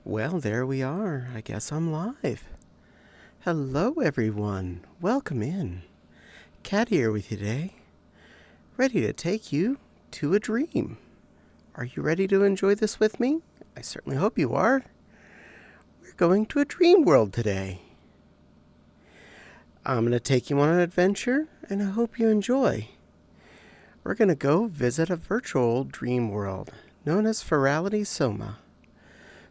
Well, there we are. I guess I'm live. Hello, everyone. Welcome in. Caddie here with you today, ready to take you to a dream. Are you ready to enjoy this with me? I certainly hope you are. We're going to a dream world today. I'm going to take you on an adventure, and I hope you enjoy. We're going to go visit a virtual dream world known as Virality Soma.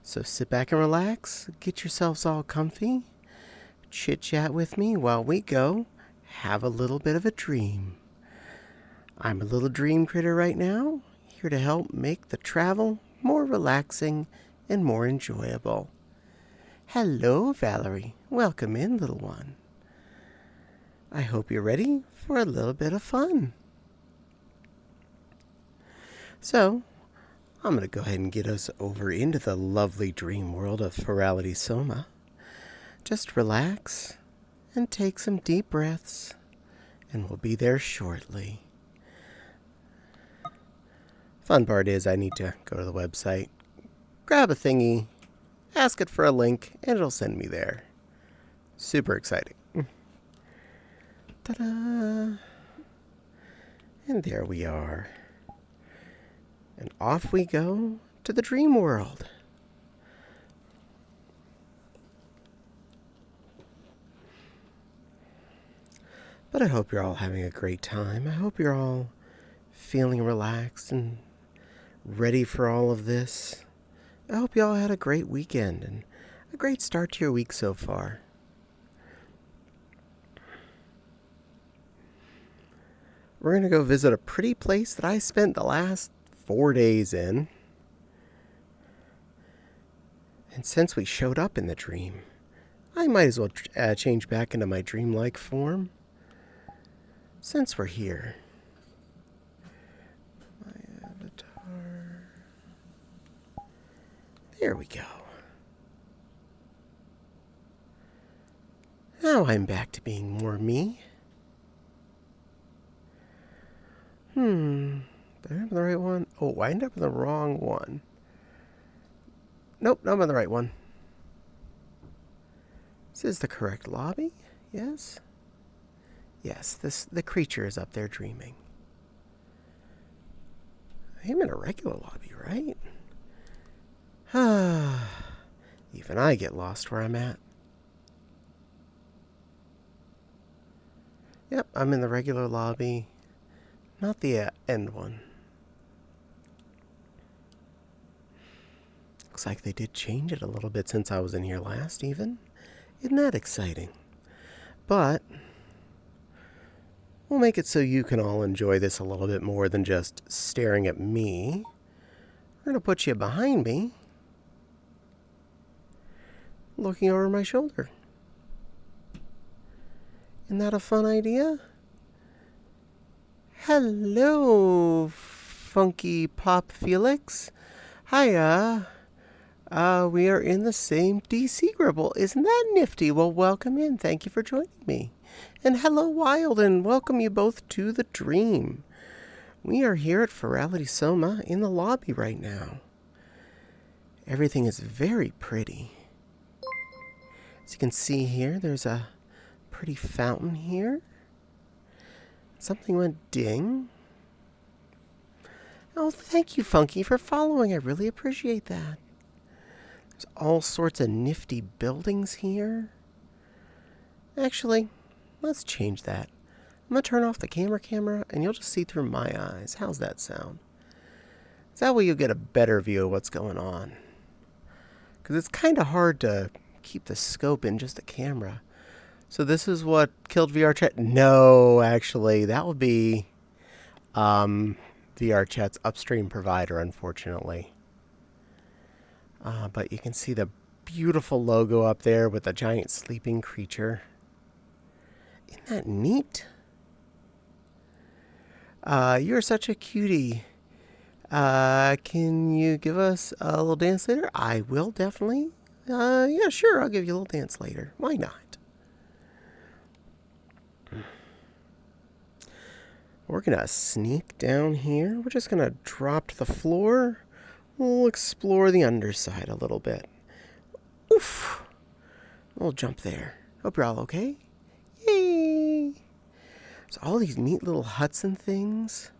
So sit back and relax, get yourselves all comfy, chit-chat with me while we go have a little bit of a dream. I'm a little dream critter right now, here to help make the travel more relaxing and more enjoyable. Hello, Valerie. Welcome in, little one. I hope you're ready for a little bit of fun. So, I'm going to go ahead and get us over into the lovely dream world of Virality Soma. Just relax and take some deep breaths, and we'll be there shortly. Fun part is I need to go to the website, grab a thingy, ask it for a link, and it'll send me there. Super exciting. Ta-da! And there we are. And off we go to the dream world. But I hope you're all having a great time. I hope you're all feeling relaxed and ready for all of this. I hope you all had a great weekend and a great start to your week so far. We're going to go visit a pretty place that I spent the last 4 days in. And since we showed up in the dream, I might as well change back into my dreamlike form. Since we're here. My avatar. There we go. Now I'm back to being more me. Did I have the right one? Oh, I ended up in the wrong one. Nope, I'm on the right one. This is the correct lobby? Yes? Yes, the creature is up there dreaming. I'm in a regular lobby, right? Even I get lost where I'm at. Yep, I'm in the regular lobby. Not the end one. Looks like they did change it a little bit since I was in here last, even. Isn't that exciting? But we'll make it so you can all enjoy this a little bit more than just staring at me. We're going to put you behind me, looking over my shoulder. Isn't that a fun idea? Hello, Funky Pop Felix. Hiya. We are in the same DC Gribble. Isn't that nifty? Well, welcome in. Thank you for joining me. And hello, Wild, and welcome you both to the dream. We are here at Virality Soma in the lobby right now. Everything is very pretty. As you can see here, there's a pretty fountain here. Something went ding. Oh, thank you, Funky, for following. I really appreciate that. There's all sorts of nifty buildings here. Actually, let's change that. I'm going to turn off the camera, and you'll just see through my eyes. How's that sound? That way you'll get a better view of what's going on. Because it's kind of hard to keep the scope in just a camera. So this is what killed VR Chat? No, actually, that would be VR Chat's upstream provider, unfortunately. But you can see the beautiful logo up there with the giant sleeping creature. Isn't that neat? You're such a cutie. Can you give us a little dance later? I will, definitely. Yeah, sure, I'll give you a little dance later. Why not? We're going to sneak down here. We're just going to drop to the floor. We'll explore the underside a little bit. Oof! We'll jump there. Hope you're all okay. Yay! So all these neat little huts and things.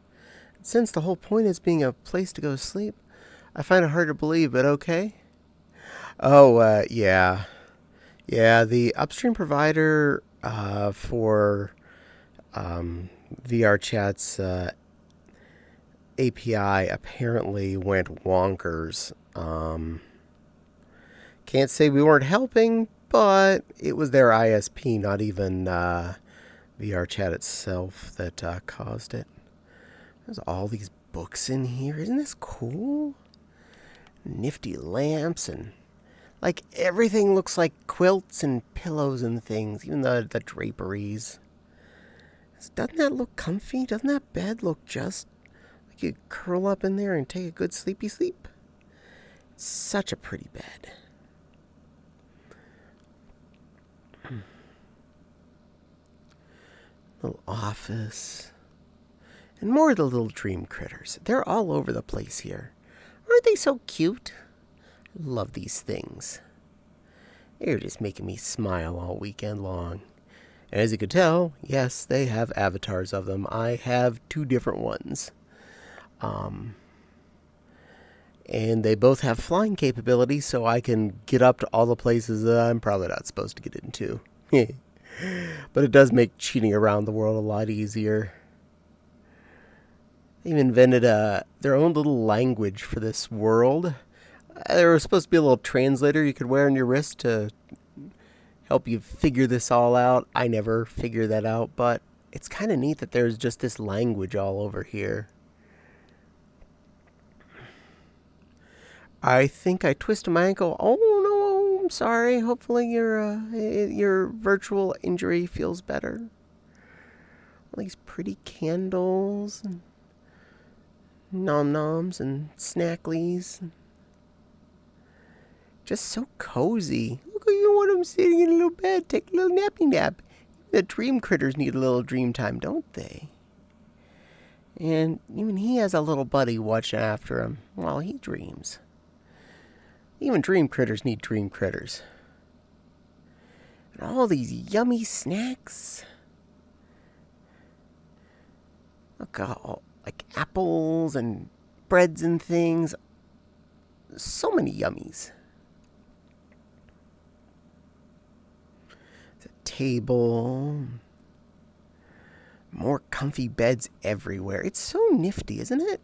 Since the whole point is being a place to go to sleep, I find it hard to believe, but okay. Oh, yeah. Yeah, the upstream provider for VR Chat's API apparently went wonkers. Can't say we weren't helping, but it was their ISP, not even VR Chat itself that caused it. There's all these books in here. Isn't this cool? Nifty lamps and like everything looks like quilts and pillows and things, even the draperies. Doesn't that look comfy? Doesn't that bed look just like you curl up in there and take a good sleepy sleep? It's such a pretty bed. Little office. And more of the little dream critters. They're all over the place here. Aren't they so cute? I love these things. They're just making me smile all weekend long. And as you can tell, yes, they have avatars of them. I have 2 different ones. And they both have flying capabilities, so I can get up to all the places that I'm probably not supposed to get into. But it does make cheating around the world a lot easier. They even invented their own little language for this world. There was supposed to be a little translator you could wear on your wrist to help you figure this all out. I never figured that out, but it's kind of neat that there's just this language all over here. I think I twisted my ankle. Oh no, I'm sorry. Hopefully your virtual injury feels better. All these pretty candles and nom-noms and snacklies. Just so cozy. Look at you, one of them sitting in a little bed. Take a little nappy nap. The dream critters need a little dream time, don't they? And even he has a little buddy watching after him while he dreams. Even dream critters need dream critters. And all these yummy snacks. Look, all, like apples and breads and things. So many yummies. There's a table. More comfy beds everywhere. It's so nifty, isn't it?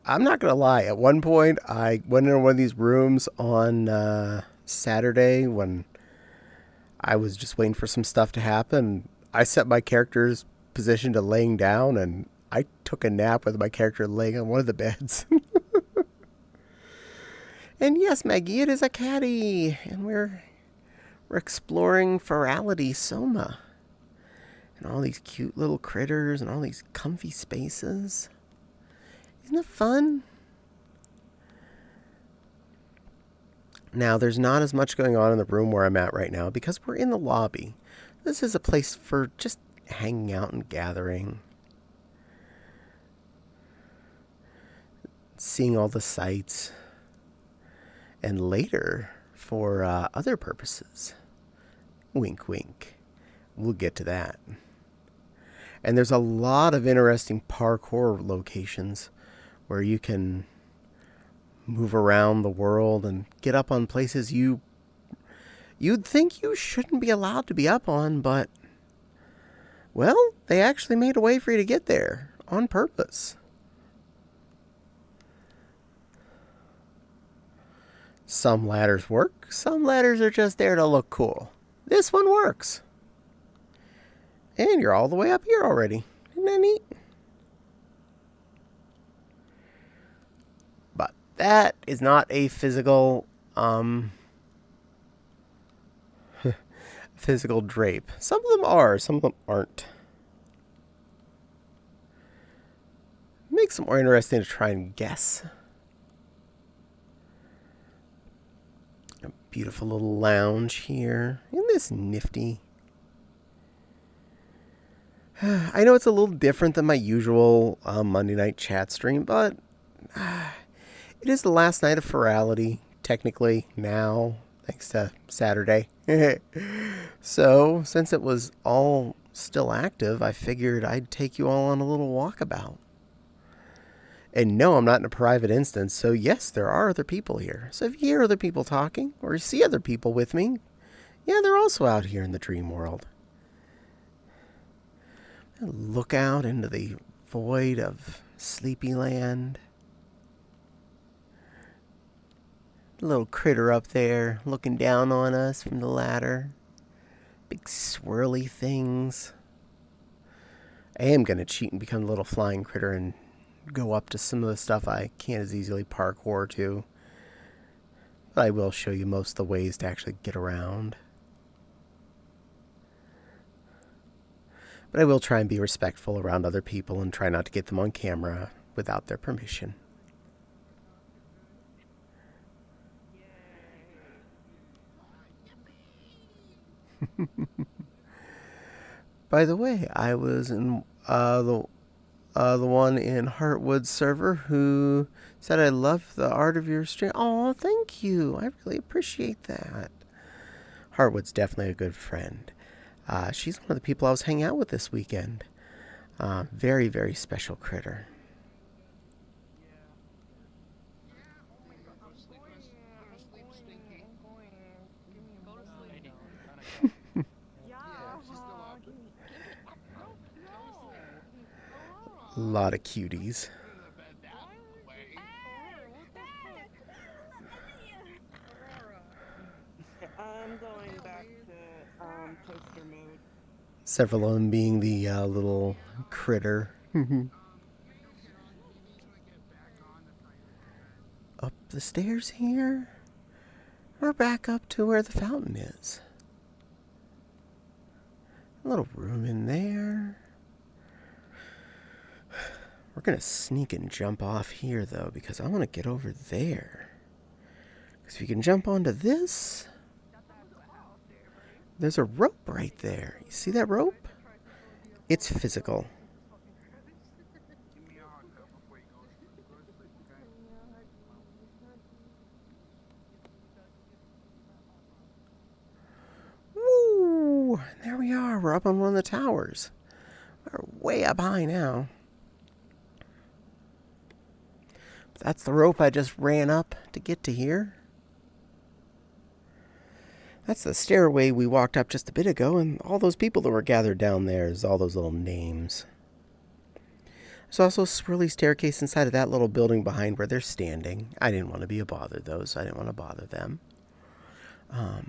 I'm not going to lie. At one point, I went into one of these rooms on Saturday when I was just waiting for some stuff to happen. I set my character's position to laying down, and I took a nap with my character laying on one of the beds. And yes, Maggie, it is a Caddie, and we're exploring Ferality Soma. And all these cute little critters and all these comfy spaces. Isn't it fun? Now, there's not as much going on in the room where I'm at right now because we're in the lobby. This is a place for just hanging out and gathering. Seeing all the sights. And later, for other purposes. Wink, wink. We'll get to that. And there's a lot of interesting parkour locations where you can move around the world and get up on places you'd think you shouldn't be allowed to be up on, but, well, they actually made a way for you to get there on purpose. Some ladders work. Some ladders are just there to look cool. This one works. And you're all the way up here already. Isn't that neat? But that is not a physical physical drape. Some of them are, some of them aren't. Makes it more interesting to try and guess. A beautiful little lounge here. Isn't this nifty? I know it's a little different than my usual Monday night chat stream, but it is the last night of Ferality, technically, now, thanks to Saturday. So, since it was all still active, I figured I'd take you all on a little walkabout. And no, I'm not in a private instance, so yes, there are other people here. So if you hear other people talking, or you see other people with me, yeah, they're also out here in the dream world. Look out into the void of Sleepyland. Little critter up there looking down on us from the ladder. Big swirly things. I am going to cheat and become a little flying critter and go up to some of the stuff I can't as easily parkour to. But I will show you most of the ways to actually get around. But I will try and be respectful around other people and try not to get them on camera without their permission. By the way, I was in the one in Heartwood server who said I love the art of your stream. Oh, thank you. I really appreciate that. Heartwood's definitely a good friend. She's one of the people I was hanging out with this weekend. Very, very special critter. A lot of cuties. I'm going back to toaster mode. Several of them being the little critter. Up the stairs here. We're back up to where the fountain is. A little room in there. We're going to sneak and jump off here, though, because I want to get over there. Because if you can jump onto this, there's a rope right there. You see that rope? It's physical. Woo! There we are. We're up on one of the towers. We're way up high now. That's the rope I just ran up to get to here. That's the stairway we walked up just a bit ago, and all those people that were gathered down there is all those little names. There's also a swirly staircase inside of that little building behind where they're standing. I didn't want to be a bother, though, so I didn't want to bother them. But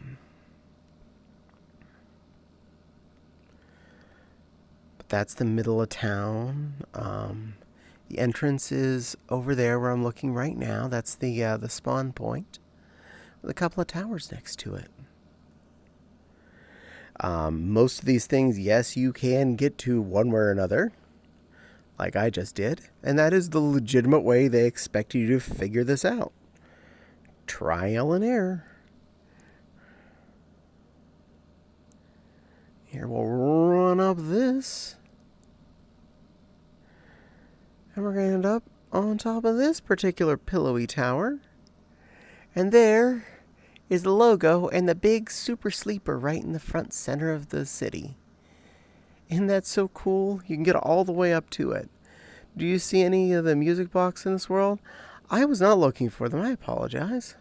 that's the middle of town. The entrance is over there where I'm looking right now. That's the spawn point with a couple of towers next to it. Most of these things, yes, you can get to one way or another, like I just did. And that is the legitimate way they expect you to figure this out. Trial and error. Here we'll run up this. And we're going to end up on top of this particular pillowy tower. And there is the logo and the big super sleeper right in the front center of the city. Isn't that so cool? You can get all the way up to it. Do you see any of the music box in this world? I was not looking for them. I apologize.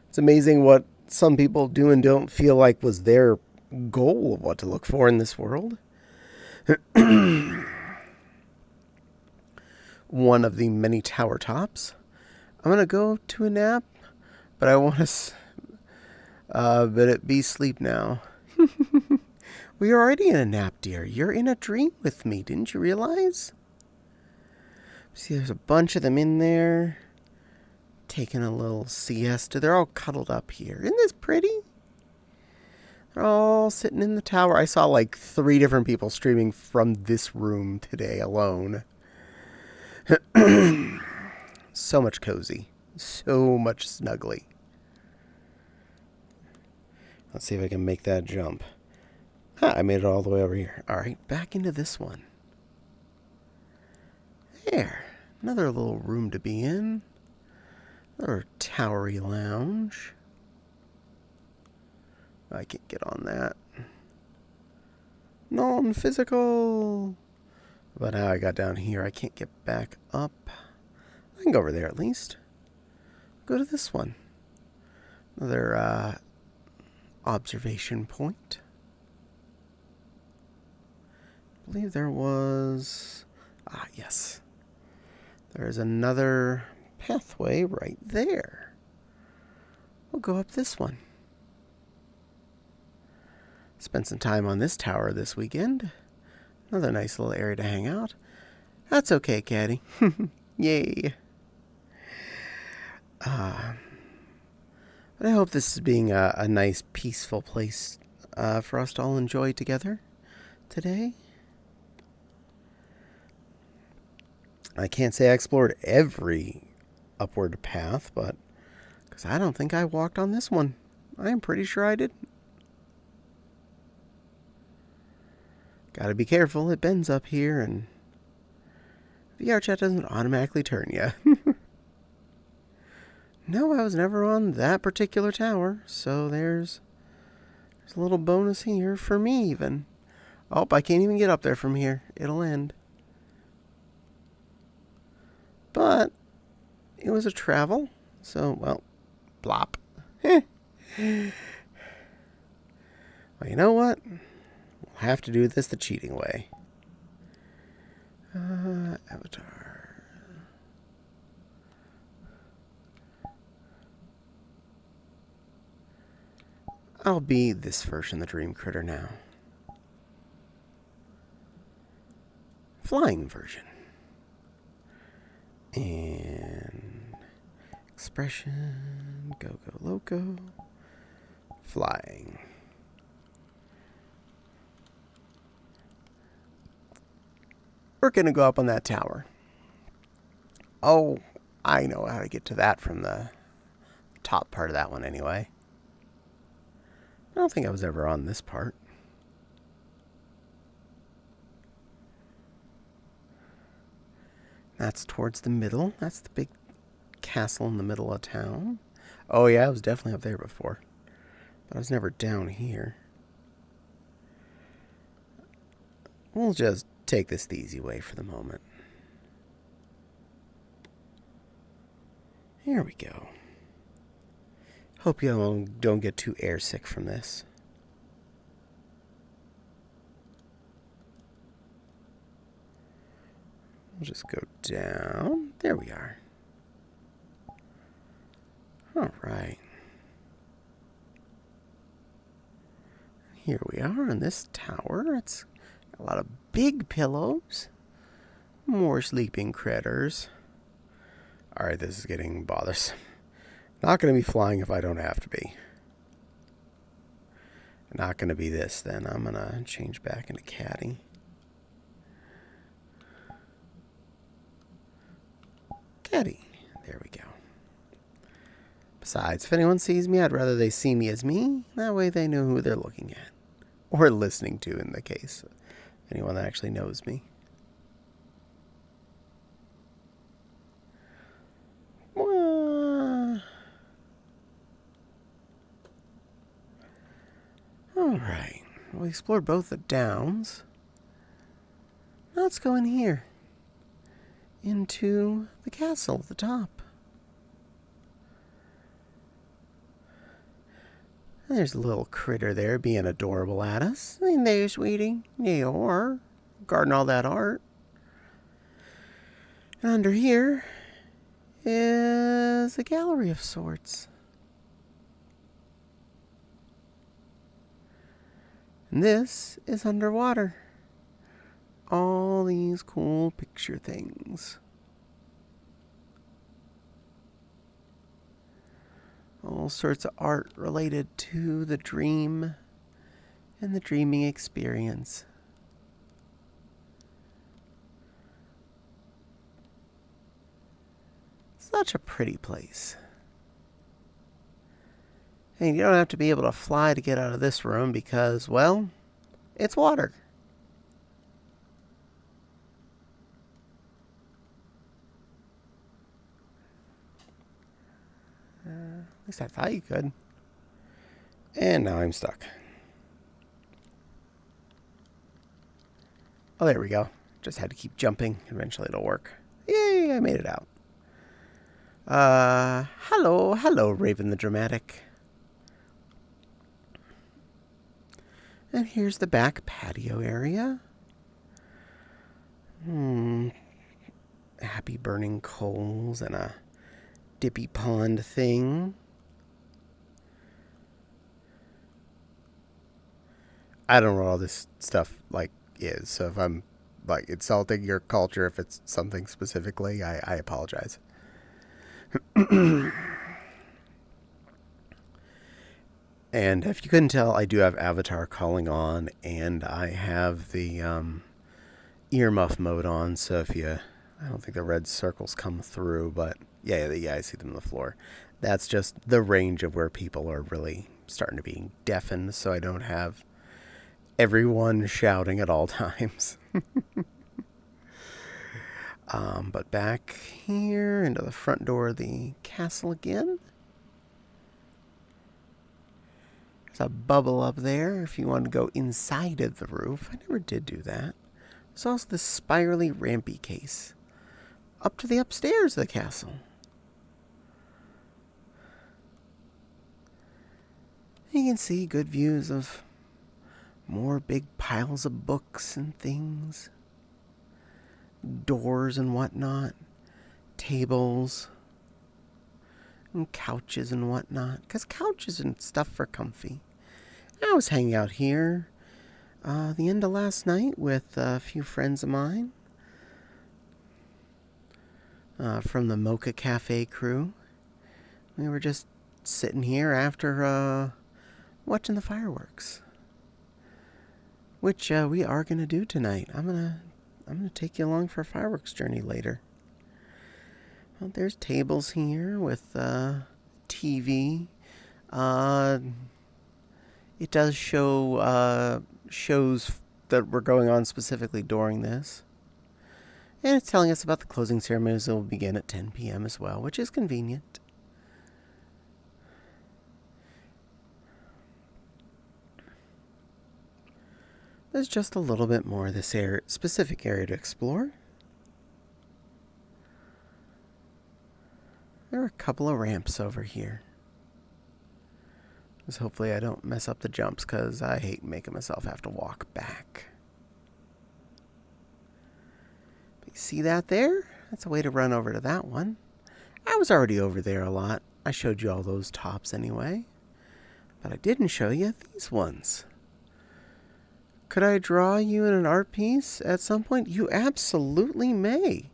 It's amazing what some people do and don't feel like was their goal of what to look for in this world. One of the many tower tops. I'm going to go to a nap, but I want to but it be sleep now. We're already in a nap, dear. You're in a dream with me. Didn't you realize? See, there's a bunch of them in there. Taking a little siesta. They're all cuddled up here. Isn't this pretty? They're all sitting in the tower. I saw like 3 different people streaming from this room today alone. So much cozy. So much snuggly. Let's see if I can make that jump. Ah, I made it all the way over here. All right, back into this one. There. Another little room to be in. Another towery lounge. I can't get on that. Non-physical. But how I got down here, I can't get back up. I can go over there at least. Go to this one. Another observation point. I believe there was... Ah, yes. There's another pathway right there. We'll go up this one. Spent some time on this tower this weekend. Another nice little area to hang out. That's okay, Caddie. Yay. But I hope this is being a nice, peaceful place for us to all enjoy together today. I can't say I explored every upward path, but because I don't think I walked on this one. I am pretty sure I did. Gotta be careful, it bends up here, and VRChat doesn't automatically turn you. No, I was never on that particular tower, so there's a little bonus here for me even. Oh, I can't even get up there from here. It'll end. But it was a travel, so, well, plop. Well, you know what? We'll have to do this the cheating way. Avatar. I'll be this version of the Dream Critter now. Flying version. And expression, go loco, flying. We're going to go up on that tower. Oh, I know how to get to that from the top part of that one anyway. I don't think I was ever on this part. That's towards the middle. That's the big castle in the middle of town. Oh yeah, I was definitely up there before. But I was never down here. We'll just take this the easy way for the moment. Here we go. Hope you all don't get too airsick from this. We'll just go down. There we are. All right. Here we are in this tower. It's a lot of big pillows. More sleeping critters. All right, this is getting bothersome. Not going to be flying if I don't have to be. Not going to be this then. I'm going to change back into Caddie. Caddie. There we go. Besides, if anyone sees me, I'd rather they see me as me. That way they know who they're looking at. Or listening to, in the case. Anyone that actually knows me. Alright. We explored both the downs. Let's go in here. Into the castle at the top. There's a little critter there being adorable at us. Ain't there, sweetie? You are. Guarding all that art. And under here is a gallery of sorts. And this is underwater. All these cool picture things. All sorts of art related to the dream and the dreaming experience. Such a pretty place. And you don't have to be able to fly to get out of this room because, well, It's water. At least I thought you could. And now I'm stuck. Oh, there we go. Just had to keep jumping. Eventually it'll work. Yay, I made it out. Hello, Raven the Dramatic. And here's the back patio area. Happy burning coals and a dippy pond thing. I don't know what all this stuff is, so if I'm insulting your culture, if it's something specifically, I apologize. And if you couldn't tell, I do have Avatar calling on, and I have the earmuff mode on, so I don't think the red circles come through, but yeah, I see them on the floor. That's just the range of where people are really starting to be deafened, so I don't have everyone shouting at all times. But back here into the front door of the castle again. There's a bubble up there if you want to go inside of the roof. I never did do that. There's also this spirally rampy case up to the upstairs of the castle. You can see good views of more big piles of books and things. Doors and whatnot. Tables. And couches and whatnot. Because couches and stuff are comfy. I was hanging out here the end of last night with a few friends of mine. From the Mocha Cafe crew. We were just sitting here after watching the fireworks. Which we are going to do tonight. I'm gonna take you along for a fireworks journey later. Well, there's tables here with TV. It does show shows that were going on specifically during this. And it's telling us about the closing ceremonies that will begin at 10 p.m. as well, which is convenient. There's just a little bit more of this specific area to explore. There are a couple of ramps over here. Because hopefully I don't mess up the jumps, because I hate making myself have to walk back. But you see that there? That's a way to run over to that one. I was already over there a lot. I showed you all those tops anyway. But I didn't show you these ones. Could I draw you in an art piece at some point? You absolutely may.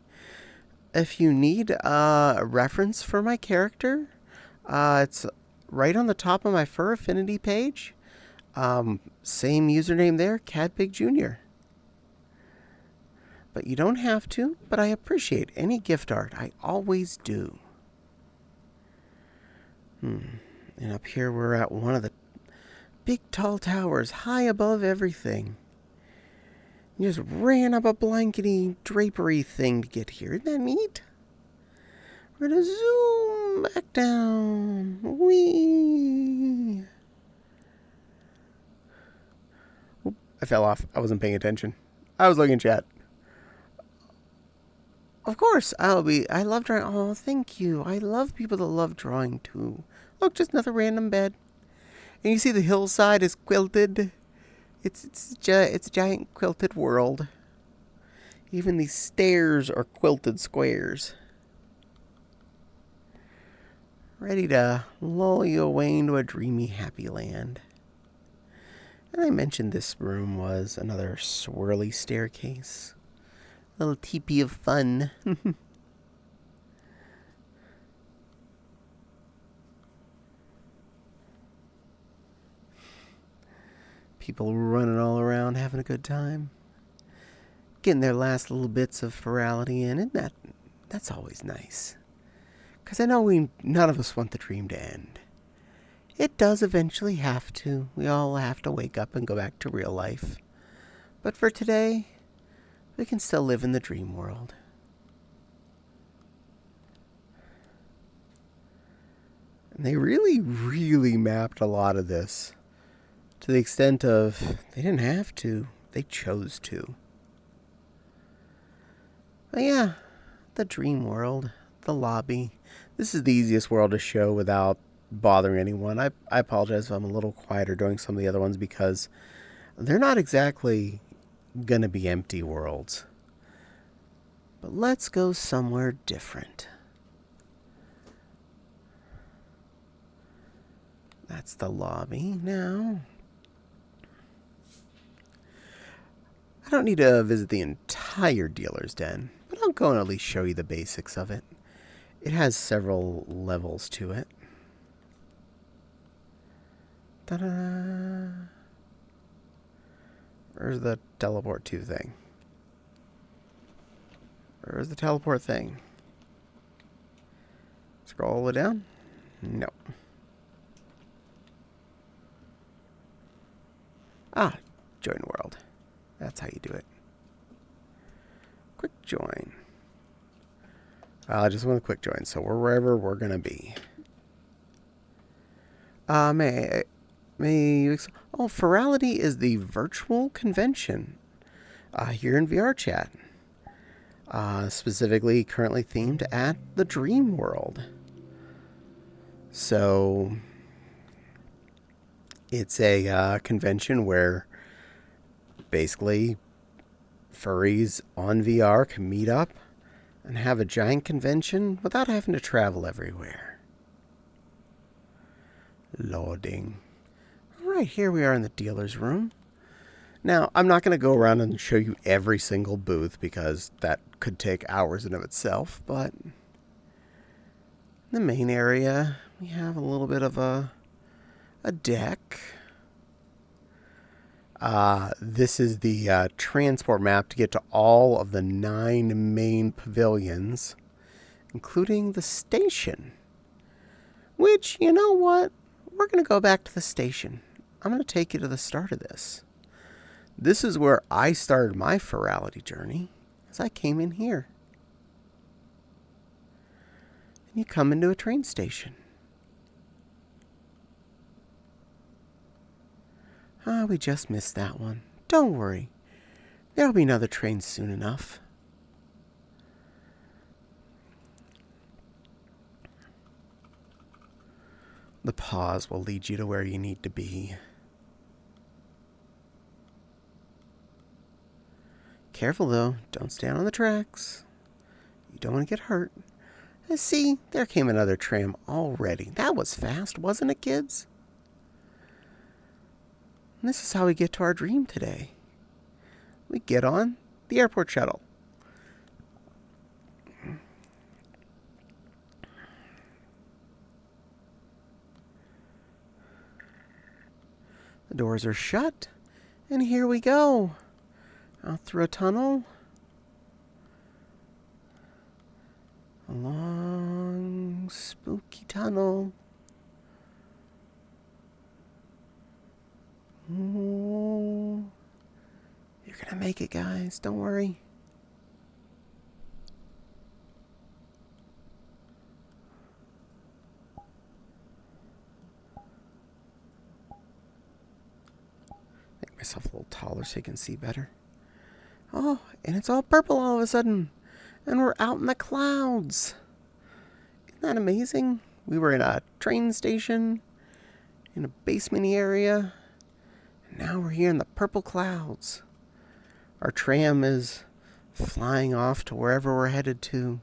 If you need a reference for my character, it's right on the top of my Fur Affinity page. Same username there, Caddie Jr. But you don't have to, but I appreciate any gift art. I always do. And up here we're at one of the big tall towers, high above everything. You just ran up a blankety drapery thing to get here. Isn't that neat? We're going to zoom back down. Whee! Oop, I fell off. I wasn't paying attention. I was looking at chat. Of course, I love drawing. Oh, thank you. I love people that love drawing too. Look, just another random bed. And you see the hillside is quilted. It's a giant quilted world. Even these stairs are quilted squares. Ready to lull you away into a dreamy, happy land. And I mentioned this room was another swirly staircase. A little teepee of fun. People running all around, having a good time. Getting their last little bits of virality in. And that's always nice. Because I know none of us want the dream to end. It does eventually have to. We all have to wake up and go back to real life. But for today, we can still live in the dream world. And they really, really mapped a lot of this to the extent of they didn't have to, they chose to. But yeah, the dream world, the lobby. This is the easiest world to show without bothering anyone. I apologize if I'm a little quieter doing some of the other ones because they're not exactly gonna be empty worlds. But let's go somewhere different. That's the lobby now. I don't need to visit the entire dealer's den, but I'll go and at least show you the basics of it. It has several levels to it. Ta-da! Where's the teleport to thing? Where's the teleport thing? Scroll all the way down? No. Ah, join world. That's how you do it. Quick join. I just want a quick join, so we're wherever we're gonna be. May you? Ferality is the virtual convention here in VR chat. Specifically, currently themed at the Dream World. So it's a convention where basically furries on VR can meet up and have a giant convention without having to travel everywhere. Loading. Alright, here we are in the dealer's room. Now, I'm not going to go around and show you every single booth because that could take hours in of itself, but in the main area, we have a little bit of a deck. This is the transport map to get to all of the 9 main pavilions, including the station. Which, you know what? We're going to go back to the station. I'm going to take you to the start of this. This is where I started my ferality journey, as I came in here. And you come into a train station. We just missed that one. Don't worry. There'll be another train soon enough. The pause will lead you to where you need to be. Careful though, don't stand on the tracks. You don't want to get hurt. See, there came another tram already. That was fast, wasn't it, kids? And this is how we get to our dream today. We get on the airport shuttle. The doors are shut, and here we go. Out through a tunnel. A long, spooky tunnel. Ooh. You're gonna make it, guys. Don't worry. Make myself a little taller so you can see better. Oh, and it's all purple all of a sudden. And we're out in the clouds. Isn't that amazing? We were in a train station, in a basement area. And now we're here in the purple clouds. Our tram is flying off to wherever we're headed to.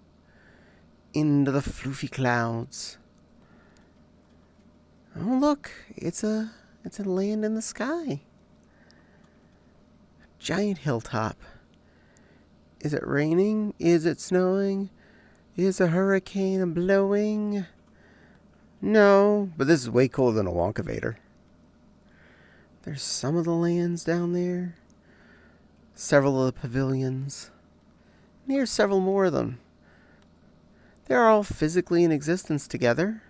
Into the floofy clouds. Oh, look. It's a land in the sky. A giant hilltop. Is it raining? Is it snowing? Is a hurricane blowing? No, but this is way cooler than a Wonkavator. There's some of the lands down there. Several of the pavilions. And here's several more of them. They're all physically in existence together.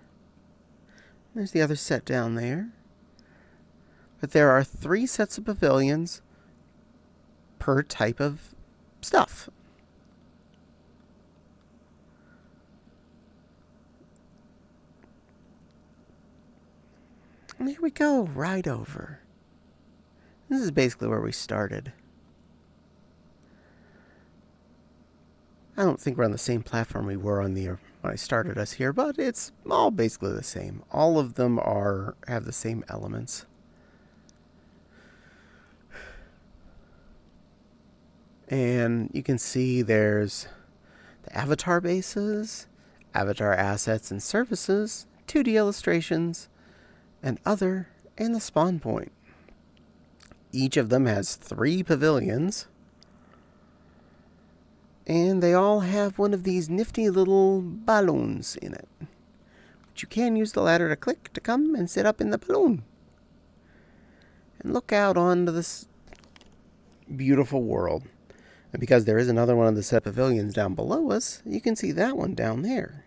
There's the other set down there. But there are 3 sets of pavilions per type of stuff. And here we go, right over. This is basically where we started. I don't think we're on the same platform we were on when I started us here, but it's all basically the same. All of them have the same elements. And you can see there's the avatar bases, avatar assets and services, 2D illustrations, and other, and the spawn point. Each of them has 3 pavilions, and they all have one of these nifty little balloons in it, which you can use the ladder to click to come and sit up in the balloon and look out onto this beautiful world. And because there is another one of the set pavilions down below us, you can see that one down there.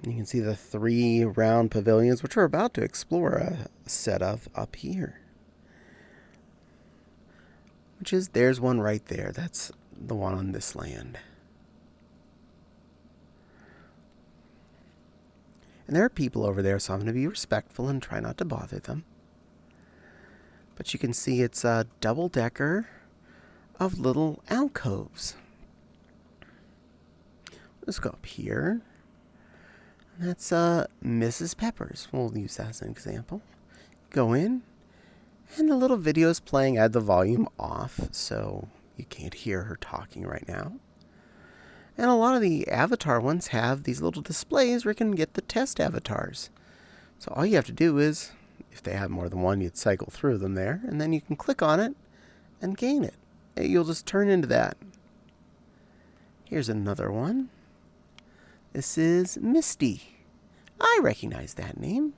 You can see the 3 round pavilions, which we're about to explore a set of up here. There's one right there. That's the one on this land. And there are people over there, so I'm going to be respectful and try not to bother them. But you can see it's a double-decker of little alcoves. Let's go up here. That's Mrs. Pepper's. We'll use that as an example. Go in, and the little video is playing. I had the volume off, so you can't hear her talking right now. And a lot of the avatar ones have these little displays where you can get the test avatars. So all you have to do is, if they have more than one, you'd cycle through them there, and then you can click on it and gain it. You'll just turn into that. Here's another one. This is Misty. I recognize that name.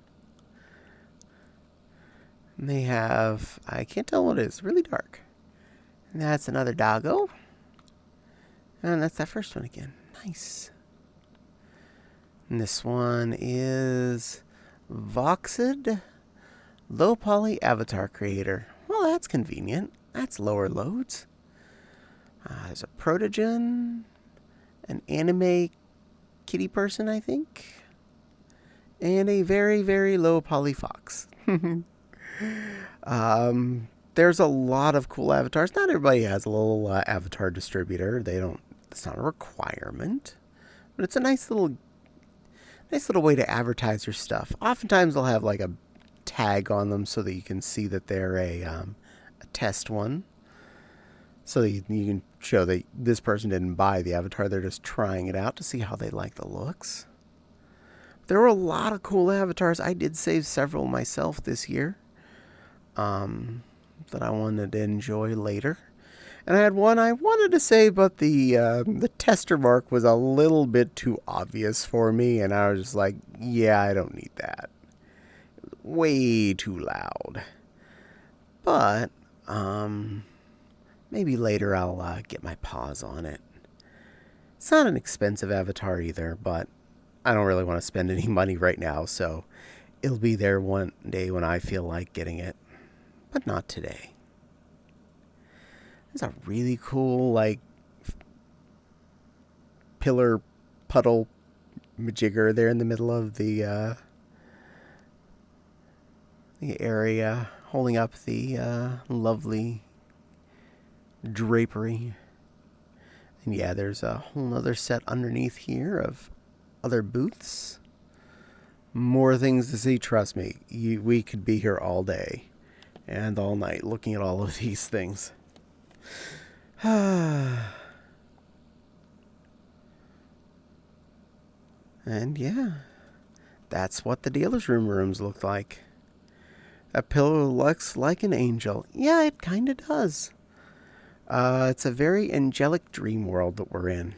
And they have, I can't tell what it is, really dark. And that's another doggo. And that's that first one again. Nice. And this one is Voxid Low Poly Avatar Creator. Well, that's convenient. That's lower loads. There's a Protogen, an anime kitty person, I think, and a very, very low poly fox. There's a lot of cool avatars. Not everybody has a little avatar distributor. It's not a requirement, but it's a nice little way to advertise your stuff. Oftentimes they'll have like a tag on them so that you can see that they're a test one. So that you can show that this person didn't buy the avatar. They're just trying it out to see how they like the looks. There were a lot of cool avatars. I did save several myself this year that I wanted to enjoy later. And I had one I wanted to save, but the tester mark was a little bit too obvious for me. And I was just like, yeah, I don't need that. It was way too loud. But maybe later I'll get my paws on it. It's not an expensive avatar either, but I don't really want to spend any money right now, so it'll be there one day when I feel like getting it, but not today. There's a really cool, pillar puddle majigger there in the middle of the area, holding up the lovely drapery. And yeah, there's a whole other set underneath here of other booths. More things to see, trust me. We could be here all day and all night looking at all of these things. And yeah, that's what the dealer's rooms look like. That pillow looks like an angel. Yeah, it kind of does. It's a very angelic dream world that we're in.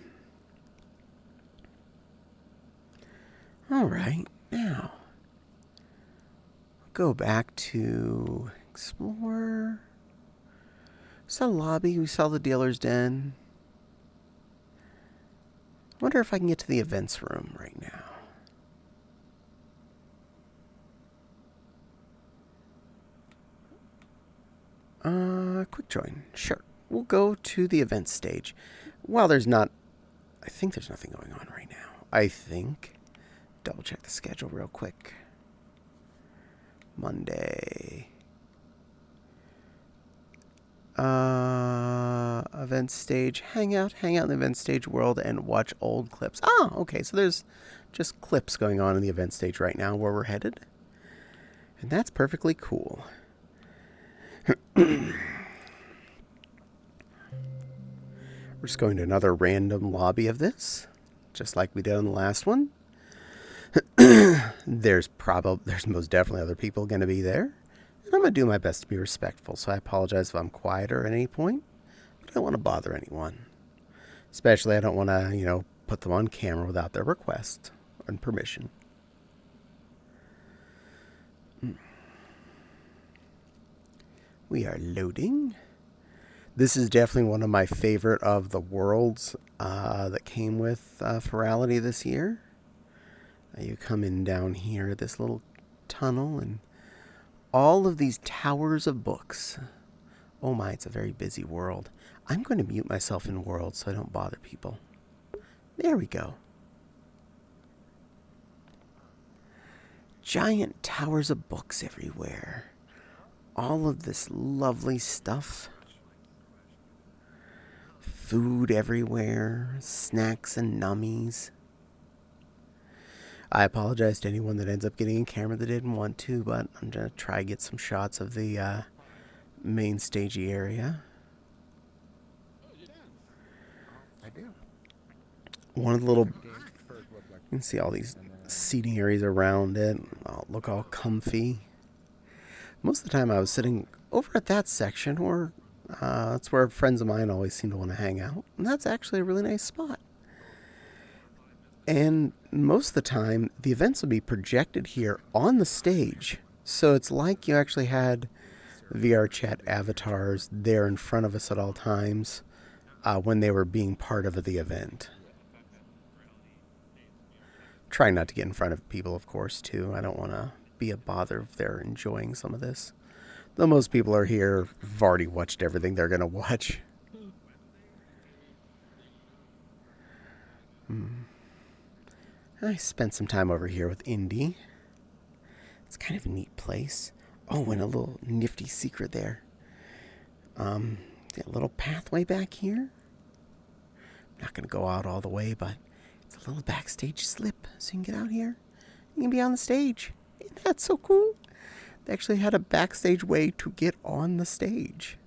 Alright, now go back to explore. We saw the lobby, we saw the dealer's den. I wonder if I can get to the events room right now. Quick join. Sure. We'll go to the event stage. While there's not... I think there's nothing going on right now. I think. Double check the schedule real quick. Monday. Event stage. Hang out in the event stage world and watch old clips. Ah, okay. So there's just clips going on in the event stage right now where we're headed. And that's perfectly cool. We're just going to another random lobby of this, just like we did on the last one. There's most definitely other people going to be there. And I'm going to do my best to be respectful, so I apologize if I'm quieter at any point. But I don't want to bother anyone. Especially I don't want to, put them on camera without their request and permission. We are loading. This is definitely one of my favorite of the worlds that came with Virality this year. You come in down here, this little tunnel, and all of these towers of books. Oh my, it's a very busy world. I'm going to mute myself in world so I don't bother people. There we go. Giant towers of books everywhere. All of this lovely stuff. Food everywhere. Snacks and nummies. I apologize to anyone that ends up getting a camera that didn't want to, but I'm going to try to get some shots of the main stagey area. I do. One of the little... You can see all these seating areas around it. Look all comfy. Most of the time I was sitting over at that section, or that's where friends of mine always seem to want to hang out. And that's actually a really nice spot. And most of the time, the events will be projected here on the stage. So it's like you actually had VR chat avatars there in front of us at all times when they were being part of the event. Try not to get in front of people, of course, too. I don't want to be a bother if they're enjoying some of this. Though most people are here, have already watched everything they're going to watch. I spent some time over here with Indy. It's kind of a neat place. Oh, and a little nifty secret there. Got a little pathway back here. I'm not going to go out all the way, but it's a little backstage slip, so you can get out here. You can be on the stage. Isn't that so cool? They actually had a backstage way to get on the stage.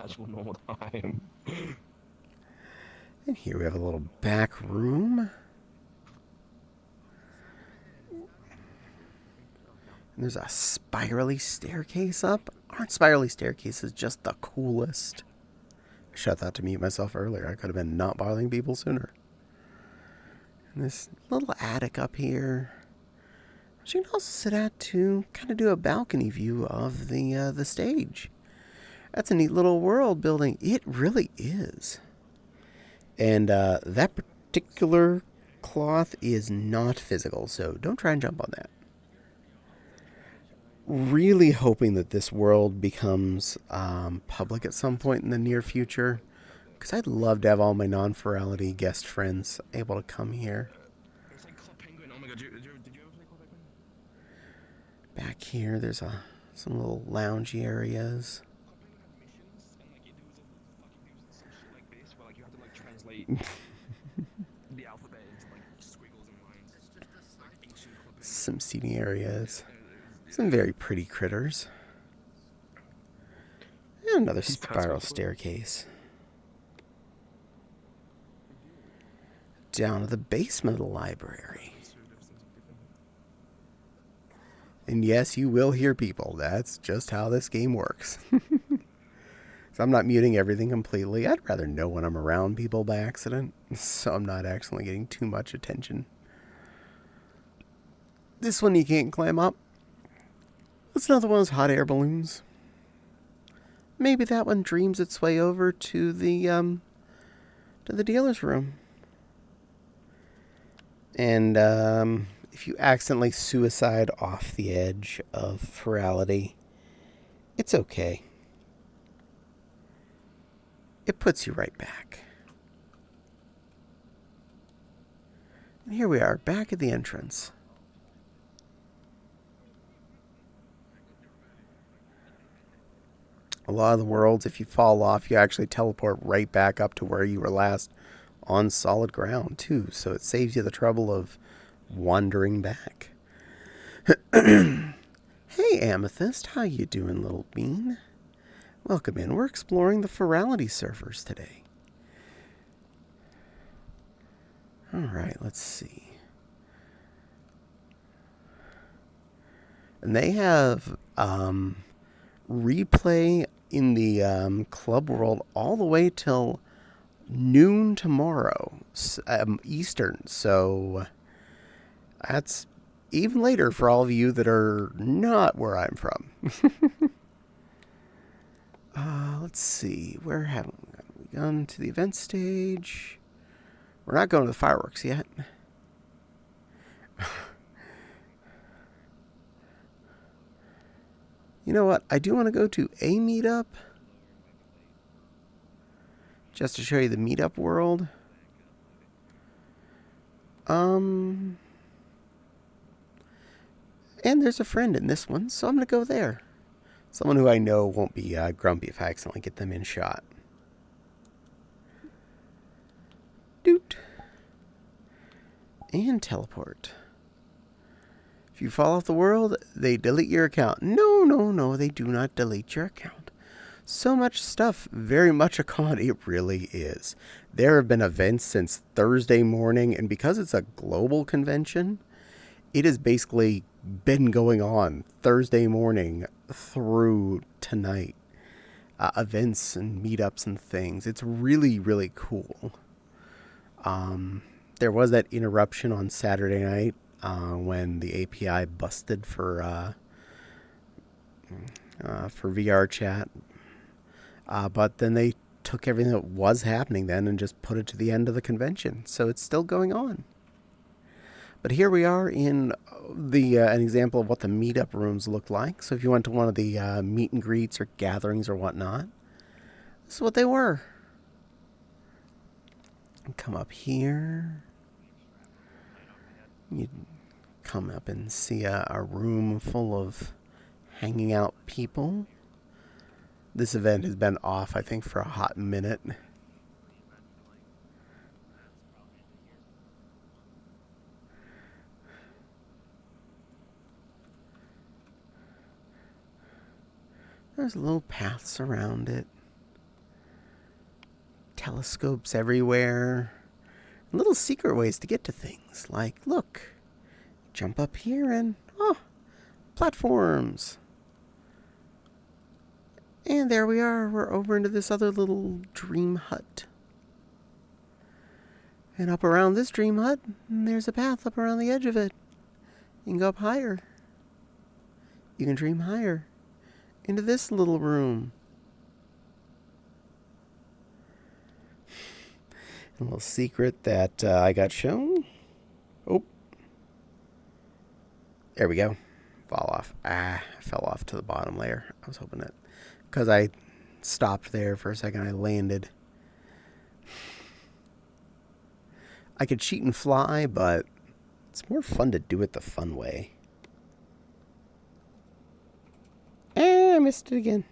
Actual normal time. And here we have a little back room. And there's a spirally staircase up. Aren't spirally staircases just the coolest? I shut that to mute myself earlier. I could have been not bothering people sooner. And this little attic up here, which you can also sit at to kind of do a balcony view of the stage. That's a neat little world building. It really is. And that particular cloth is not physical, so don't try and jump on that. Really hoping that this world becomes public at some point in the near future, because I'd love to have all my non-Virality guest friends able to come here. Back here, there's some little lounge areas. Some seating areas. Some very pretty critters. And another spiral staircase. Down to the basement of the library. And yes, you will hear people. That's just how this game works. So I'm not muting everything completely. I'd rather know when I'm around people by accident, so I'm not accidentally getting too much attention. This one you can't climb up. That's another one of those hot air balloons. Maybe that one dreams its way over to the to the dealer's room. And if you accidentally suicide off the edge of virality, it's okay. It puts you right back. And here we are, back at the entrance. A lot of the worlds, if you fall off, you actually teleport right back up to where you were last on solid ground, too. So it saves you the trouble of wandering back. Hey, Amethyst. How you doing, little bean? Welcome in. We're exploring the virality servers today. All right, let's see. And they have replay in the club world all the way till noon tomorrow, Eastern. So that's even later for all of you that are not where I'm from. Let's see. Where have we gone to the event stage? We're not going to the fireworks yet. You know what? I do want to go to a meetup. Just to show you the meetup world. And there's a friend in this one, so I'm going to go there. Someone who I know won't be grumpy if I accidentally get them in shot. Doot. And teleport. If you fall off the world, they delete your account. No, they do not delete your account. So much stuff, very much a con, it really is. There have been events since Thursday morning, and because it's a global convention, it has basically been going on Thursday morning through tonight. Events and meetups and things. It's really, really cool. There was that interruption on Saturday night when the API busted for VR chat. But then they took everything that was happening then and just put it to the end of the convention. So it's still going on. But here we are in an example of what the meetup rooms look like. So if you went to one of the meet and greets or gatherings or whatnot, this is what they were. Come up here. You come up and see a room full of hanging out people. This event has been off, I think, for a hot minute. There's little paths around it. Telescopes everywhere. Little secret ways to get to things. Like, look, jump up here and, platforms. And there we are. We're over into this other little dream hut. And up around this dream hut, there's a path up around the edge of it. You can go up higher. You can dream higher. Into this little room. A little secret that I got shown. Oh. There we go. Fall off. I fell off to the bottom layer. I was hoping that because I stopped there for a second, I landed. I could cheat and fly, but it's more fun to do it the fun way. I missed it again.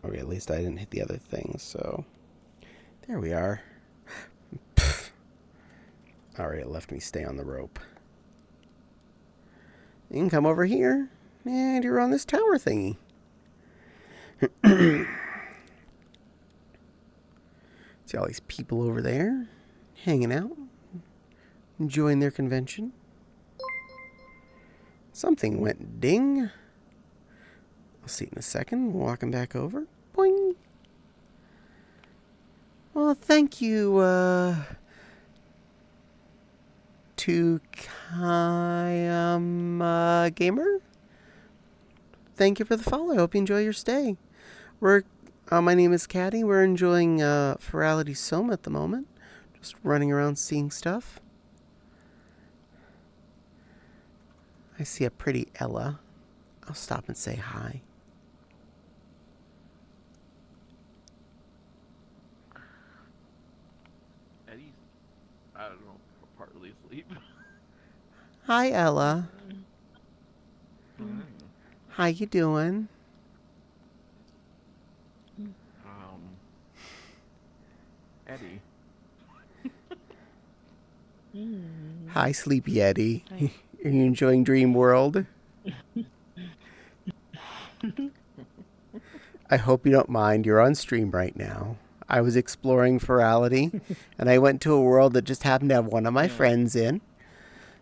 Or at least I didn't hit the other things, so there we are. Alright, it left me stay on the rope. You can come over here, and you're on this tower thingy. See all these people over there, hanging out, enjoying their convention. Something went ding. I'll see it in a second. Walking back over. Boing. Well, thank you, to Gamer. Thank you for the follow. I hope you enjoy your stay. My name is Caddie. We're enjoying Virality Soma at the moment. Just running around seeing stuff. I see a pretty Ella. I'll stop and say hi. Eddie's, I don't know, partly asleep. Hi, Ella. Mm. How you doing? Eddie. Hi, Sleepy Eddie. Are you enjoying Dream World? I hope you don't mind. You're on stream right now. I was exploring Ferality, and I went to a world that just happened to have one of my friends in.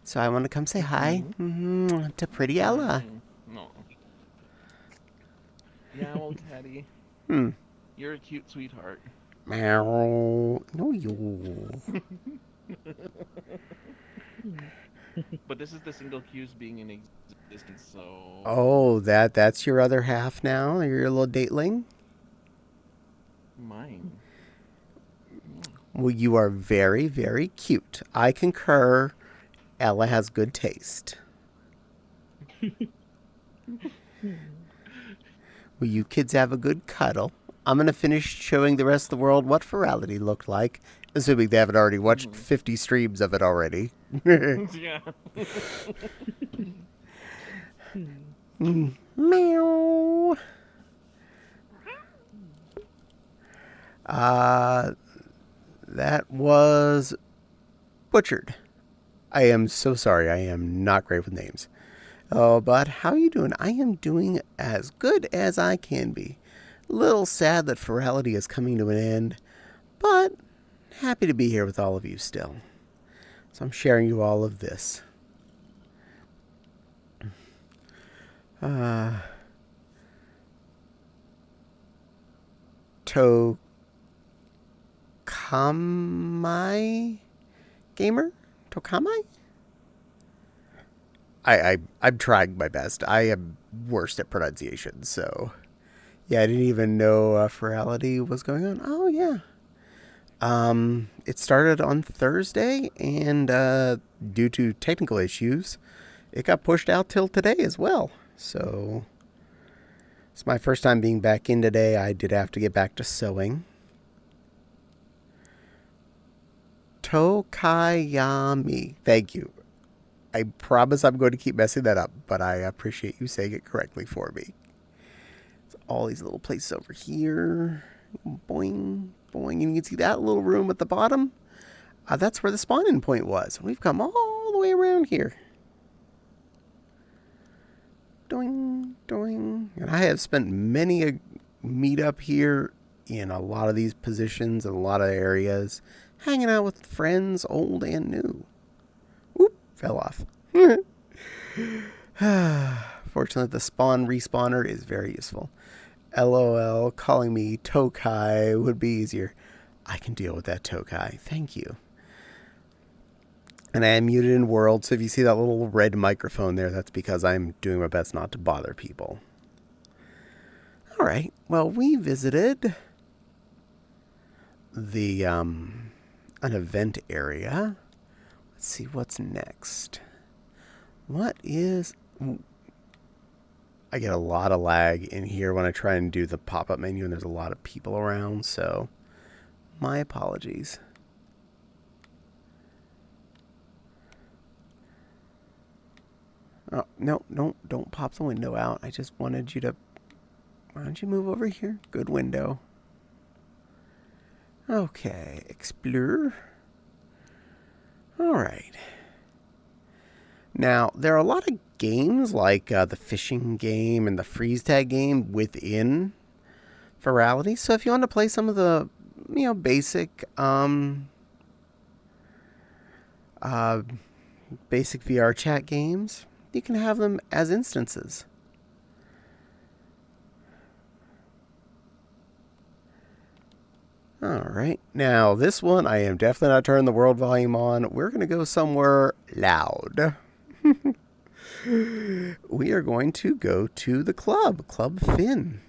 So I want to come say hi to pretty Ella. No. Yeah, well, Caddie. You're a cute sweetheart. Meow. No, you. But this is the single Q's being in existence, so... Oh, that's your other half now? You're your little dateling? Mine. Well, you are very, very cute. I concur. Ella has good taste. Well, you kids have a good cuddle. I'm going to finish showing the rest of the world what Ferality looked like, assuming they haven't already watched 50 streams of it already. Yeah. Meow. That was butchered. I am so sorry. I am not great with names. Oh, but how are you doing? I am doing as good as I can be. A little sad that Ferality is coming to an end, but happy to be here with all of you still. So I'm sharing you all of this. Tokamai gamer? Tokamai? I'm trying my best. I am worst at pronunciation, so yeah, I didn't even know Ferality was going on. Oh yeah. It started on Thursday, and due to technical issues, it got pushed out till today as well. So it's my first time being back in today. I did have to get back to sewing. Tokayami. Thank you. I promise I'm going to keep messing that up, but I appreciate you saying it correctly for me. So all these little places over here. Boing, boing. And you can see that little room at the bottom. That's where the spawn-in point was. We've come all the way around here. Doing, doing. And I have spent many a meetup here in a lot of these positions and a lot of areas, hanging out with friends, old and new. Oop, fell off. Fortunately, the spawn respawner is very useful. LOL, calling me Tokai would be easier. I can deal with that, Tokai. Thank you. And I am muted in world, so if you see that little red microphone there, that's because I'm doing my best not to bother people. All right. Well, we visited the an event area. Let's see what's next. What is... I get a lot of lag in here when I try and do the pop-up menu, and there's a lot of people around, so my apologies. Oh, no, don't pop the window out. I just wanted you to... Why don't you move over here? Good window. Okay, explore. All right. Now, there are a lot of games like the fishing game and the freeze tag game within Ferality. So if you want to play some of the, basic basic VR chat games, you can have them as instances. Alright, now this one I am definitely not turning the world volume on. We're going to go somewhere loud. We are going to go to the Club Finn.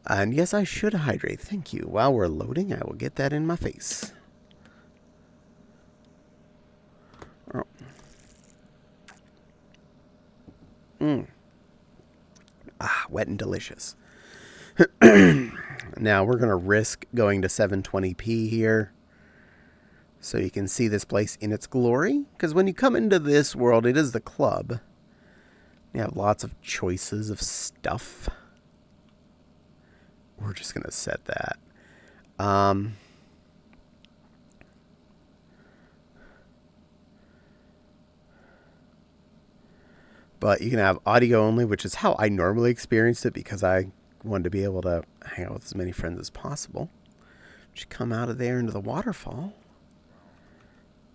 And yes, I should hydrate. Thank you. While we're loading, I will get that in my face. Oh. Wet and delicious. Now we're going to risk going to 720p here so you can see this place in its glory. Because when you come into this world, it is the club. You have lots of choices of stuff. We're just going to set that. But you can have audio only, which is how I normally experienced it because I wanted to be able to hang out with as many friends as possible. Just come out of there into the waterfall.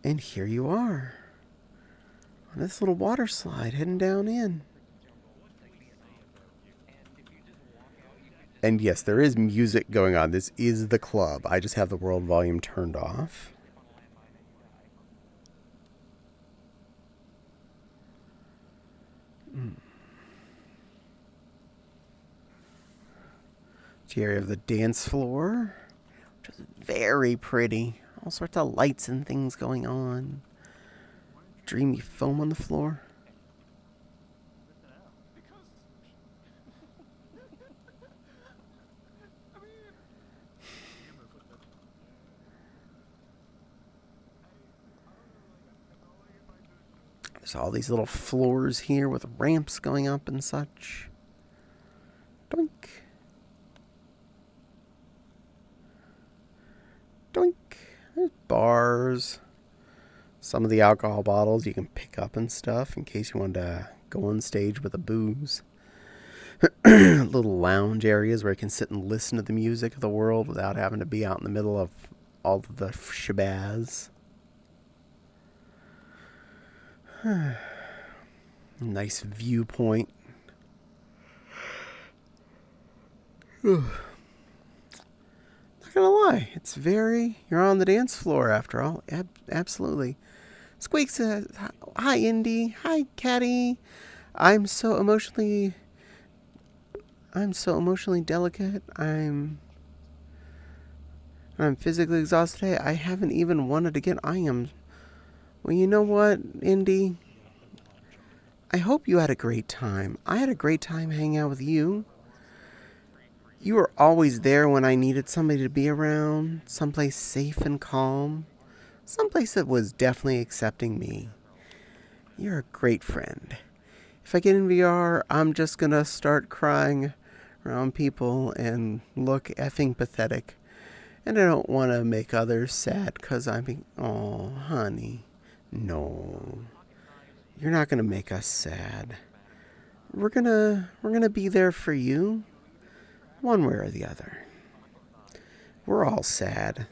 And here you are. On this little water slide heading down in. And yes, there is music going on. This is the club. I just have the world volume turned off. The area of the dance floor, which is very pretty. All sorts of lights and things going on. Dreamy foam on the floor. There's all these little floors here with ramps going up and such. Doink. Doink. There's bars. Some of the alcohol bottles you can pick up and stuff in case you want to go on stage with a booze. Little lounge areas where you can sit and listen to the music of the world without having to be out in the middle of all of the shabazz. Nice viewpoint. Not gonna lie, it's you're on the dance floor after all. Absolutely. Squeak says, hi Indy, hi Caddie. I'm so emotionally delicate. I'm physically exhausted today. I haven't even wanted to get. Well, you know what, Indy? I hope you had a great time. I had a great time hanging out with you. You were always there when I needed somebody to be around, someplace safe and calm, someplace that was definitely accepting me. You're a great friend. If I get in VR, I'm just gonna start crying around people and look effing pathetic. And I don't want to make others sad because oh, honey. No, you're not gonna make us sad. We're gonna be there for you, one way or the other. We're all sad.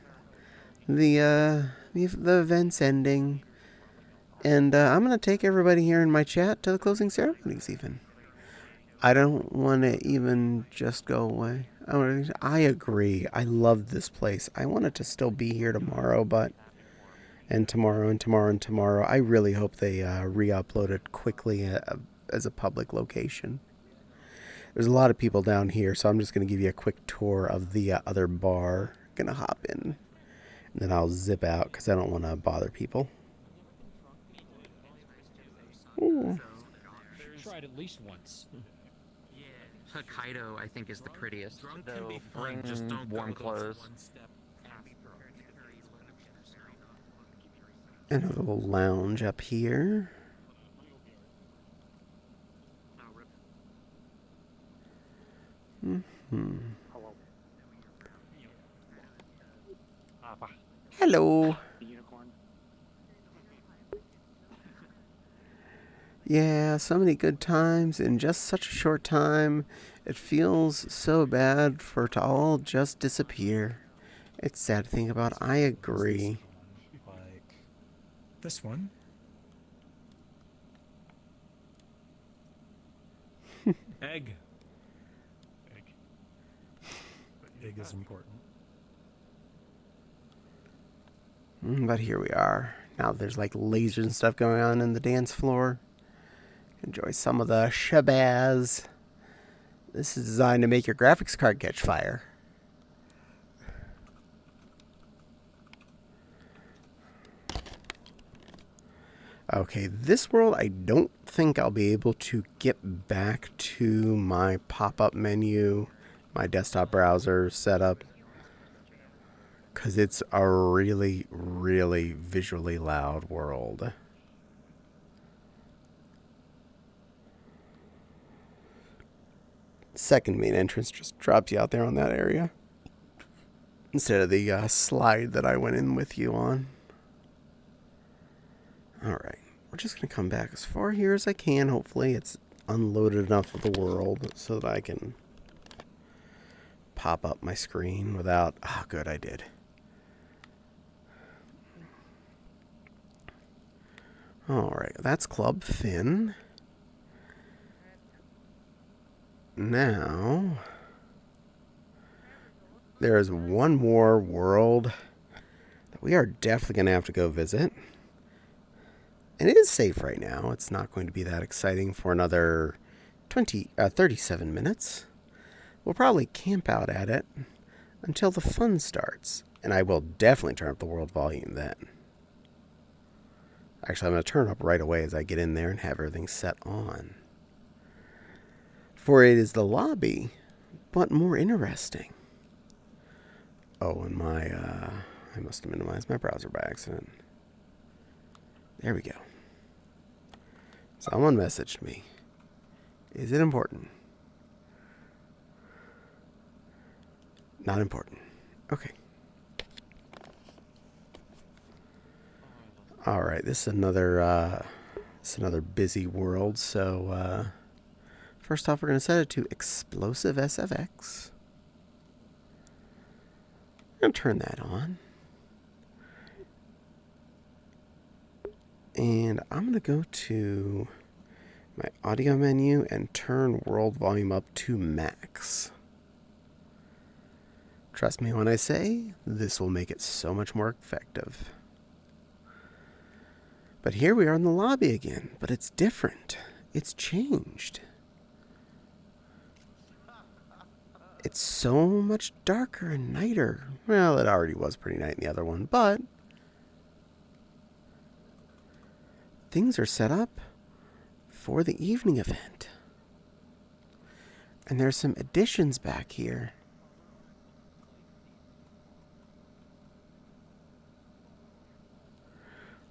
The event's ending, and I'm gonna take everybody here in my chat to the closing ceremonies. Even I don't want to even just go away. I agree. I love this place. I want it to still be here tomorrow, and tomorrow and tomorrow and tomorrow. I really hope they re-upload it quickly as a public location. There's a lot of people down here, so I'm just going to give you a quick tour of the other bar. Going to hop in, and then I'll zip out because I don't want to bother people. Ooh. Tried at least once. Hokkaido, I think, is the prettiest. So bring warm clothes. And a little lounge up here. Hello. Yeah, so many good times in just such a short time. It feels so bad for it to all just disappear. It's sad to think about. I agree. Like this one. Egg. But egg is important. But here we are. Now there's like lasers and stuff going on in the dance floor. Enjoy some of the shabazz. This is designed to make your graphics card catch fire. Okay, this world, I don't think I'll be able to get back to my pop-up menu, my desktop browser setup, because it's a really, really visually loud world. Second main entrance just drops you out there on that area, instead of the slide that I went in with you on. Alright, we're just going to come back as far here as I can. Hopefully it's unloaded enough of the world so that I can pop up my screen without... Ah, good, I did. Alright, that's Club Finn. Now, there is one more world that we are definitely going to have to go visit. And it is safe right now. It's not going to be that exciting for another 37 minutes. We'll probably camp out at it until the fun starts. And I will definitely turn up the world volume then. Actually, I'm going to turn up right away as I get in there and have everything set on. For it is the lobby, but more interesting. Oh, and I must have minimized my browser by accident. There we go. Someone messaged me. Is it important? Not important. Okay. All right, this is another busy world. So first off, we're going to set it to explosive SFX. I'm going to turn that on. And I'm going to go to my audio menu and turn world volume up to max. Trust me when I say this will make it so much more effective. But here we are in the lobby again, but it's different. It's changed. It's so much darker and nighter. Well, it already was pretty night in the other one, but things are set up for the evening event. And there's some additions back here.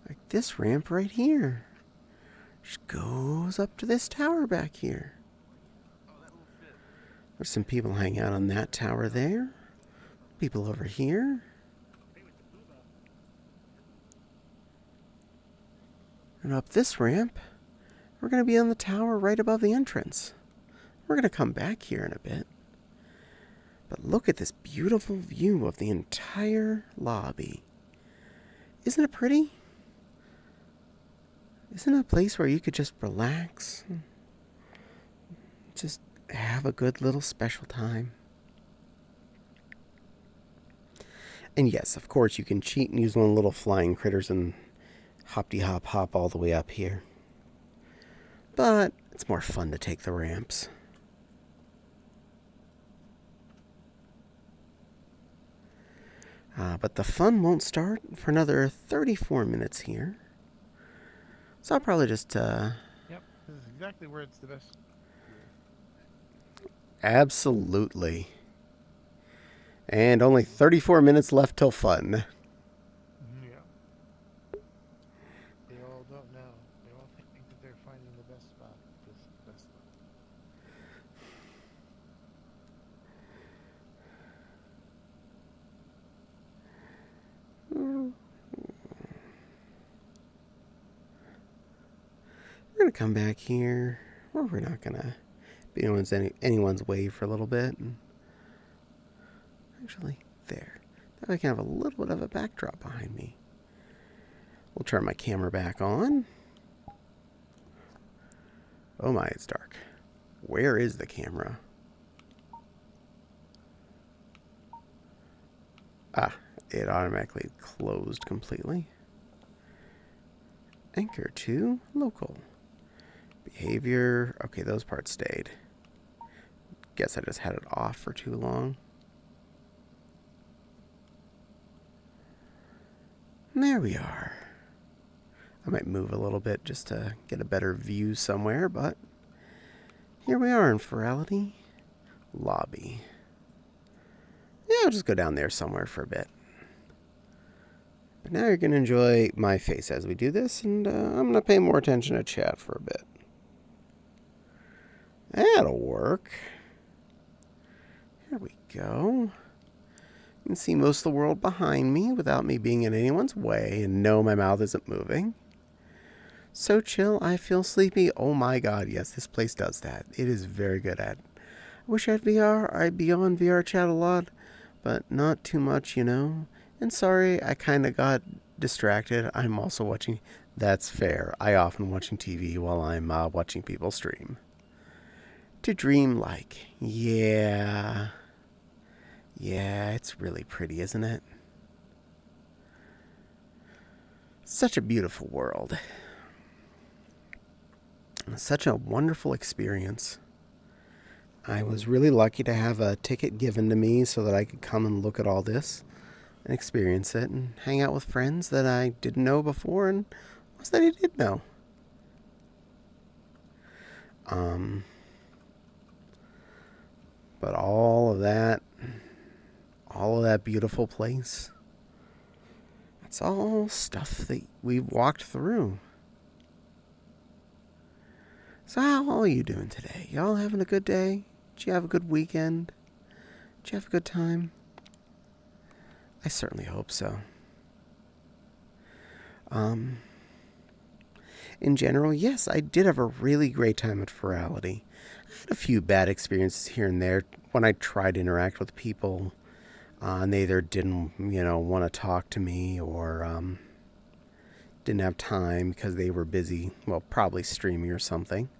Like this ramp right here. Just goes up to this tower back here. There's some people hanging out on that tower there. People over here. And up this ramp, we're going to be on the tower right above the entrance. We're going to come back here in a bit. But look at this beautiful view of the entire lobby. Isn't it pretty? Isn't it a place where you could just relax? Just have a good little special time. And yes, of course, you can cheat and use one of the little flying critters and hop all the way up here. But it's more fun to take the ramps. But the fun won't start for another 34 minutes here. So I'll probably just... Yep, this is exactly where it's the best. Absolutely. And only 34 minutes left till fun. Yeah. They all don't know. They all think that they're finding the best spot. This is the best spot. We're going to come back here. Or we're not going to be anyone's way for a little bit. Actually, there. That way I can have a little bit of a backdrop behind me. We'll turn my camera back on. Oh my, it's dark. Where is the camera? Ah, it automatically closed completely. Anchor to local. Behavior. Okay, those parts stayed. guess I just had it off for too long. And there we are. I might move a little bit just to get a better view somewhere, but here we are in Ferality Lobby. Yeah, I'll just go down there somewhere for a bit. But now you're going to enjoy my face as we do this, and I'm going to pay more attention to chat for a bit. That'll work. Here we go. You can see most of the world behind me without me being in anyone's way, and no, my mouth isn't moving. So chill, I feel sleepy. Oh my god, yes, this place does that. It is very good at it. I wish I had VR. I'd be on VR chat a lot, but not too much, you know. And sorry, I kind of got distracted. I'm also watching. That's fair. I often watching TV while I'm watching people stream. To dream like. Yeah. Yeah, it's really pretty, isn't it? Such a beautiful world. Such a wonderful experience. I was really lucky to have a ticket given to me so that I could come and look at all this and experience it and hang out with friends that I didn't know before and ones that I did know. But all of that beautiful place, it's all stuff that we've walked through. So how are you doing today? Y'all having a good day? Did you have a good weekend? Did you have a good time? I certainly hope so. In general, yes, I did have a really great time at Ferality. I had a few bad experiences here and there when I tried to interact with people, and they either didn't, want to talk to me or didn't have time because they were busy, well, probably streaming or something.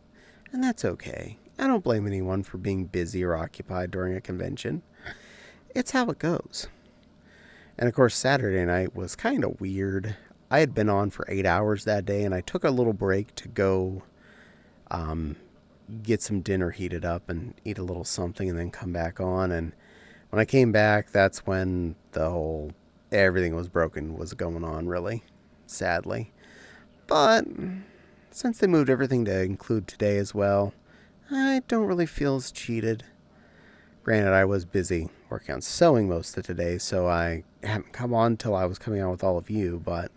And that's okay. I don't blame anyone for being busy or occupied during a convention. It's how it goes. And of course, Saturday night was kind of weird. I had been on for 8 hours that day, and I took a little break to go get some dinner heated up and eat a little something and then come back on. And when I came back, that's when everything was going on, really, sadly. But since they moved everything to include today as well, I don't really feel as cheated. Granted, I was busy working on sewing most of today, so I haven't come on till I was coming on with all of you, but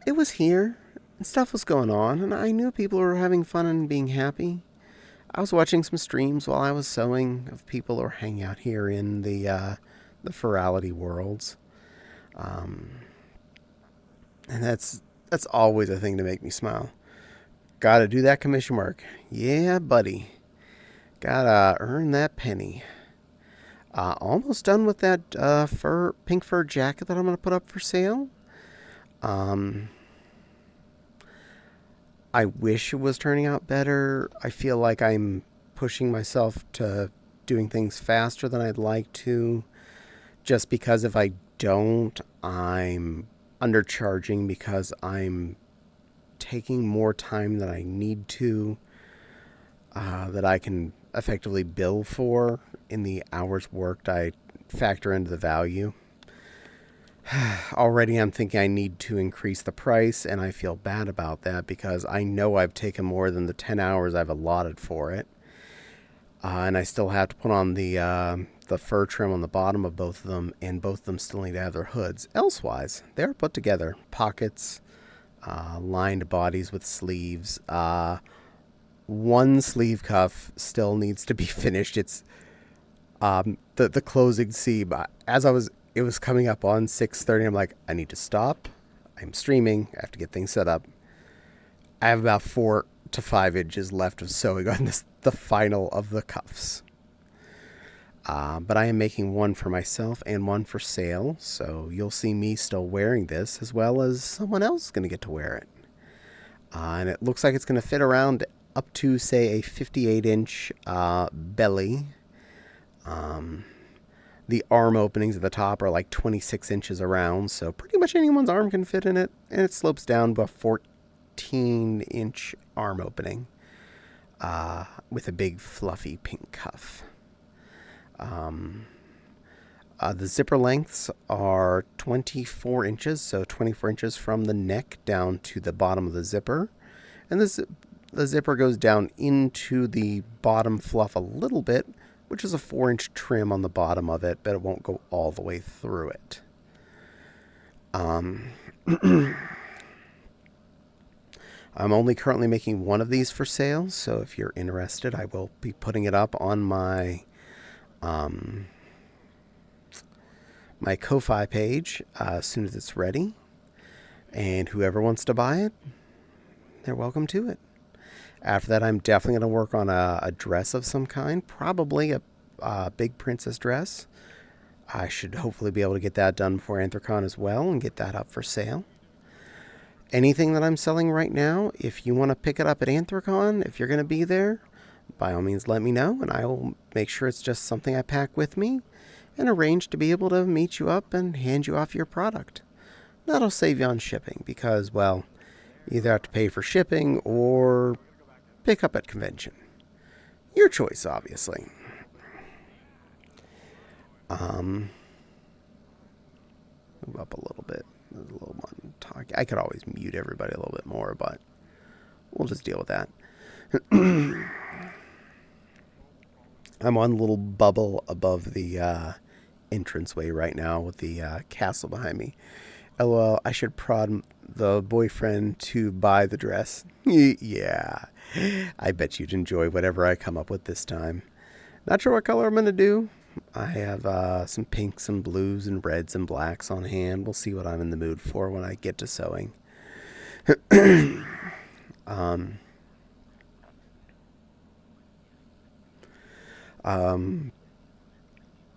it was here, and stuff was going on, and I knew people were having fun and being happy. I was watching some streams while I was sewing of people who were hanging out here in the Ferality worlds. And that's always a thing to make me smile. Gotta do that commission work. Yeah, buddy. Gotta earn that penny. Almost done with that pink fur jacket that I'm gonna put up for sale. I wish it was turning out better. I feel like I'm pushing myself to doing things faster than I'd like to. Just because if I don't, I'm undercharging because I'm taking more time than I need to, that I can effectively bill for in the hours worked. I factor into the value. Already I'm thinking I need to increase the price, and I feel bad about that because I know I've taken more than the 10 hours I've allotted for it. And I still have to put on the fur trim on the bottom of both of them, and both of them still need to have their hoods. Elsewise, they're put together. Pockets, lined bodies with sleeves. One sleeve cuff still needs to be finished. It's the closing seam. It was coming up on 6:30. I'm like, I need to stop. I'm streaming. I have to get things set up. I have about 4 to 5 inches left of sewing on the final of the cuffs. But I am making one for myself and one for sale, so you'll see me still wearing this, as well as someone else is going to get to wear it. And it looks like it's going to fit around up to, say, a 58-inch belly. The arm openings at the top are like 26 inches around, so pretty much anyone's arm can fit in it, and it slopes down to a 14-inch arm opening. with a big fluffy pink cuff. The zipper lengths are 24 inches, so 24 inches from the neck down to the bottom of the zipper. And the zipper goes down into the bottom fluff a little bit, which is a 4-inch trim on the bottom of it, but it won't go all the way through it. I'm only currently making one of these for sale, so if you're interested, I will be putting it up on my my Ko-Fi page as soon as it's ready. And whoever wants to buy it, they're welcome to it. After that, I'm definitely going to work on a dress of some kind, probably a big princess dress. I should hopefully be able to get that done before Anthrocon as well and get that up for sale. Anything that I'm selling right now, if you want to pick it up at Anthrocon, if you're going to be there, by all means let me know, and I will make sure it's just something I pack with me and arrange to be able to meet you up and hand you off your product. That'll save you on shipping because, well, you either have to pay for shipping or pick up at convention. Your choice, obviously. Move up a little bit. There's a little one talk. I could always mute everybody a little bit more, but we'll just deal with that. I'm on a little bubble above the entranceway right now with the castle behind me. LOL, I should prod the boyfriend to buy the dress. Yeah, I bet you'd enjoy whatever I come up with this time. Not sure what color I'm going to do. I have some pinks and blues and reds and blacks on hand. We'll see what I'm in the mood for when I get to sewing.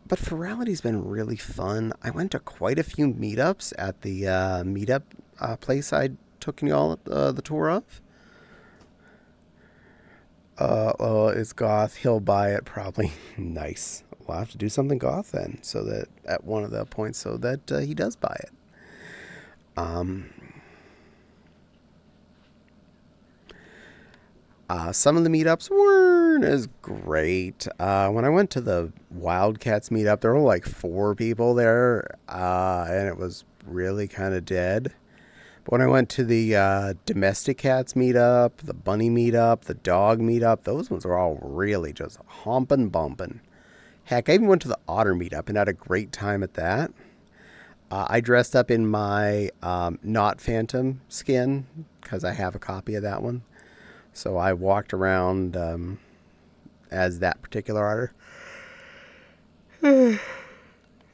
But Ferality's been really fun. I went to quite a few meetups at the meetup place I took you all the tour of. It's goth. He'll buy it probably. Nice. We'll have to do something goth then, so that at one of the points, so that he does buy it. Some of the meetups weren't as great. When I went to the Wildcats meetup, there were like 4 people there, and it was really kind of dead. But when I went to the domestic cats meetup, the bunny meetup, the dog meetup, those ones were all really just humping, bumping. Heck, I even went to the otter meetup and had a great time at that. I dressed up in my not Phantom skin because I have a copy of that one. So I walked around as that particular otter.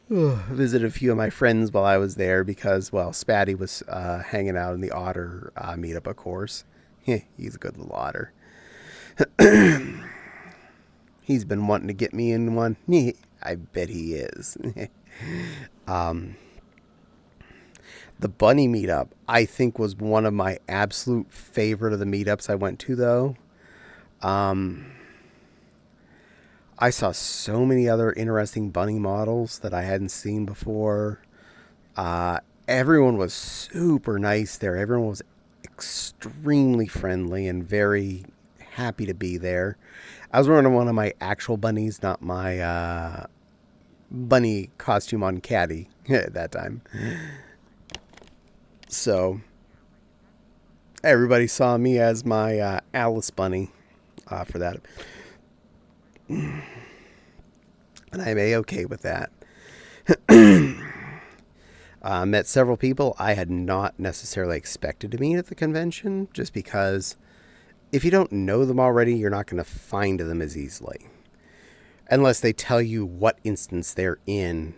Visited a few of my friends while I was there because, well, Spatty was hanging out in the otter meetup, of course. He's a good little otter. He's been wanting to get me in one. I bet he is. The bunny meetup, I think, was one of my absolute favorite of the meetups I went to, though. I saw so many other interesting bunny models that I hadn't seen before. Everyone was super nice there. Everyone was extremely friendly and very happy to be there. I was wearing one of my actual bunnies, not my bunny costume on Caddie at that time. So everybody saw me as my Alice bunny for that. And I'm A-okay with that. Met several people I had not necessarily expected to meet at the convention, just because if you don't know them already, you're not going to find them as easily. Unless they tell you what instance they're in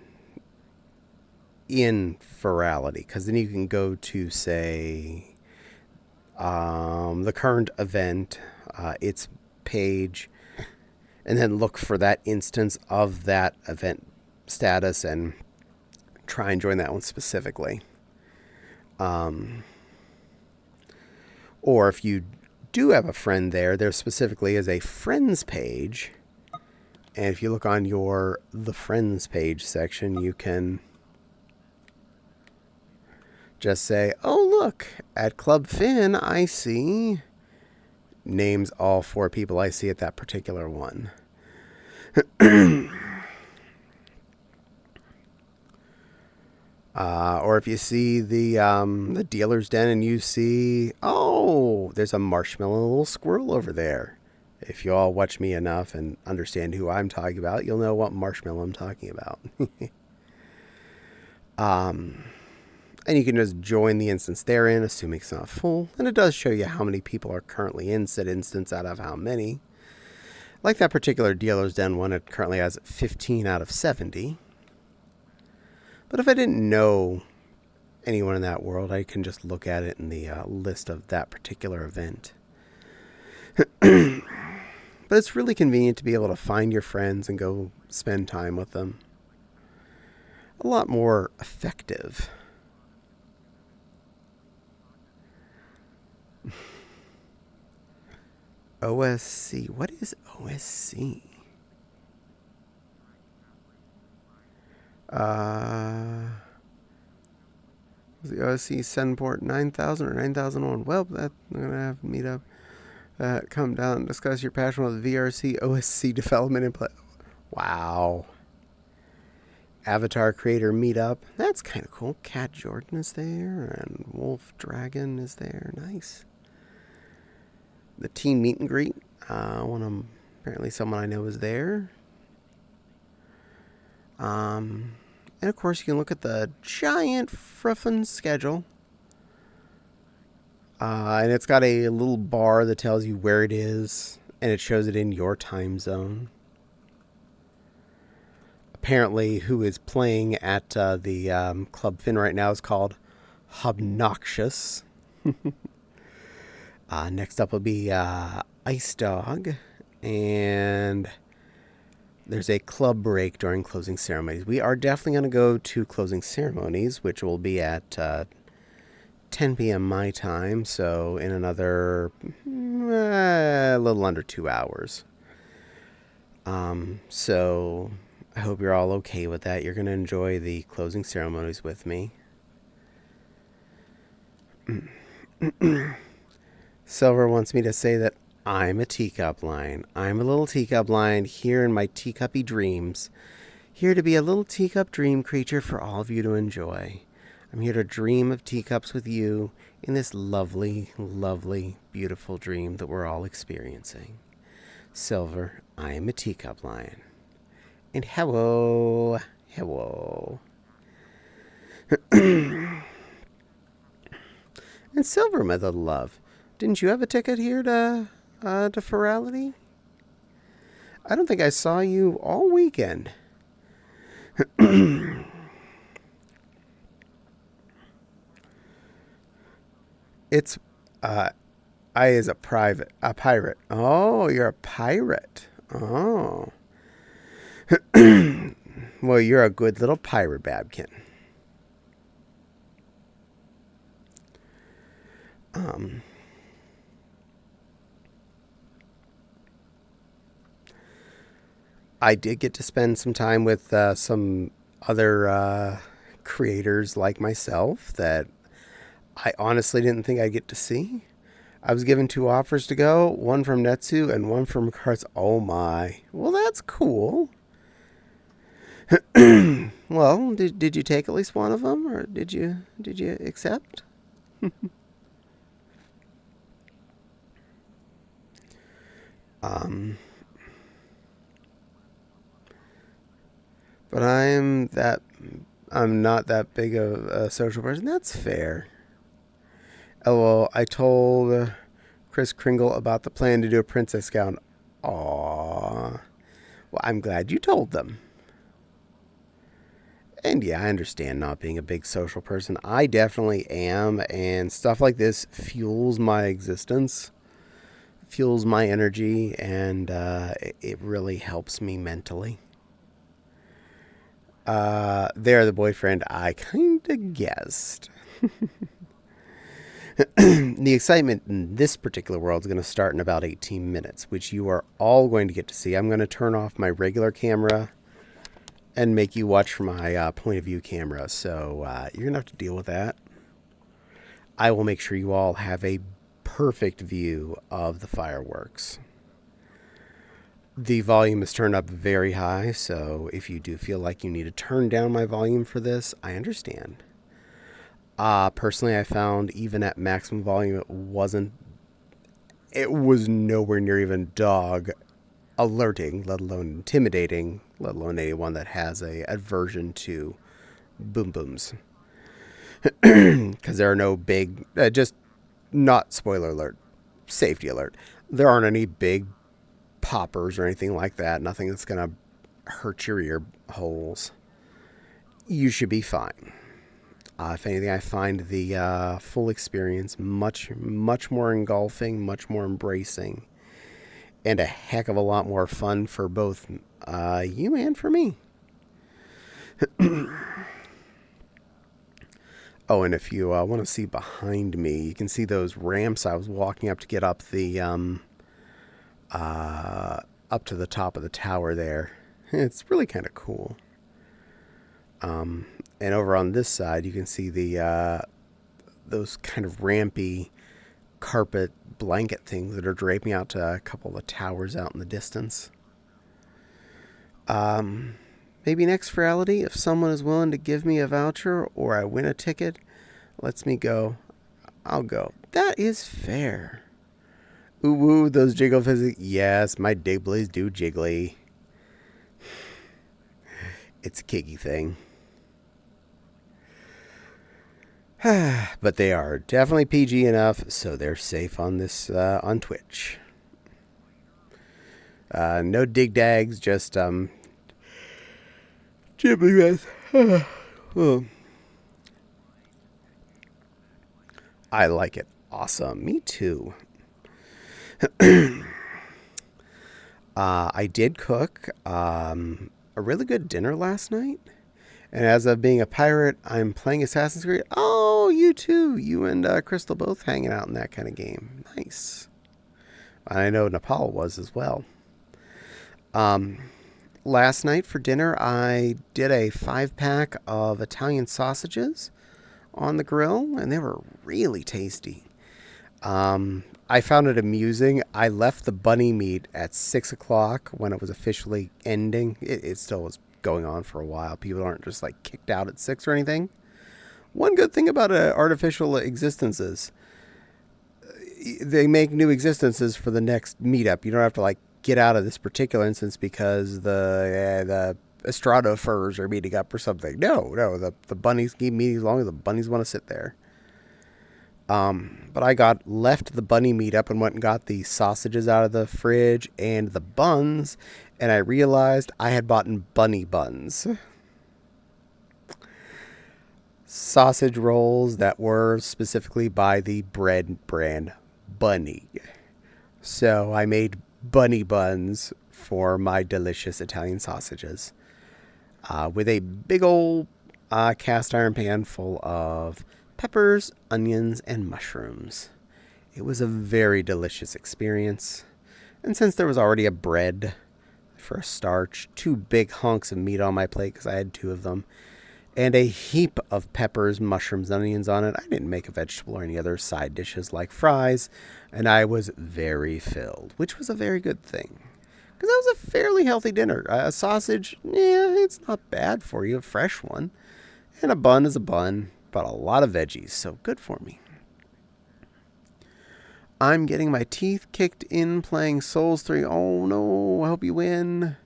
Ferality, because then you can go to, say, the current event, its page, and then look for that instance of that event status and try and join that one specifically. Or if you do have a friend there, there specifically is a friends page, and if you look on the friends page section, you can just say, oh, look, at Club Finn, I see names all 4 people I see at that particular one. Or if you see the dealer's den and you see, oh, there's a marshmallow little squirrel over there. If you all watch me enough and understand who I'm talking about, you'll know what marshmallow I'm talking about. And you can just join the instance they're in, assuming it's not full. And it does show you how many people are currently in said instance out of how many. Like that particular dealer's den one, it currently has 15 out of 70. But if I didn't know anyone in that world, I can just look at it in the list of that particular event. But it's really convenient to be able to find your friends and go spend time with them. A lot more effective. OSC. What is OSC? Was the OSC send port 9000 or 9001? Well, I'm going to have to meet up. Come down and discuss your passion with VRC OSC development and play. Wow. Avatar creator meetup. That's kind of cool. Cat Jordan is there and Wolf Dragon is there. Nice. The team meet and greet. Apparently someone I know is there. And of course you can look at the giant fruffin schedule. And it's got a little bar that tells you where it is, and it shows it in your time zone. Apparently, who is playing at the Club Fin right now is called Hobnoxious. Next up will be Ice Dog, and there's a club break during closing ceremonies. We are definitely going to go to closing ceremonies, which will be at 10 p.m. my time, so in another a little under 2 hours. So I hope you're all okay with that. You're going to enjoy the closing ceremonies with me. Silver wants me to say that I'm a teacup line. I'm a little teacup line here in my teacuppy dreams. Here to be a little teacup dream creature for all of you to enjoy. I'm here to dream of teacups with you in this lovely, lovely, beautiful dream that we're all experiencing. Silver, I am a teacup lion. And hello. And Silver, my little love, didn't you have a ticket here to Ferality? I don't think I saw you all weekend. It's, I is a pirate. Oh, you're a pirate. Oh. Well, you're a good little pirate, Babkin. I did get to spend some time with some other creators like myself that I honestly didn't think I'd get to see. I was given 2 offers to go, one from Netsu and one from Carts. Oh my. Well, that's cool. Well, did you take at least one of them, or did you accept? But I'm not that big of a social person. That's fair. LOL, I told Chris Kringle about the plan to do a princess gown. Aww. Well, I'm glad you told them. And yeah, I understand not being a big social person. I definitely am, and stuff like this fuels my existence, fuels my energy, and it really helps me mentally. They're the boyfriend I kinda guessed. The excitement in this particular world is going to start in about 18 minutes, which you are all going to get to see. I'm going to turn off my regular camera and make you watch from my point of view camera. So you're going to have to deal with that. I will make sure you all have a perfect view of the fireworks. The volume is turned up very high, so if you do feel like you need to turn down my volume for this, I understand. Personally, I found even at maximum volume, it was nowhere near even dog alerting, let alone intimidating, let alone anyone that has a aversion to boom booms. Because there are no big, just not spoiler alert, safety alert. There aren't any big poppers or anything like that. Nothing that's going to hurt your ear holes. You should be fine. If anything, I find the full experience much more engulfing, much more embracing, and a heck of a lot more fun for both you and for me. Oh, and if you want to see behind me, you can see those ramps I was walking up to get up the up to the top of the tower there. It's really kind of cool. And over on this side, you can see the those kind of rampy carpet blanket things that are draping out to a couple of the towers out in the distance. Maybe next reality, if someone is willing to give me a voucher or I win a ticket, lets me go, I'll go. That is fair. Ooh, woo, those jiggle physics. Yes, my dig blades do jiggly. It's a kicky thing. But they are definitely PG enough, so they're safe on this on Twitch. No dig dags, just jibbly with. Oh. I like it. Awesome. Me too. I did cook a really good dinner last night. And as of being a pirate, I'm playing Assassin's Creed. Oh, you too. You and Crystal both hanging out in that kind of game. Nice. I know Nepal was as well. Last night for dinner, I did a 5-pack of Italian sausages on the grill, and they were really tasty. I found it amusing. I left the bunny meat at 6 o'clock when it was officially ending. It still was going on for a while. People aren't just like kicked out at 6 or anything. One good thing about artificial existences, they make new existences for the next meetup. You don't have to like get out of this particular instance because the Estrada furs are meeting up or something. No, the bunnies keep meeting as long as the bunnies want to sit there. But I left the bunny meat up and went and got the sausages out of the fridge and the buns, and I realized I had bought bunny buns. Sausage rolls that were specifically by the bread brand Bunny. So I made bunny buns for my delicious Italian sausages with a big old cast iron pan full of peppers, onions, and mushrooms. It was a very delicious experience. And since there was already a bread for a starch, 2 big hunks of meat on my plate because I had 2 of them, and a heap of peppers, mushrooms, and onions on it, I didn't make a vegetable or any other side dishes like fries, and I was very filled, which was a very good thing. Because that was a fairly healthy dinner. A sausage, it's not bad for you, a fresh one. And a bun is a bun, but a lot of veggies, so good for me. I'm getting my teeth kicked in playing Souls 3. Oh no, I hope you win.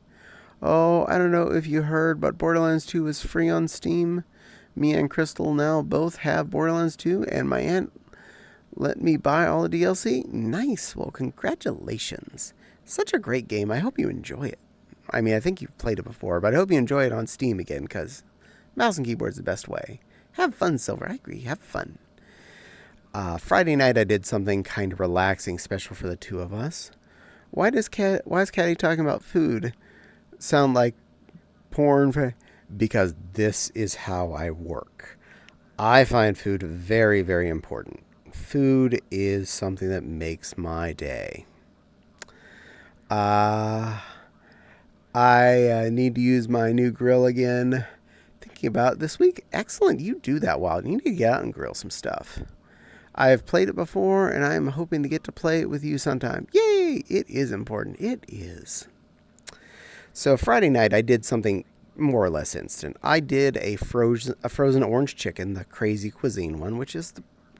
Oh, I don't know if you heard, but Borderlands 2 is free on Steam. Me and Crystal now both have Borderlands 2, and my aunt let me buy all the DLC. Nice. Well, congratulations. Such a great game. I hope you enjoy it. I mean, I think you've played it before, but I hope you enjoy it on Steam again, because mouse and keyboard is the best way. Have fun, Silver. I agree. Have fun. Friday night, I did something kind of relaxing, special for the 2 of us. Why is Caddie talking about food? Sound like porn? Because this is how I work. I find food very, very important. Food is something that makes my day. I need to use my new grill again. Thinking about it this week. Excellent. You do that well. You need to get out and grill some stuff. I've played it before, and I'm hoping to get to play it with you sometime. Yay! It is important. It is. So Friday night, I did something more or less instant. I did a frozen orange chicken, the Crazy Cuisine one, which is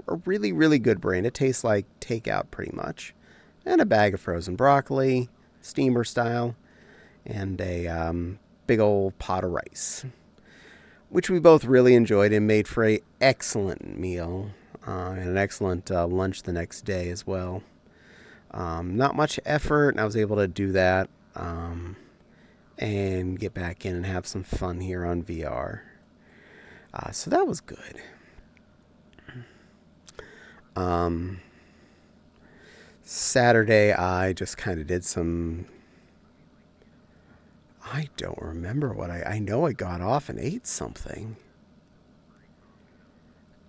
a really, really good brand. It tastes like takeout pretty much. And a bag of frozen broccoli, steamer style, and a big old pot of rice, which we both really enjoyed and made for an excellent meal and an excellent lunch the next day as well. Not much effort, and I was able to do that and get back in and have some fun here on VR. So that was good. Saturday, I just kind of did some... I don't remember what I know I got off and ate something.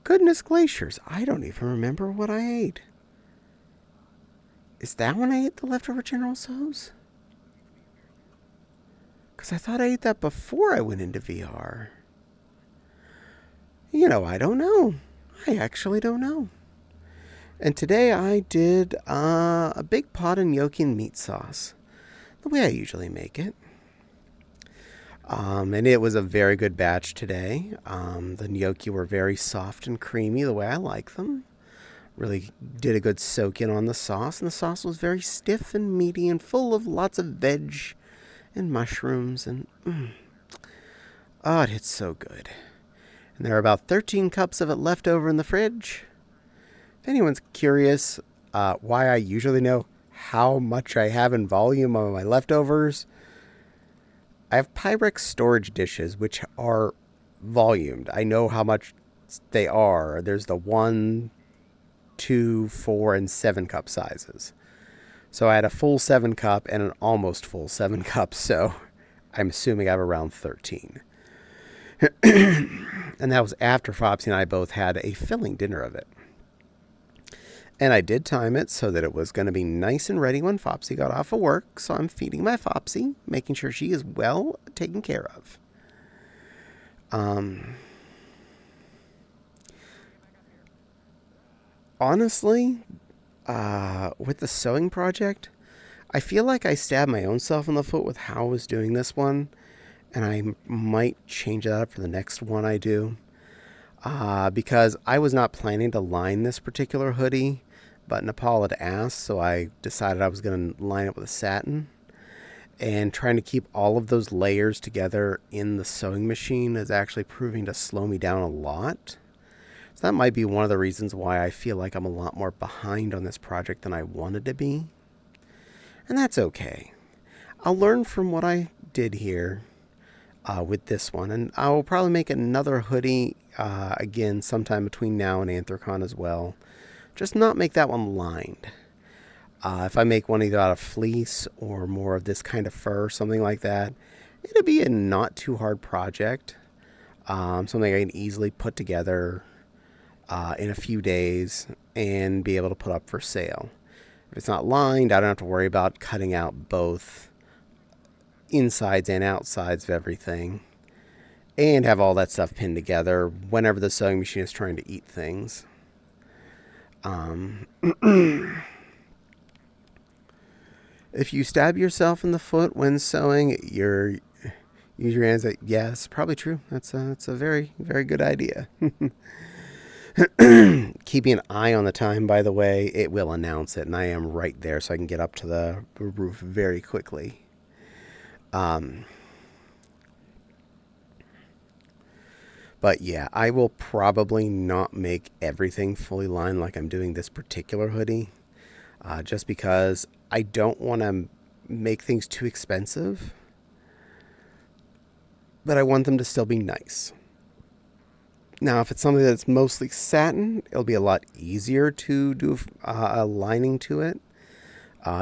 Goodness glaciers, I don't even remember what I ate. Is that when I ate the leftover General Tso's? Because I thought I ate that before I went into VR. I don't know. I actually don't know. And today I did a big pot of gnocchi and meat sauce, the way I usually make it. And it was a very good batch today. The gnocchi were very soft and creamy, the way I like them. Really did a good soak in on the sauce, and the sauce was very stiff and meaty and full of lots of veg and mushrooms, and oh, it hits so good. And there are about 13 cups of it left over in the fridge. If anyone's curious why I usually know how much I have in volume of my leftovers, I have Pyrex storage dishes, which are volumed. I know how much they are. There's the 1, 2, 4, and 7 cup sizes. So I had a full 7 cup and an almost full 7 cups, so I'm assuming I have around 13. And that was after Fopsy and I both had a filling dinner of it. And I did time it so that it was going to be nice and ready when Fopsy got off of work. So I'm feeding my Fopsy, making sure she is well taken care of. Honestly, with the sewing project, I feel like I stabbed my own self in the foot with how I was doing this one. And I might change that up for the next one I do. Because I was not planning to line this particular hoodie, but Nepal had asked, so I decided I was going to line it with a satin. And trying to keep all of those layers together in the sewing machine is actually proving to slow me down a lot. So that might be one of the reasons why I feel like I'm a lot more behind on this project than I wanted to be. And that's okay. I'll learn from what I did here with this one, and I will probably make another hoodie again sometime between now and Anthrocon as well. Just not make that one lined. If I make one either out of fleece or more of this kind of fur, something like that, it'll be a not too hard project. Something I can easily put together in a few days and be able to put up for sale. If it's not lined, I don't have to worry about cutting out both insides and outsides of everything, and have all that stuff pinned together whenever the sewing machine is trying to eat things. If you stab yourself in the foot when sewing, use your hands. Yes, probably true. That's a very, very good idea. Keeping an eye on the time, by the way, it will announce it, and I am right there, so I can get up to the roof very quickly. But yeah, I will probably not make everything fully lined like I'm doing this particular hoodie, just because I don't want to make things too expensive, but I want them to still be nice. Now, if it's something that's mostly satin, it'll be a lot easier to do a lining to it,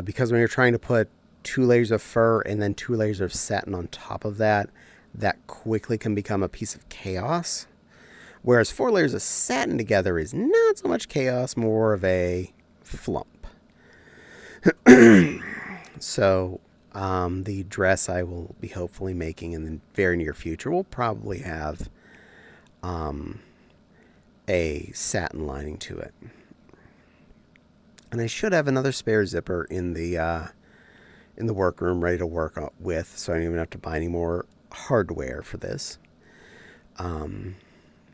because when you're trying to put 2 layers of fur and then 2 layers of satin on top of that, that quickly can become a piece of chaos. Whereas 4 layers of satin together is not so much chaos, more of a flump. So, the dress I will be hopefully making in the very near future will probably have a satin lining to it. And I should have another spare zipper in the workroom ready to work with, so I don't even have to buy any more hardware for this.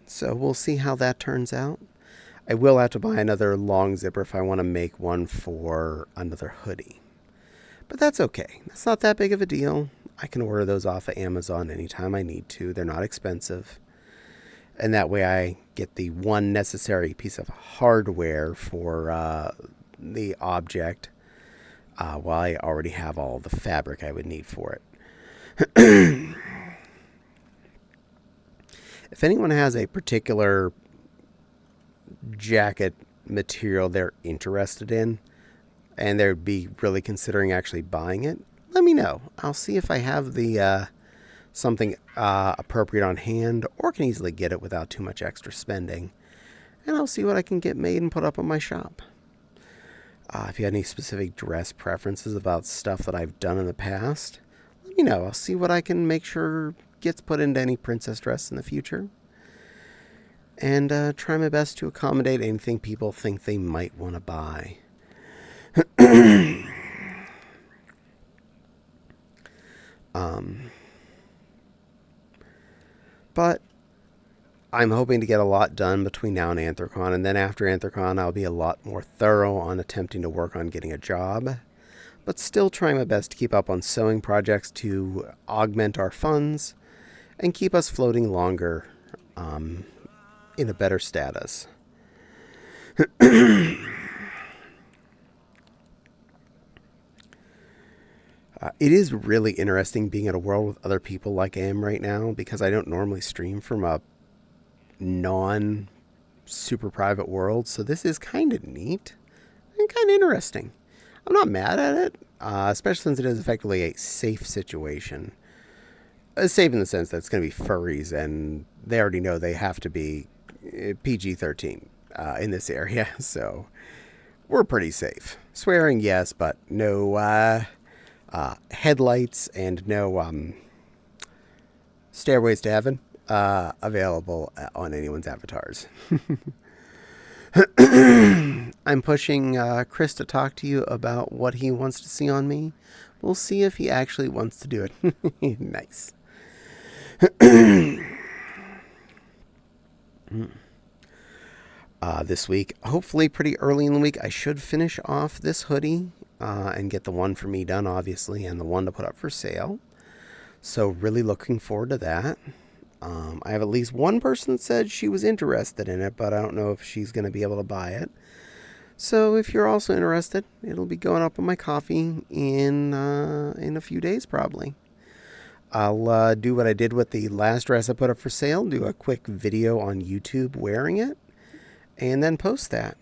So we'll see how that turns out. I will have to buy another long zipper if I want to make one for another hoodie. But that's okay. That's not that big of a deal. I can order those off of Amazon anytime I need to. They're not expensive. And that way I get the one necessary piece of hardware for the object while I already have all the fabric I would need for it. If anyone has a particular jacket material they're interested in and they'd be really considering actually buying it, let me know. I'll see if I have the something appropriate on hand or can easily get it without too much extra spending. And I'll see what I can get made and put up on my shop. If you have any specific dress preferences about stuff that I've done in the past, let me know. I'll see what I can make sure gets put into any princess dress in the future. And try my best to accommodate anything people think they might want to buy. But I'm hoping to get a lot done between now and Anthrocon, and then after Anthrocon I'll be a lot more thorough on attempting to work on getting a job, but still trying my best to keep up on sewing projects to augment our funds and keep us floating longer in a better status. It is really interesting being in a world with other people like I am right now, because I don't normally stream from a non-super private world, so this is kind of neat and kind of interesting. I'm not mad at it, especially since it is effectively a safe situation. Safe in the sense that it's going to be furries, and they already know they have to be PG-13 in this area, so we're pretty safe. Swearing, yes, but no headlights and no stairways to heaven available on anyone's avatars. I'm pushing Chris to talk to you about what he wants to see on me. We'll see if he actually wants to do it. Nice. This week, hopefully pretty early in the week, I should finish off this hoodie and get the one for me done, obviously, and the one to put up for sale. So really looking forward to that. I have at least one person that said she was interested in it, but I don't know if she's going to be able to buy it. So if you're also interested, it'll be going up on my coffee in a few days probably. I'll do what I did with the last dress I put up for sale, do a quick video on YouTube wearing it, and then post that.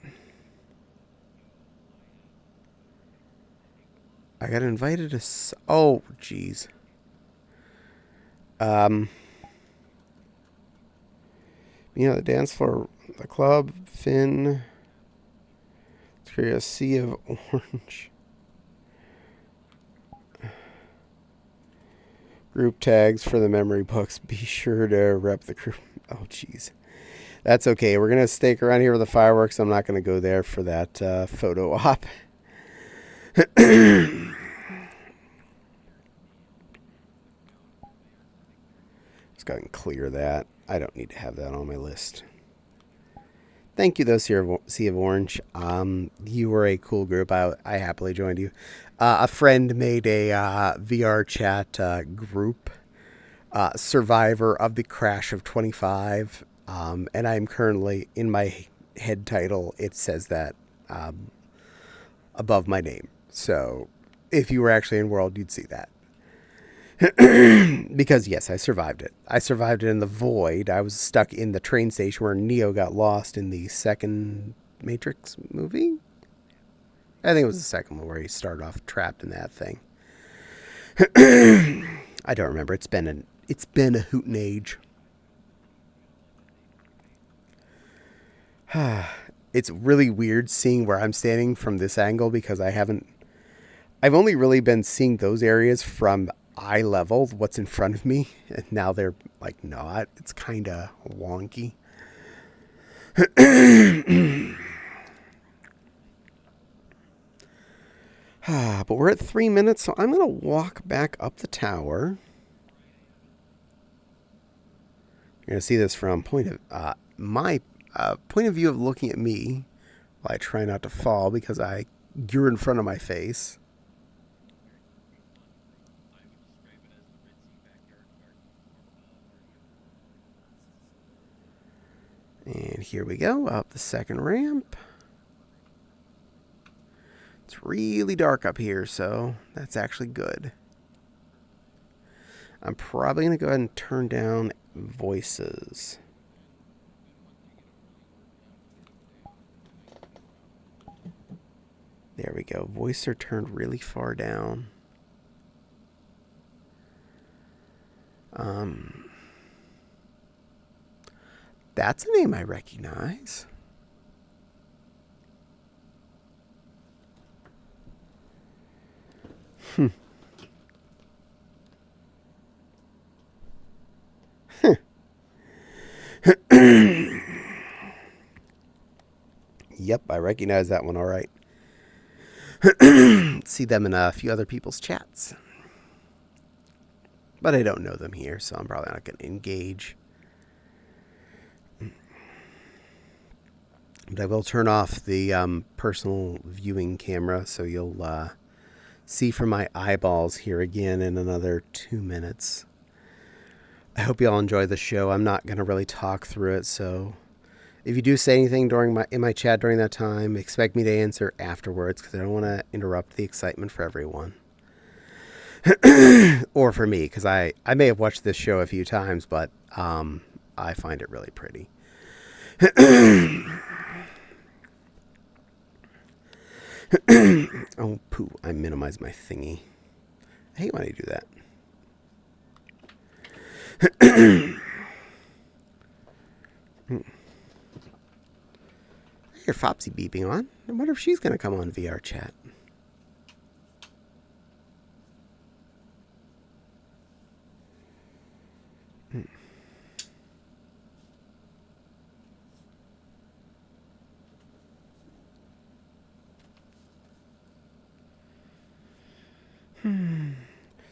I got invited to... Oh, jeez. The dance floor, the club, Finn. Let's create a sea of orange. Group tags for the memory books. Be sure to rep the group. Oh, jeez. That's okay. We're going to stake around here with the fireworks. I'm not going to go there for that photo op. Let's go ahead and clear that. I don't need to have that on my list. Thank you, though, Sea of Orange. You were a cool group. I happily joined you. A friend made a VR chat group, Survivor of the Crash of 25. And I'm currently, in my head title, it says that above my name. So if you were actually in World, you'd see that. Because, yes, I survived it. I survived it in the void. I was stuck in the train station where Neo got lost in the second Matrix movie. I think it was the second one where he started off trapped in that thing. I don't remember. It's been a hootin' age. It's really weird seeing where I'm standing from this angle because I've only really been seeing those areas from eye level, what's in front of me, and now they're like not. It's kind of wonky. But we're at 3 minutes, so I'm going to walk back up the tower. You're going to see this from my point of view of looking at me while I try not to fall because you're in front of my face. And here we go, up the second ramp. It's really dark up here, so that's actually good. I'm probably going to go ahead and turn down voices. There we go. Voices are turned really far down. That's a name I recognize. Yep, I recognize that one all right. See them in a few other people's chats. But I don't know them here, so I'm probably not going to engage. But I will turn off the personal viewing camera, so you'll see from my eyeballs here again in another 2 minutes. I hope you all enjoy the show. I'm not going to really talk through it, so if you do say anything in my chat during that time, expect me to answer afterwards, because I don't want to interrupt the excitement for everyone. Or for me, because I may have watched this show a few times, but I find it really pretty. Oh, poo. I minimized my thingy. I hate when I do that. I hear Fopsy beeping on. I wonder if she's going to come on VR chat.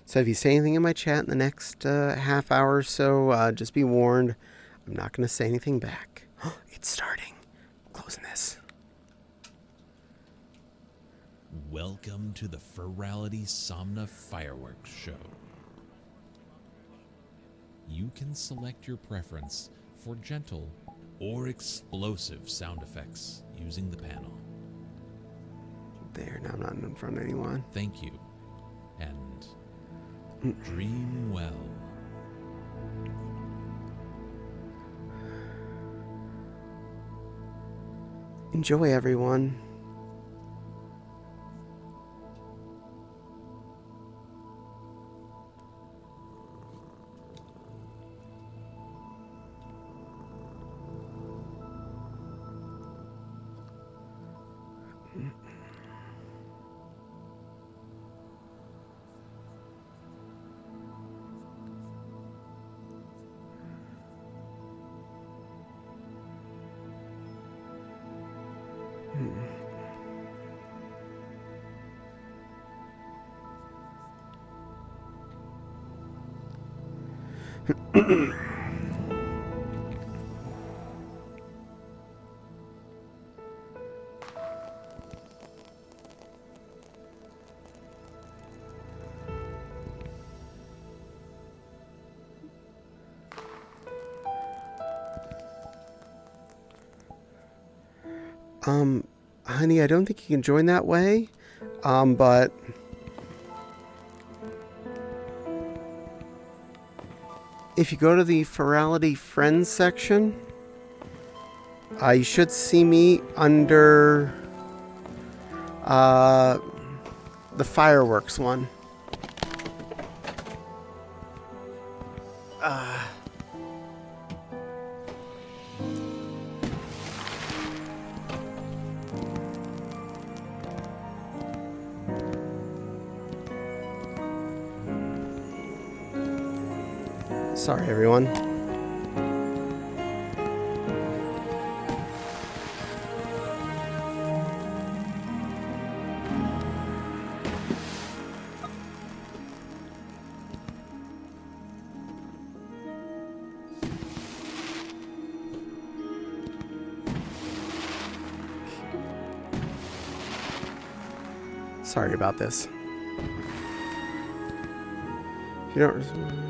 So if you say anything in my chat in the next half hour or so, just be warned, I'm not going to say anything back. It's starting. I'm closing this. Welcome to the Ferality Somna Fireworks Show. You can select your preference for gentle or explosive sound effects using the panel. There, now I'm not in front of anyone. Thank you, and dream well. Enjoy, everyone. Honey, I don't think you can join that way. But if you go to the Ferality Friends section, you should see me under the fireworks one. Sorry, everyone. Sorry about this. If you don't.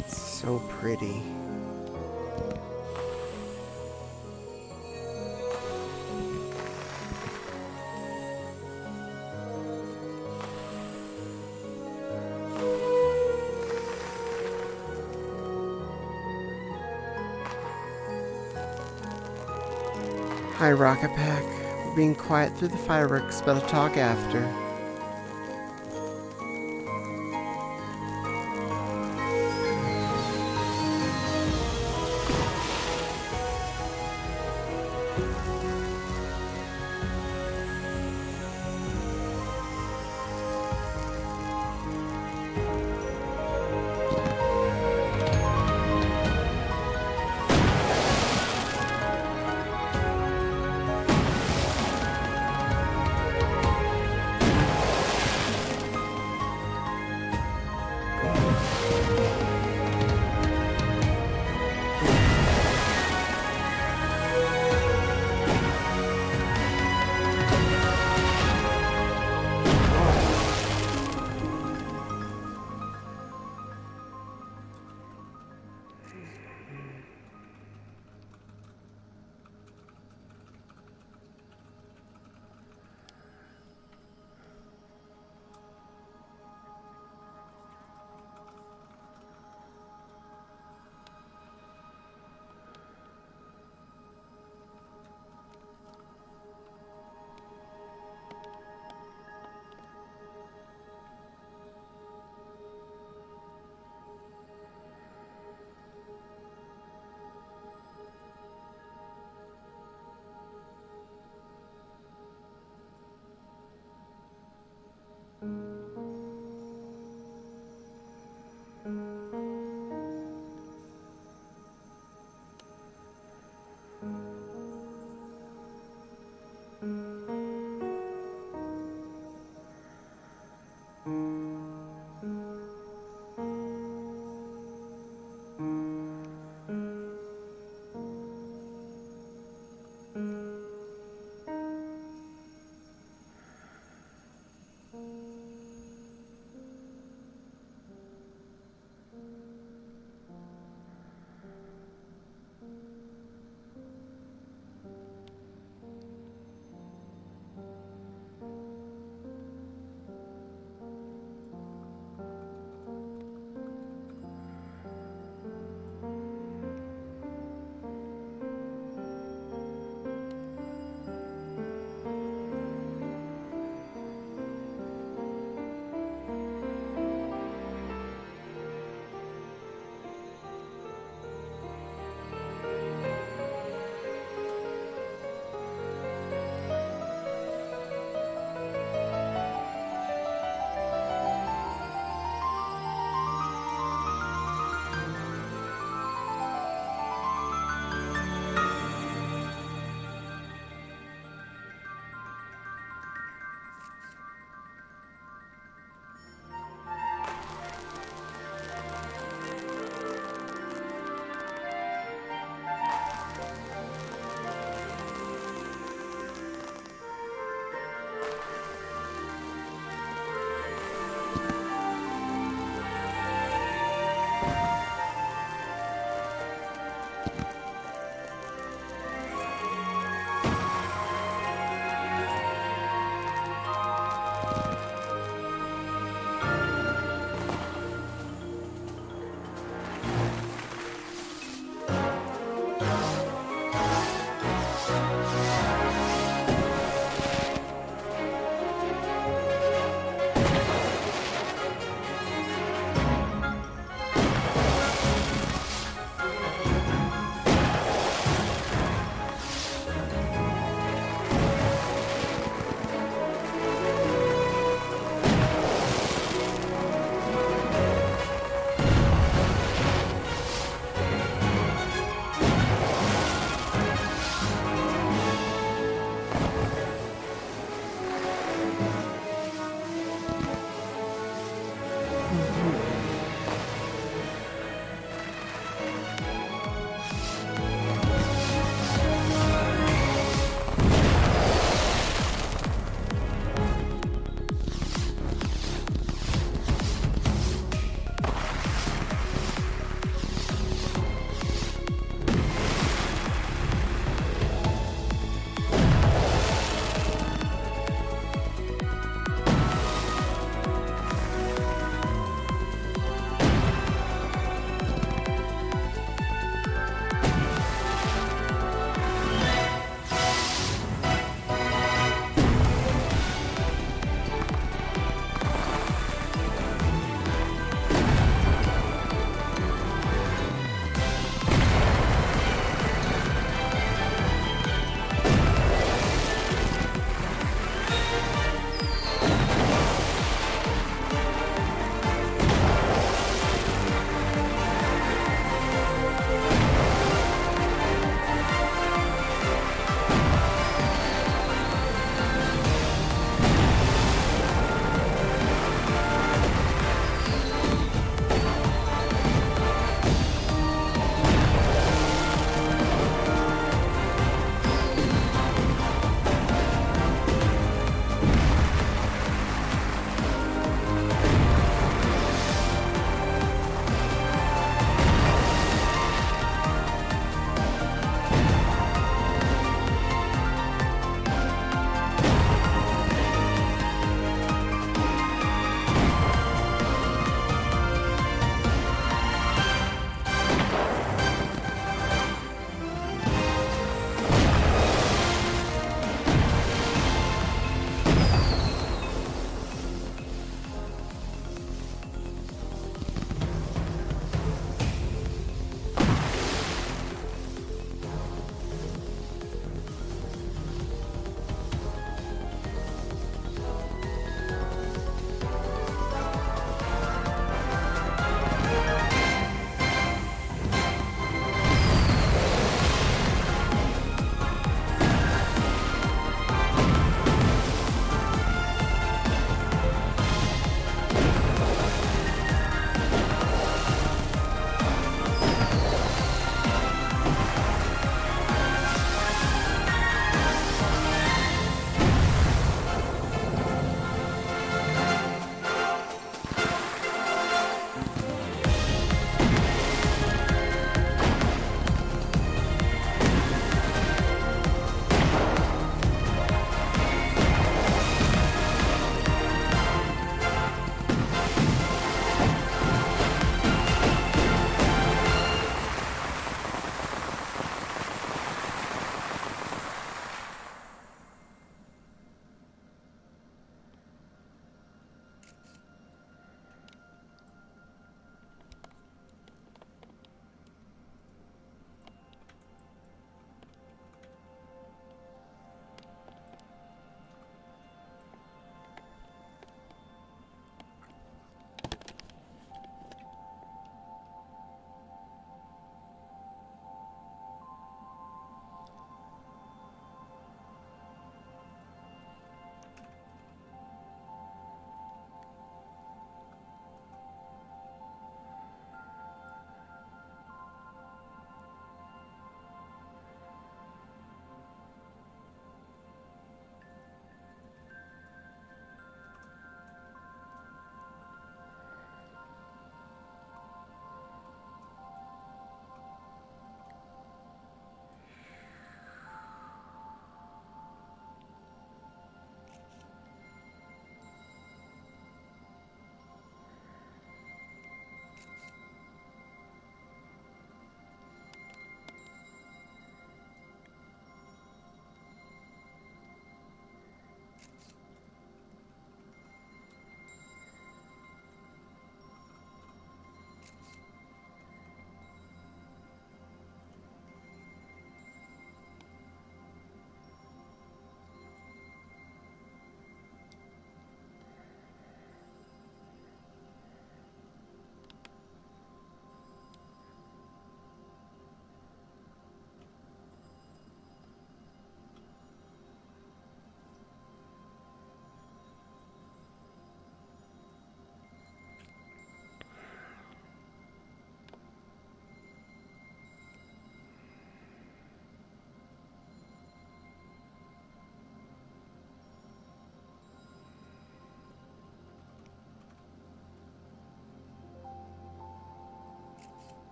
It's so pretty. Hi, Rocket Pack. We're being quiet through the fireworks, but I'll talk after.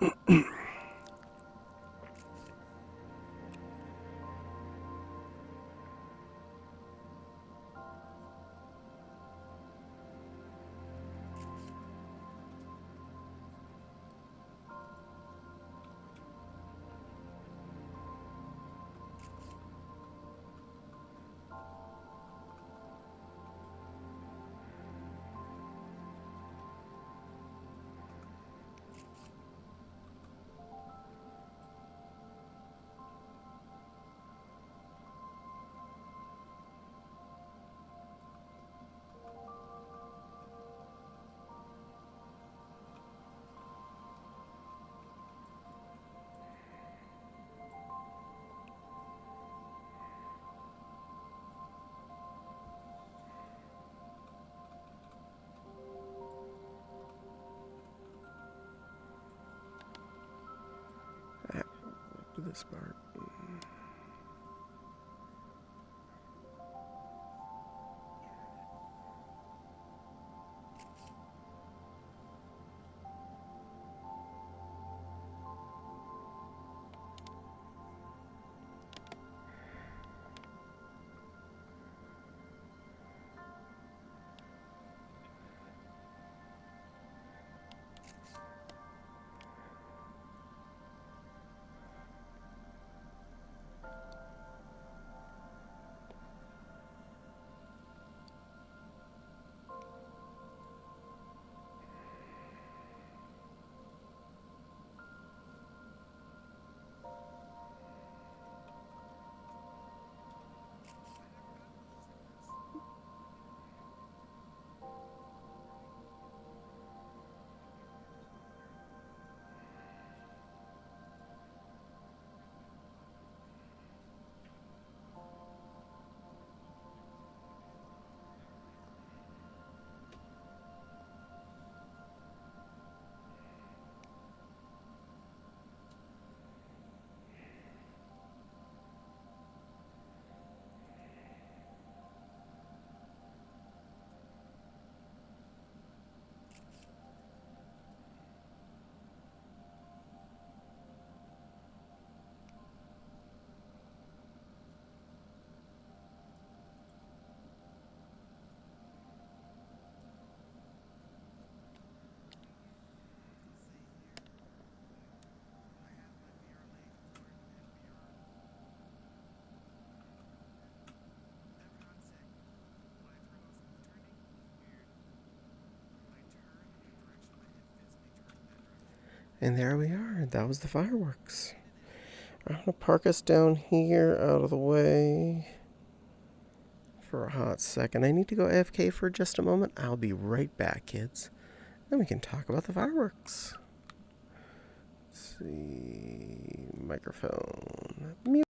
Do this part. And there we are. That was the fireworks. I'm going to park us down here out of the way for a hot second. I need to go AFK for just a moment. I'll be right back, kids. Then we can talk about the fireworks. Let's see. Microphone. Mute.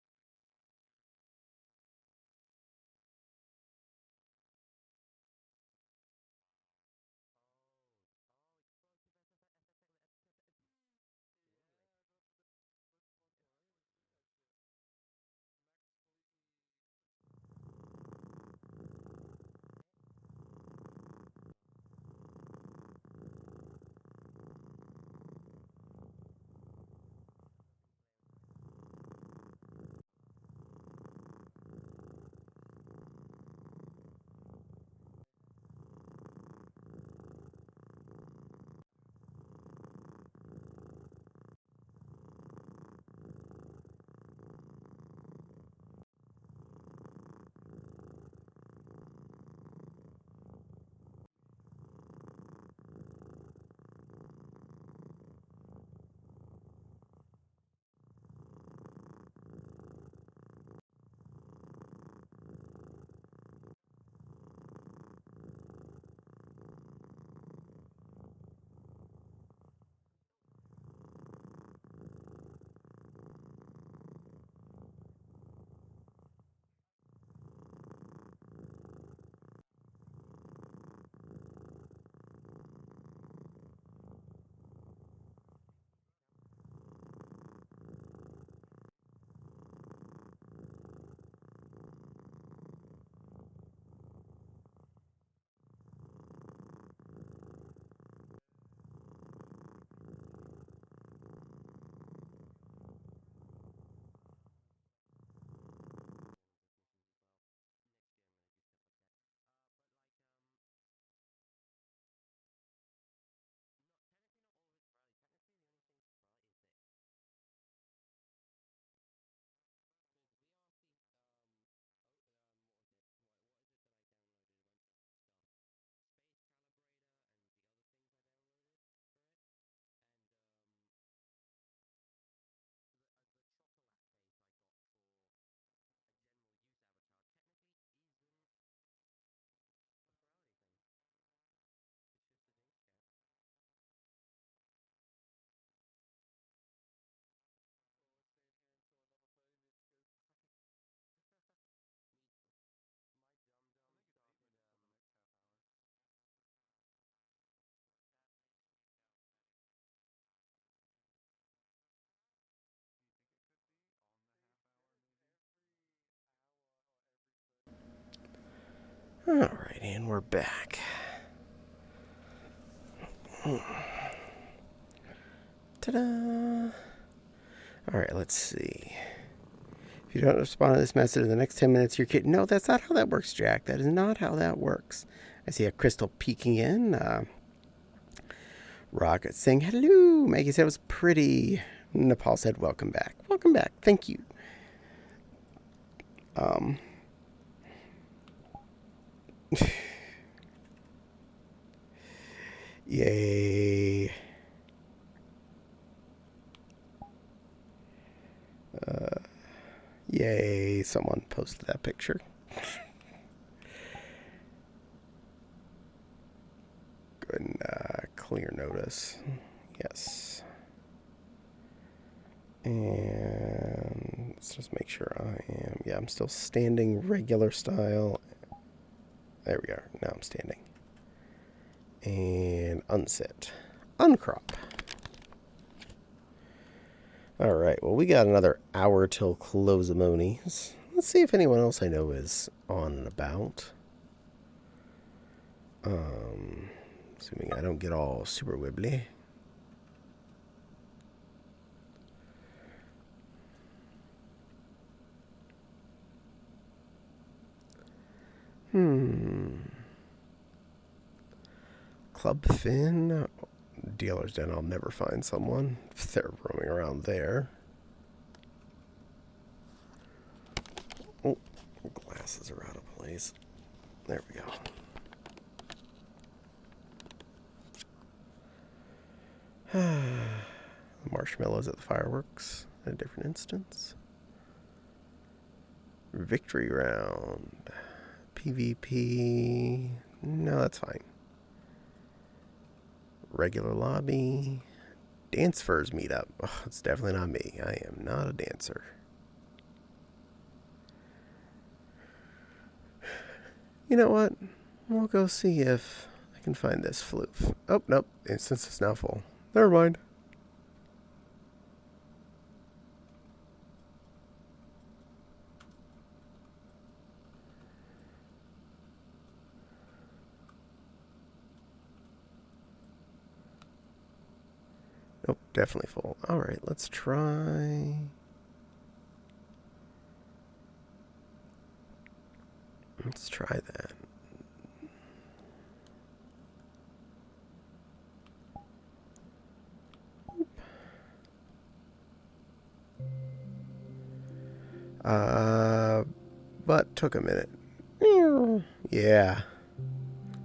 Alright, and we're back. Ta-da! Alright, let's see. If you don't respond to this message in the next 10 minutes, you're kidding. No, that's not how that works, Jack. That is not how that works. I see a crystal peeking in. Rocket saying, hello. Maggie said it was pretty. Nepal said, welcome back. Welcome back. Thank you. Yay. Yay, someone posted that picture. Go ahead and clear notice. Yes. And let's just make sure I am. Yeah, I'm still standing regular style. There we are. Now I'm standing. And unsit. Uncrop. Alright, well, we got another hour till close-a-monies. Let's see if anyone else I know is on and about. Assuming I don't get all super wibbly. Club Fin. Dealer's Den, I'll never find someone if they're roaming around there. Oh, glasses are out of place. There we go. The marshmallows at the fireworks at a different instance. Victory round. PvP. No, that's fine. Regular lobby. Dance Furs meetup. Oh, it's definitely not me. I am not a dancer. You know what? We'll go see if I can find this floof. Oh, nope. Instance is now full. Never mind. Nope, definitely full. Alright, let's try. Let's try that. But took a minute. Yeah.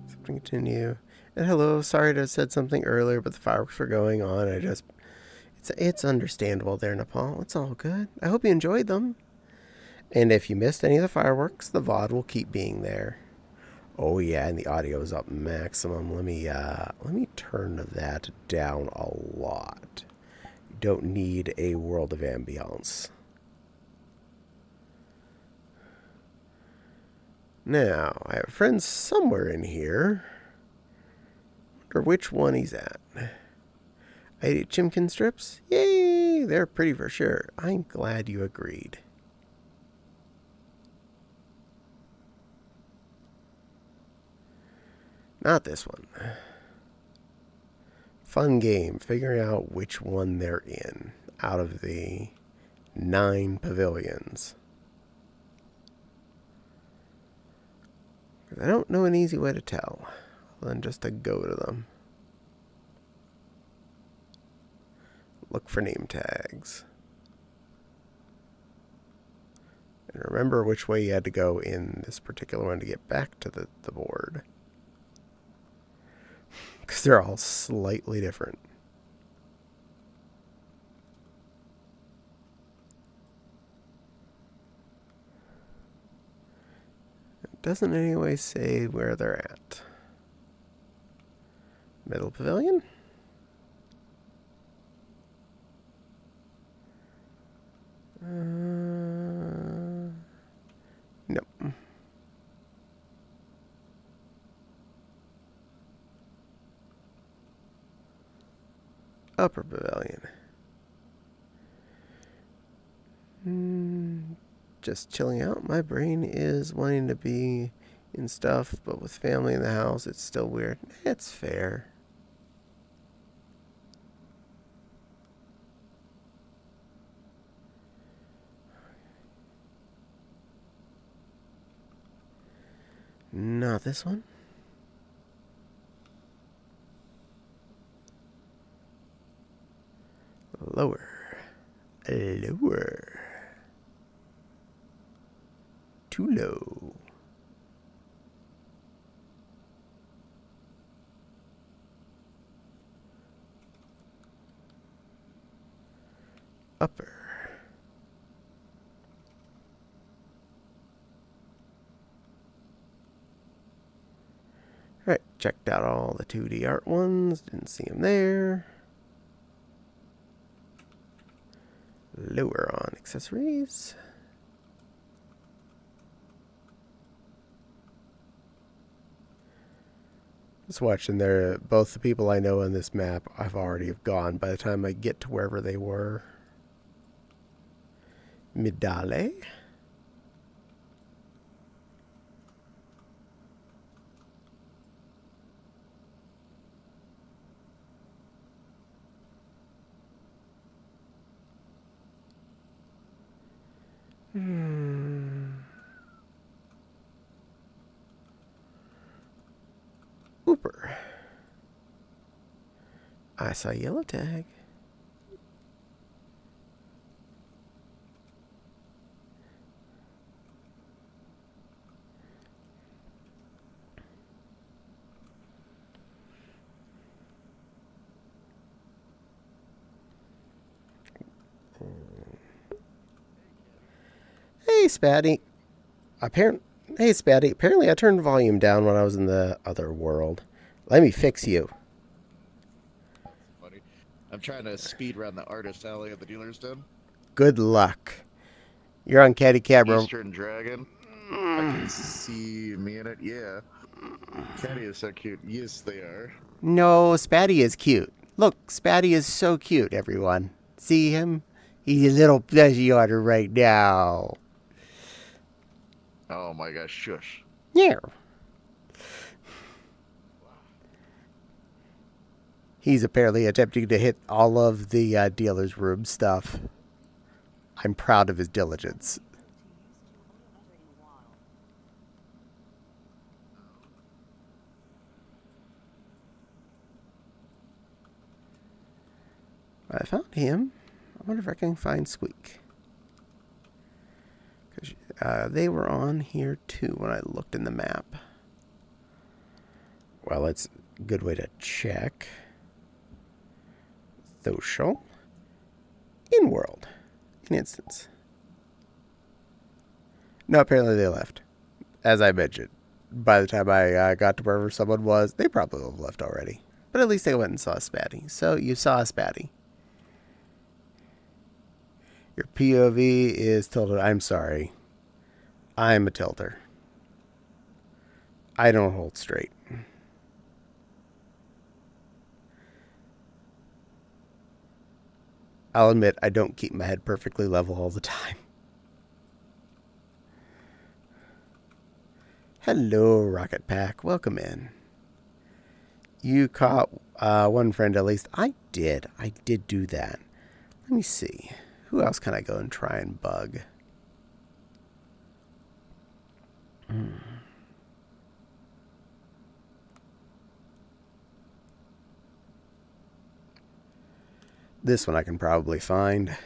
So continue. And hello, sorry to have said something earlier, but the fireworks were going on. It's understandable there, Nepal. It's all good. I hope you enjoyed them. And if you missed any of the fireworks, the VOD will keep being there. Oh yeah, and the audio is up maximum. Let me turn that down a lot. You don't need a world of ambience. Now, I have friends somewhere in here. Wonder which one he's at. I ate chimkin strips? Yay! They're pretty for sure. I'm glad you agreed. Not this one. Fun game, figuring out which one they're in out of the 9 pavilions. I don't know an easy way to tell other than just to go to them. Look for name tags. And remember which way you had to go in this particular one to get back to the board. Because they're all slightly different. It doesn't in any way say where they're at. Middle pavilion? Nope. Upper pavilion. Just chilling out. My brain is wanting to be and stuff, but with family in the house, it's still weird. It's fair. Not this one. Lower. Lower. Too low. Upper. Alright, checked out all the 2D art ones. Didn't see them there. Lower on accessories. Just watching there, both the people I know on this map, I've already have gone by the time I get to wherever they were. Midale. Ooper. I saw yellow tag. Hey, Spatty. Hey, Spatty. Apparently I turned volume down when I was in the other world. Let me fix you. Funny. I'm trying to speed run the artist alley at the dealer's den. Good luck. You're on Caddie Cabra. Eastern Dragon. I can see me in it, yeah. Caddie is so cute. Yes, they are. No, Spatty is cute. Look, Spatty is so cute, everyone. See him? He's a little plushy order right now. Oh my gosh, shush. Yeah. He's apparently attempting to hit all of the dealer's room stuff. I'm proud of his diligence. I found him. I wonder if I can find Squeak. Because they were on here too when I looked in the map. Well, it's a good way to check. Social. In-world. In instance. No, apparently they left. As I mentioned. By the time I got to wherever someone was, they probably have left already. But at least they went and saw Spatty. So you saw Spatty. Your POV is tilted. I'm sorry. I'm a tilter. I don't hold straight. I'll admit I don't keep my head perfectly level all the time. Hello, Rocket Pack. Welcome in. You caught one friend at least. I did. I did do that. Let me see. Who else can I go and try and bug? This one I can probably find.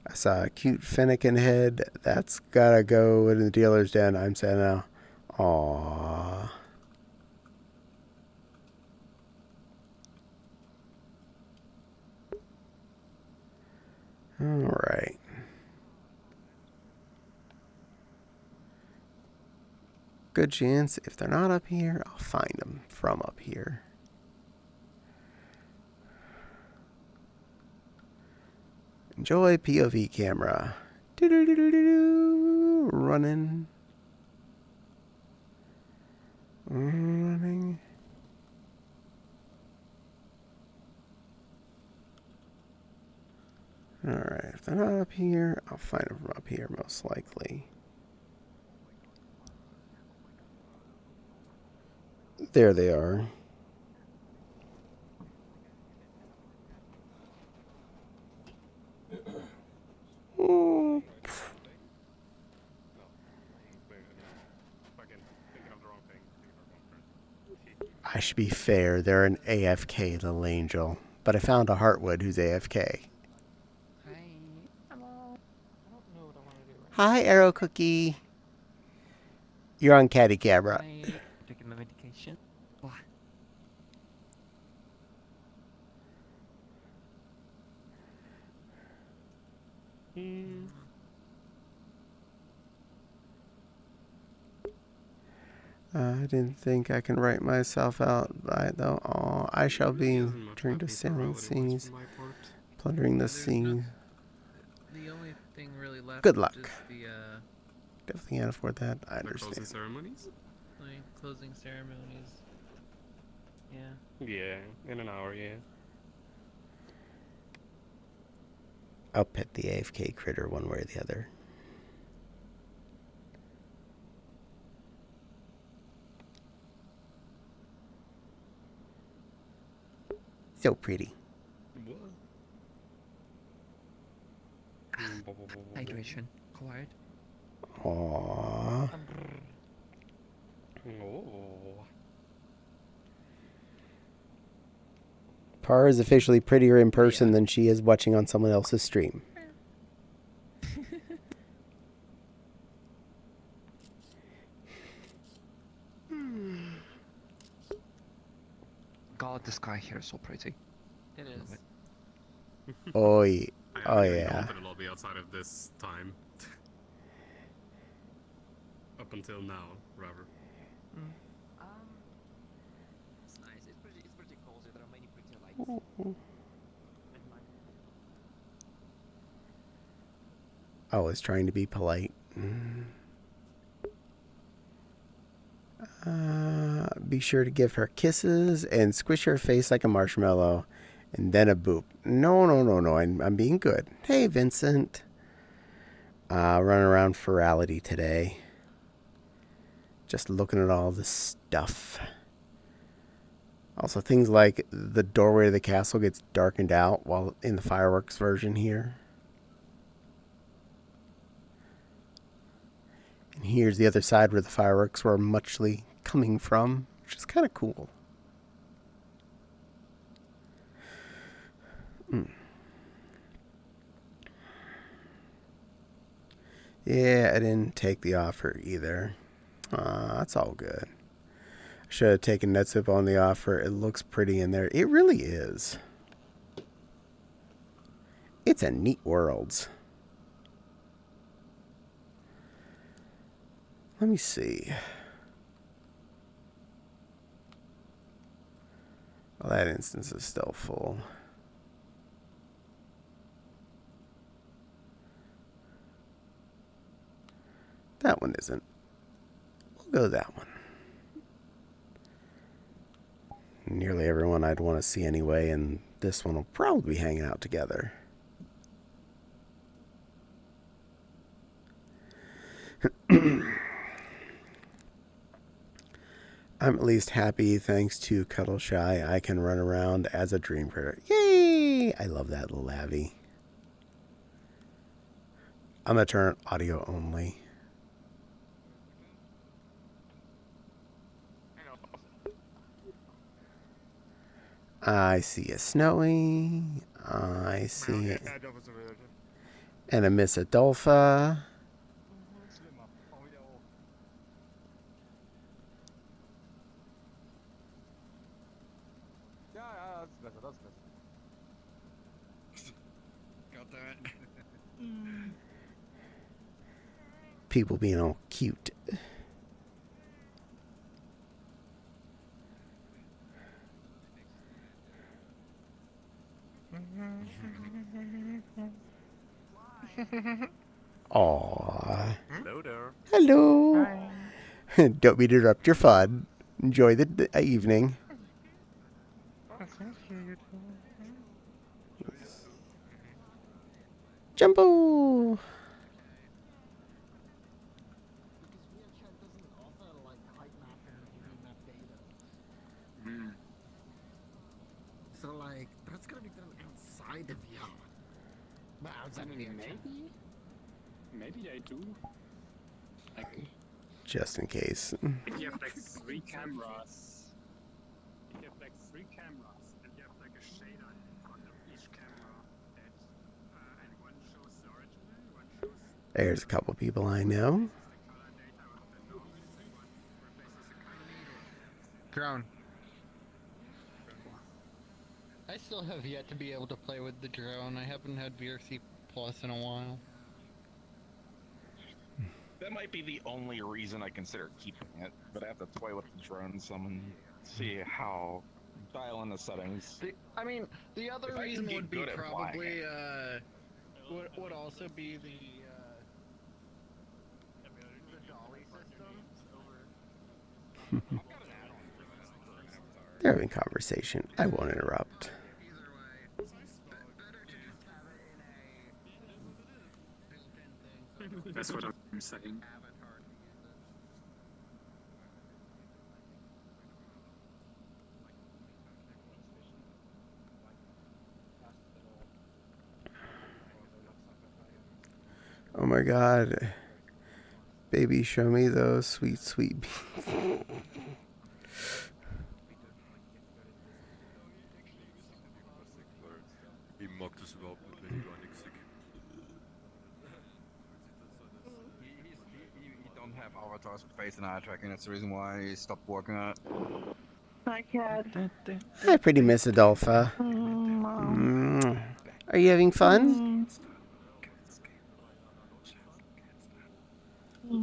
I saw a cute Finnegan head. That's gotta go in the dealer's den. I'm saying now. Aww. Alright. Good chance if they're not up here, I'll find them from up here. Enjoy POV camera. Doo-doo-doo-doo-doo. Running. Running. Alright, if they're not up here, I'll find them from up here most likely. There they are. Mm. I should be fair, they're an AFK little angel. But I found a Heartwood who's AFK. Hi, Arrow Cookie. You're on Caddie camera. Taking my medication. Why? I didn't think I can write myself out by though. Oh, I shall be turned to sailing seas, plundering the sea. The only thing really left Good luck. is the Definitely can't afford that. I The closing understand. ceremonies? closing ceremonies. Yeah. Yeah, in an hour, yeah. I'll pet the AFK critter one way or the other. So pretty. Hydration. Quiet. Aww. Oh. Par is officially prettier in person than she is watching on someone else's stream. God, the sky here is so pretty. It is. Oh, yeah. I Oh, haven't even yeah. gone to the lobby outside of this time. Up until now, rather. It's nice. It's pretty cozy. There are many pretty lights. Always trying to be polite. Be sure to give her kisses and squish her face like a marshmallow. And then a boop. No. I'm being good. Hey, Vincent. Running around Ferality today. Just looking at all this stuff. Also, things like the doorway to the castle gets darkened out while in the fireworks version here. And here's the other side where the fireworks were muchly coming from, which is kind of cool. Yeah, I didn't take the offer either. That's all good. I should have taken Netsip on the offer. It looks pretty in there. It really is. It's a neat world. Let me see. Well, that instance is still full. That one isn't. We'll go that one. Nearly everyone I'd want to see anyway, and this one will probably be hanging out together. I'm at least happy, thanks to Cuddle Shy, I can run around as a dream critter. Yay! I love that little Abby. I'm going to turn audio only. I see a Snowy. I see it. And a Miss Adolpha. Got that. People being all cute. Aww. Hello there. Hello. Don't mean to interrupt your fun. Enjoy the evening. Jumbo! Because VRChat doesn't offer like height map and UV map data. So like that's gonna be done outside of VR. But outside of VRChat. Maybe they do. Like, Just in case. if you have like three cameras, and you have like a shader in front of each camera, that and one shows the original, one shows There's a couple people I know. the color data of the nose, and one replaces the color data. Drone. I still have yet to be able to play with the drone. I haven't had VRC Plus in a while. That might be the only reason I consider keeping it, but I have to toy with the drone some and see how dial in the settings. I mean, the other If I reason can get would be good at flying probably would also be the dolly system. They're having conversation. I won't interrupt. That's what I'm saying. Oh my god. Baby, show me those sweet, sweet beans. You don't have avatars with face and eye tracking, that's the reason why he stopped working on it. Hi, Cad. Hi, pretty Miss Adolpha. Are you having fun? Are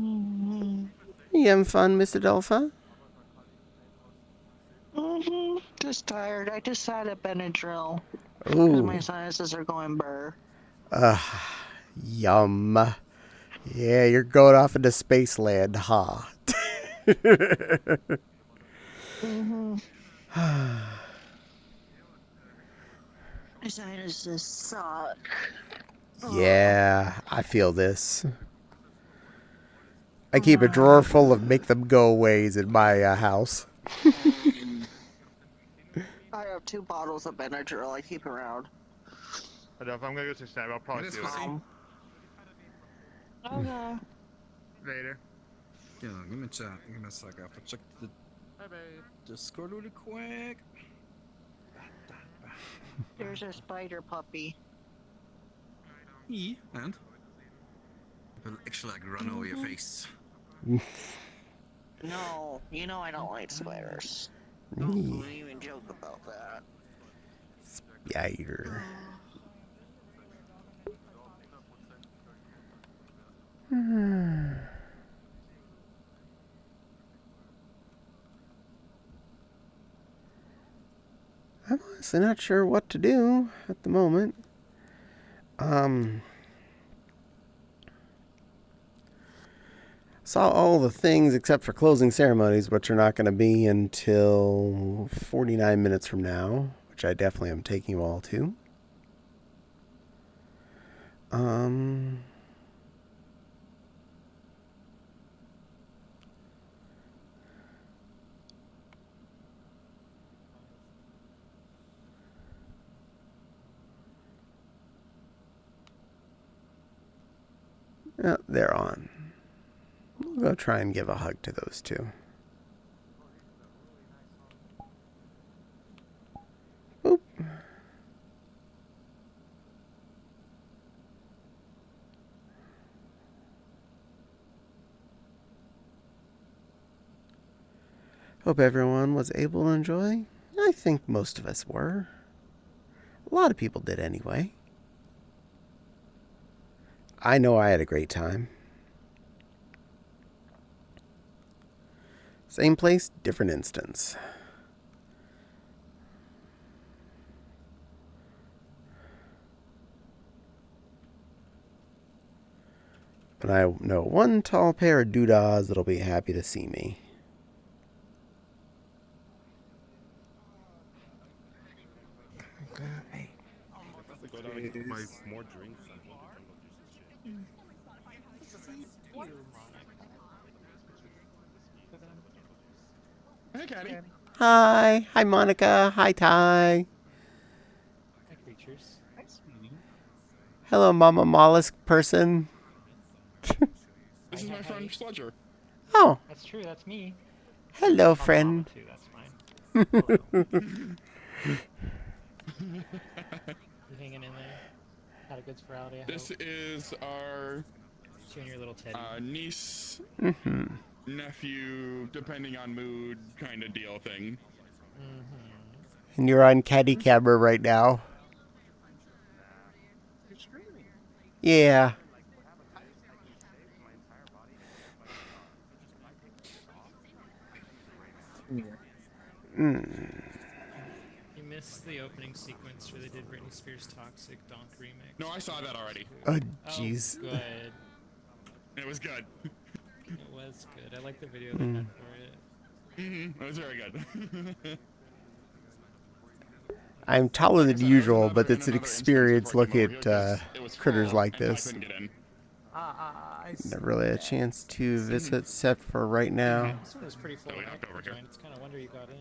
you having fun, Miss Adolpha? Just tired. I just had a Benadryl. Ooh. My sinuses are going burr. Yum. Yeah, you're going off into Spaceland, huh? My sinuses suck. Yeah, I feel this. I keep a drawer full of make them go aways in my house. I have 2 bottles of Benadryl I keep around. But if I'm gonna go to Snap, I'll probably do it Okay. later. Yeah, give me a chat. Give me a sec. I have to check the Discord really quick. There's a spider puppy. And? It'll actually like run over your face. No, you know I don't like spiders. Don't even joke about that. Spider. I'm honestly not sure what to do at the moment. Saw all the things except for closing ceremonies, which are not going to be until 49 minutes from now, which I definitely am taking you all to. Yeah, they're on. We'll go try and give a hug to those two. Boop. Hope everyone was able to enjoy. I think most of us were. A lot of people did anyway. I know I had a great time. Same place, different instance. But I know one tall pair of doodahs that'll be happy to see me. Go down and get my more drinks. Hey, Caddie. Hi. Hi, Monica. Hi, Ty. Hi, creatures. Hi, sweetie. Hello, Mama Mollusk person. This is my friend Sludger. Oh. That's true. That's me. Hello, Mama friend. too. That's fine. You hanging in there? Had a good Friday. This is our You and your little teddy. Niece, nephew, depending on mood, kind of deal thing. And you're on Caddie camera right now. You're screaming. Yeah. You missed the opening sequence where they did Britney Spears' Toxic Donk remix. No, I saw that already. Oh, jeez. Oh, good. It was good. It was good. I like the video they had for it. It was very good. I'm taller than usual, but it's an experience looking at critters like this. Never really had a chance to visit except for right now. This one was pretty full. It's kind of wonder you got in.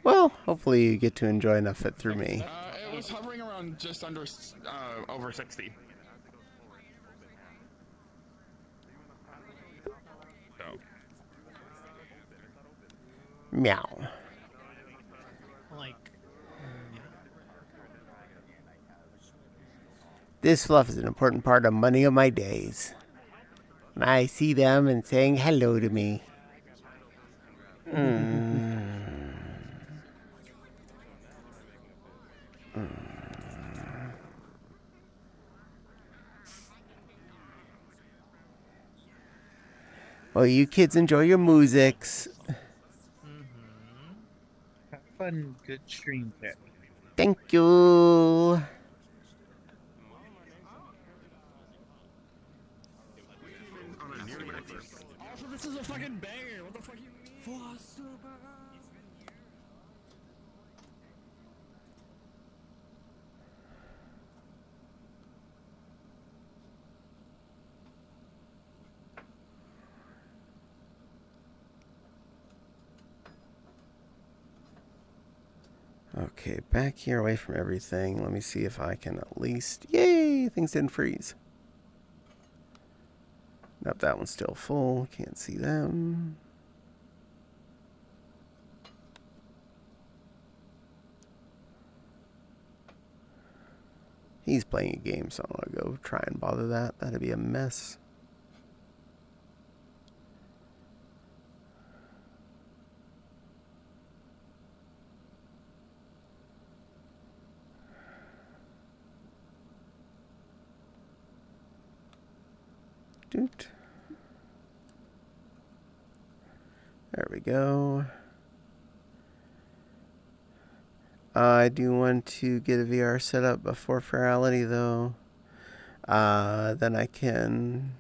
Well, hopefully you get to enjoy enough of it through me. It was hovering around just under over 60. So. Meow. Like. This fluff is an important part of many of my days. When I see them and saying hello to me. Well, you kids enjoy your musics. Have fun, good stream, Caddie. Thank you. Also, this is a fucking banger. What the fuck you mean? Okay, back here away from everything. Let me see if I can at least... Yay! Things didn't freeze. Nope, that one's still full. Can't see them. He's playing a game, so I'm going to go try and bother that. That'd be a mess. Doot. There we go. I do want to get a VR set up before Ferality, though. Then I can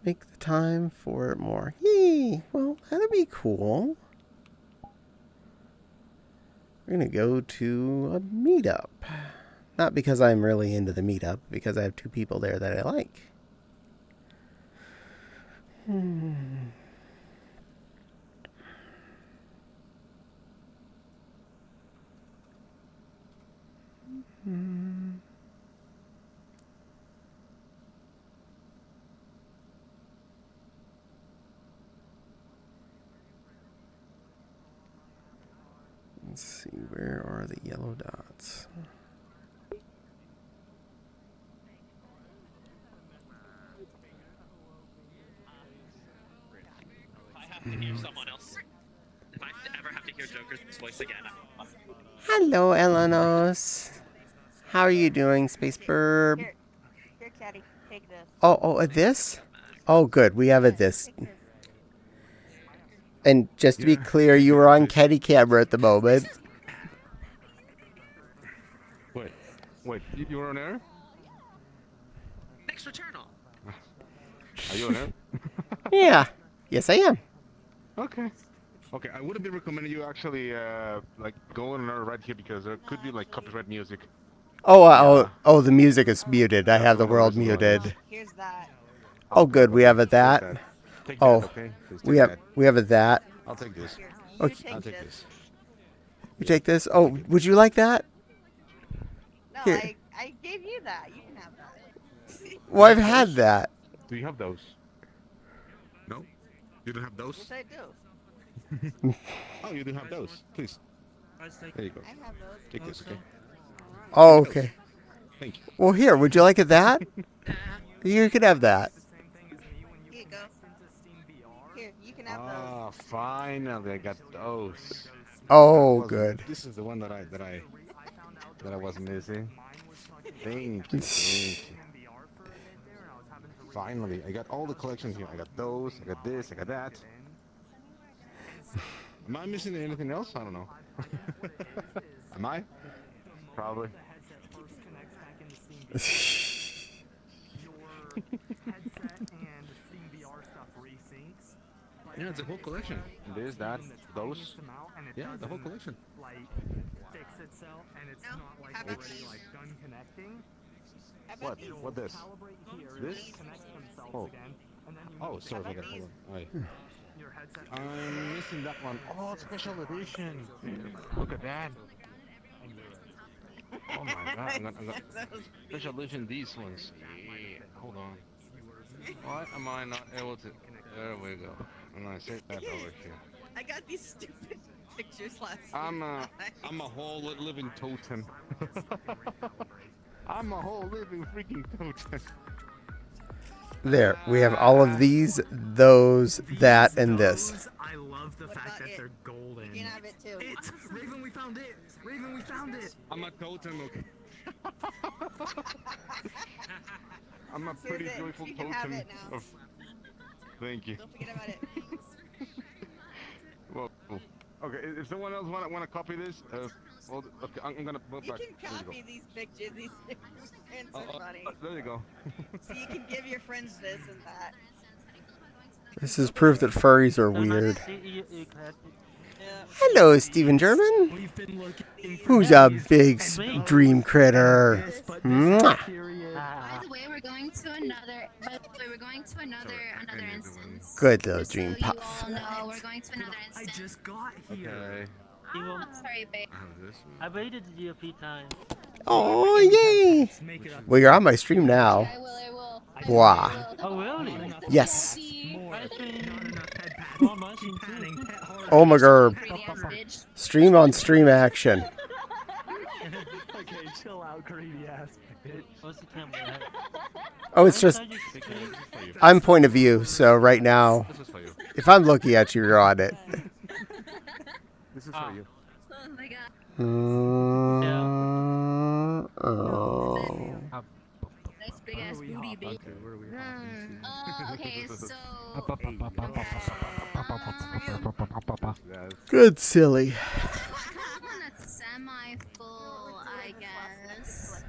make the time for it more. Yee! Well, that'd be cool. We're going to go to a meetup. Not because I'm really into the meetup, because I have two people there that I like. Let's see, where are the yellow dots? I have to hear someone else. If I ever have to hear Joker's voice again, Hello, Elenos. How are you doing, Space Burb? Here, Caddie, take this. Oh, this? Oh, good. We have a this. And just to be clear, you were on Caddie camera at the moment. Wait, you were on air? next Returnal. Are you on air? Yeah. Yes, I am. Okay. Okay, I wouldn't be recommending you actually like go on air right here because there could be like copyright music. Oh, the music is muted. I have the world muted. Here's that. Oh, good. We have it that. Take Oh, that, okay? Please we take have that. we have it that. I'll take this. Okay. I'll take this. You take this. Oh, would you like that? No, Here. I gave you that. You can have that. Well, I've had that. Do you have those? No? You don't have those? Yes, I do. Oh, you do have those. Please. There you go. I have those. Take this, okay? Oh, okay. Thank you. Well, here. Would you like it that? You can have that. Here you go. Here, you can have those. Ah, finally I got those. Oh, good. This is the one that I was missing. Thank you. Thank you. Finally, I got all the collections here. I got those. I got this. I got that. Am I missing anything else? I don't know. Am I? Probably. Yeah, it's a whole collection. This, that, those. Yeah, the whole collection. Fix itself and it's not like How about already these? like done connecting. What? What this? Calibrate here, This? connect themselves Oh. again, and then you Oh, move sorry. the Okay, headset- hold on. Wait. your headset. I'm missing that one. Oh, special edition. Look at that. Oh my god, I'm gonna special edition these ones. Yeah, hold on. Why am I not able to? There we go. I'm gonna set that over here. I got these stupid pictures last I'm night. a whole living totem. I'm a whole living freaking totem. There. We have all of these, those, that, and this. I love the fact that they're golden. You can have it too. It! Raven, we found it! Raven, we found it! I'm a totem, okay? I'm a pretty Here's it. joyful You can have totem. it now. Of... Thank you. Don't forget about it. Well, okay. If someone else wanna copy this, well, okay, I'm gonna move You back. can There you go. copy these pictures. These prints are funny. There you go. So you can give your friends this and that. This is proof that furries are weird. Hello, Stephen German. Who's a big dream critter? Mwah. By the way, we're going to another. By the way, we're going to another instance. Good little Just so dream you puff. all know, we're going to another instance. I just got here. Okay. Oh, sorry, babe. I have this one. I waited you a few times. Oh, yay! Well, you're on my stream now. I will. Wow. Oh, really? Yes. I stream on my stream too. Oh my god. Stream on stream action. Okay, chill out, greedy ass bitch. What's the camera? Oh, it's just. I'm point of view, so right now, This is for you. if I'm looking at you, you're on it. This is for you. Oh my god. Oh. Nice big ass booty, babe. Okay, so. Good silly. That's semi-full, I guess.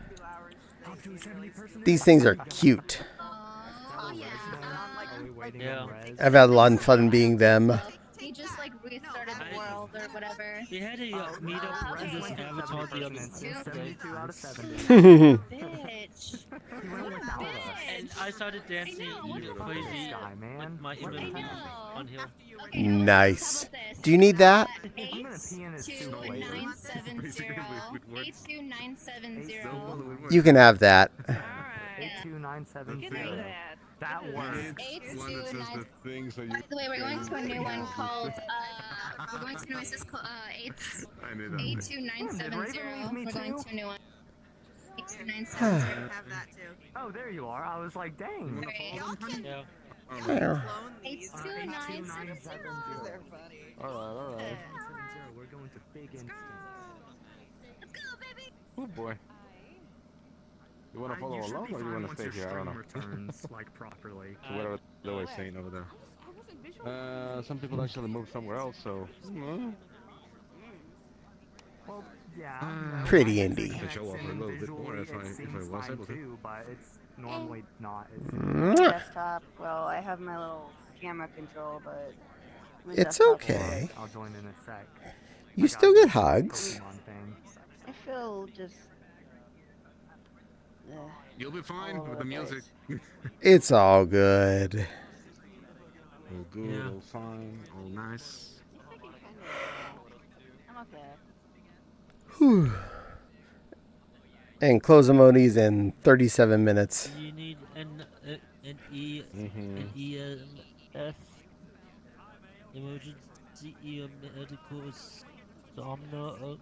These things are cute. Oh yeah. Yeah. I've had a lot of fun being them. He just like restarted the world or whatever. We had a meetup for this avatar the other day. 72 out of 70. Bitch. And I started dancing crazy with my human on hill. Nice. Do you need that? 82970. You can have that. 82970. That works. One that says the thing so you. By the way, we're going to a new one called, we're going to a new one called, I knew that. 82970. We're going to a new one. 82970. Have that too. Oh, there you are. I was like, dang. Yeah. There. 82970. They're funny. Alright. We're going to big instance. Let's go, baby. Oh boy. You wanna follow along or you wanna stay here? I don't know. Returns like properly. So whatever the way saying over there. Some people actually moved somewhere else, so. Well, yeah. Pretty indie. I could show off a little bit more if I was able to. Too, but it's normally not. Desktop. Well, I have my little camera control, but my It's desktop okay. I'll join in a sec. You still get hugs. I feel just You'll be fine with the music. It's all good. All good, all fine, all nice. I'm okay. Whew. And close emojis in 37 minutes. You need an EMS emergency medical somno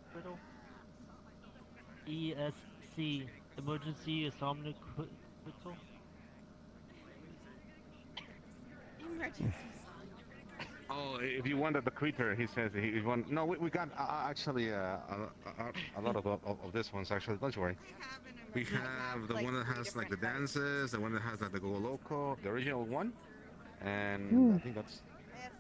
hospital. ESC emergency somno hospital. Emergency. Oh, if you wanted the creature, he says he want. No, we got actually a lot of this ones actually. Don't worry. We have the one that has like the dances, the one that has like the Go Loco, the original one, and I think that's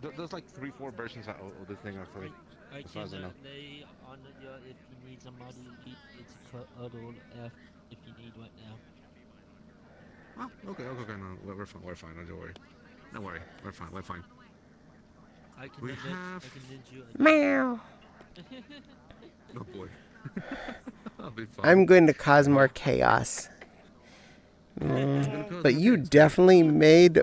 there's like 3-4 versions of this thing actually. I As far as I can know. lay on you if you need somebody. It's cuddle F if you need right now. Oh, okay, no, we're fine, don't worry. Don't worry, we're fine. I can We lend have... you Meow. Oh boy. I'll be fine. I'm going to cause more chaos. But you definitely made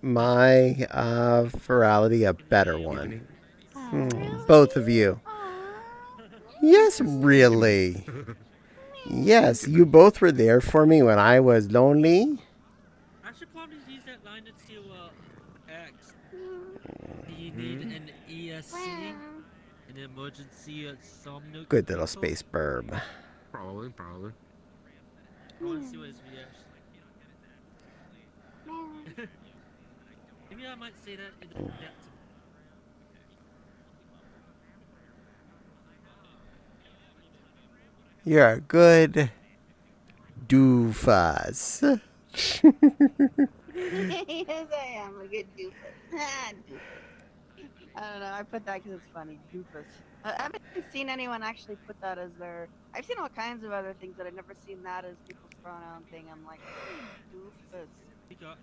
my virality a better one. Both of you. Yes, really. Yes, you both were there for me when I was lonely. I should probably use that line to X. Do you need an ESC? An emergency somno? Good little space burb. Probably. I want to see what his reaction. Maybe I might say that in the chat. You're a good doofus. Yes, I am a good doofus. Doofus. I don't know. I put that because it's funny. Doofus. I haven't seen anyone actually put that as their. I've seen all kinds of other things, but I've never seen that as people's pronoun thing. I'm like, doofus. We got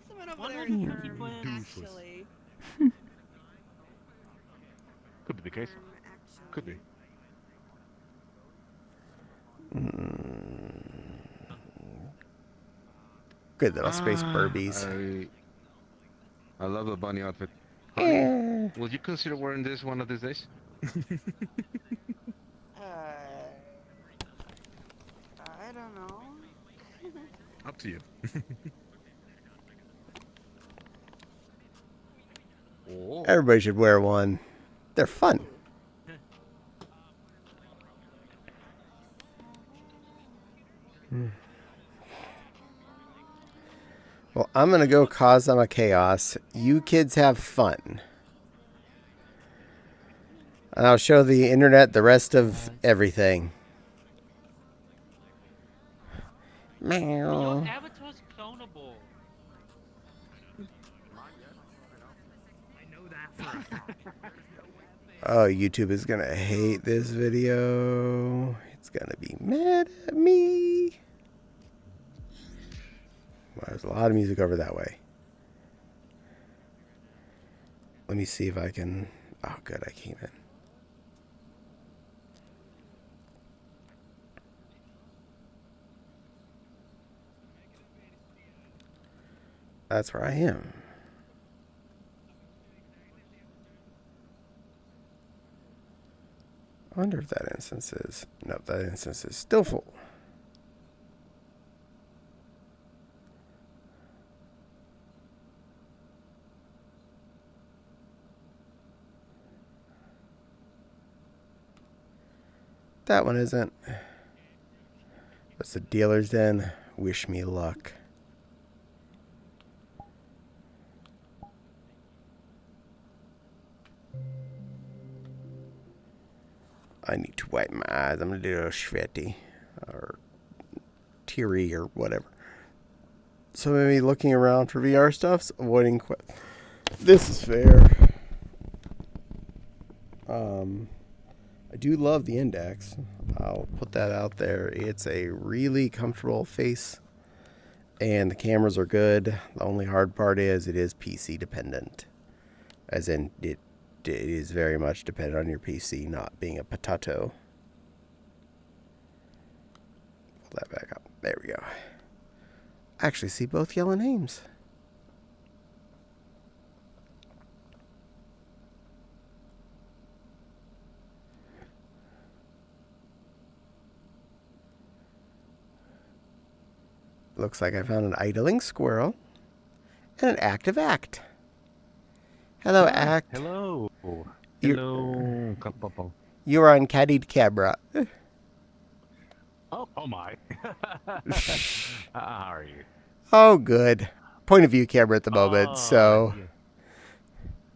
Someone over there is actually. Could be the case. Could be. Good little space burbies. I love the bunny outfit. Honey, would you consider wearing this one of these days? I don't know. Up to you. Everybody should wear one. They're fun. Well, I'm going to go cause them a chaos. You kids have fun. And I'll show the internet the rest of everything. Meow. Your avatar's clonable. Oh, YouTube is going to hate this video. It's going to be mad at me. Well, there's a lot of music over that way. Let me see if I can... Oh, good, I came in. That's where I am. I wonder if that instance is... No, that instance is still full. That one isn't. That's the dealer's den. Wish me luck. I need to wipe my eyes. I'm going to do a sweaty or teary or whatever. So maybe looking around for VR stuffs, avoiding this is fair. I do love the Index. I'll put that out there. It's a really comfortable face, and the cameras are good. The only hard part is it is PC dependent, as in it is very much dependent on your PC not being a potato. pull that back up. There we go. I actually see both yellow names. Looks like I found an idling squirrel and an active act. Hello, Act. Hello. You're- Hello. You're on Caddie camera. Oh my. How are you? Oh, good. Point of view camera at the moment, so...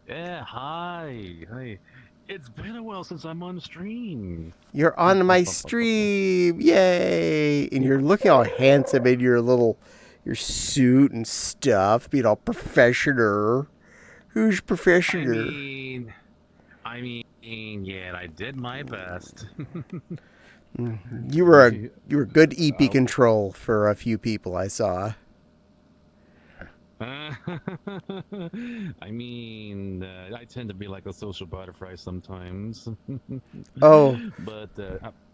Yeah, hi. Hi. It's been a while since I'm on stream. You're on my stream. Yay. And you're looking all handsome in your suit and stuff, being all professional. Who's professional? I mean, yeah, I did my best. You were good EP control for a few people I saw. I mean, I tend to be like a social butterfly sometimes. Oh. But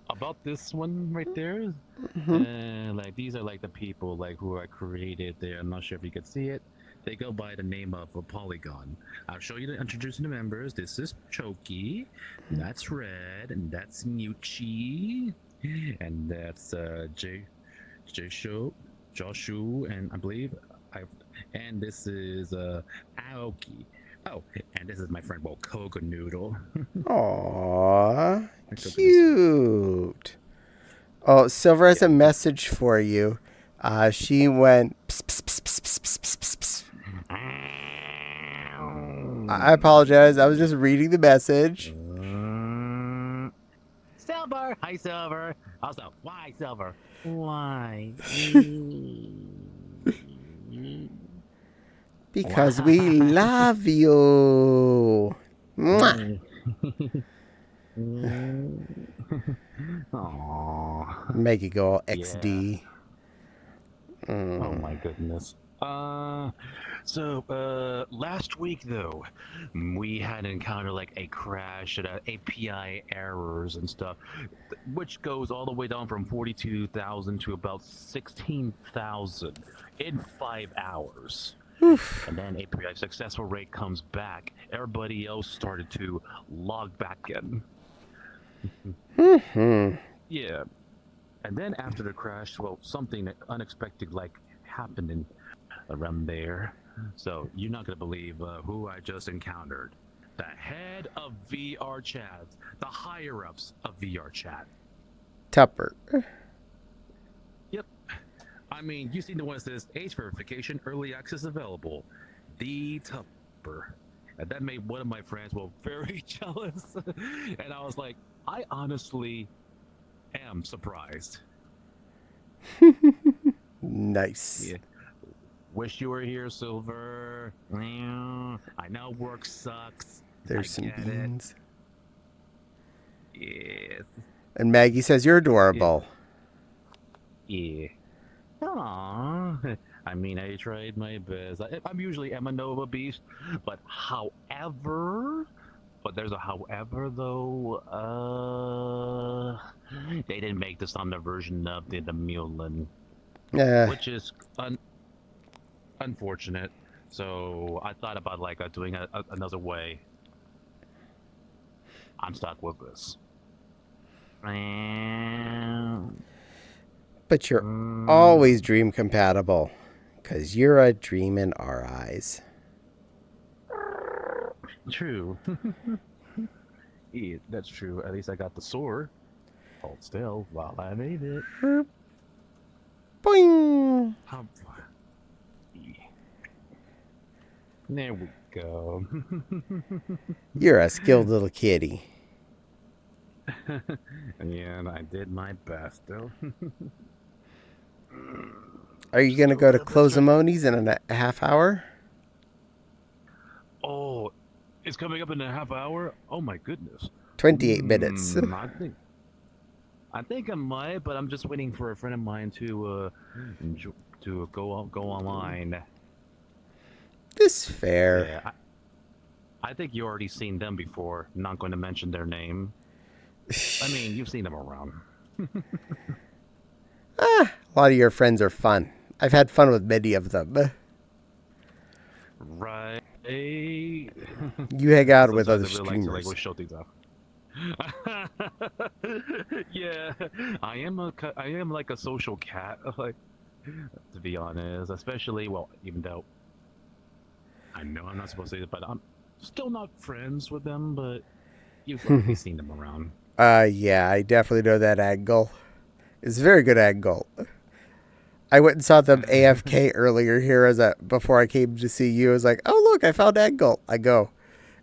about this one right there, like these are like the people like who I created there. I'm not sure if you could see it. They go by the name of a Polygon. I'll show you introducing the members. This is Choki, that's Red, and that's Muchi, and that's Joshu, and I believe and this is Aoki. Oh, and this is my friend Koga Noodle. Aww, cute. Oh, Silver has a message for you. She went. Pss, pss, pss, pss, pss, pss, pss, pss, pss. I apologize. I was just reading the message. Silver, hi Silver. Also, why Silver? Why? Because we love you. Mwah. Aww. Make it go all XD. Oh my goodness. So last week though, we had encountered like a crash and API errors and stuff, which goes all the way down from 42,000 to about 16,000 in 5 hours. And then API successful rate comes back. Everybody else started to log back in. Yeah. And then after the crash, well, something unexpected like happened around there. So you're not gonna believe who I just encountered. The head of VR chat, the higher ups of VR chat. Tupper. Yep. I mean, you seen the one that says age verification, early access available. The Tupper. And that made one of my friends, well, very jealous. And I was like, I honestly am surprised. Nice. Yeah. Wish you were here, Silver. I know work sucks. There's some beans. Yes. And Maggie says you're adorable. Yeah. Aww. I mean, I tried my best. I'm usually a Nova Beast, but there's a however though. They didn't make this on the version of the Mulin, which is unfortunate. So I thought about like doing another way. I'm stuck with this. But you're always dream compatible, 'cause you're a dream in our eyes. True. Yeah, that's true. At least I got the sword. Hold still while I made it. Boing! There we go. You're a skilled little kitty. Yeah, and I did my best, though. Are you going to go to Closamoni's in a half hour? Oh, it's coming up in a half hour? Oh my goodness. 28 minutes. I think I might, but I'm just waiting for a friend of mine to go online. This fair. Yeah, I think you already seen them before. Not going to mention their name. I mean, you've seen them around. A lot of your friends are fun. I've had fun with many of them. Right. You hang out with other Sometimes I really like to streamers. show things off. Yeah, I am like a social cat. Like, to be honest, especially even though I know I'm not supposed to say it, but I'm still not friends with them. But you've likely seen them around. Yeah, I definitely know that angle. It's a very good angle. I went and saw them AFK earlier here before I came to see you. I was like, oh look, I found Angle. I go,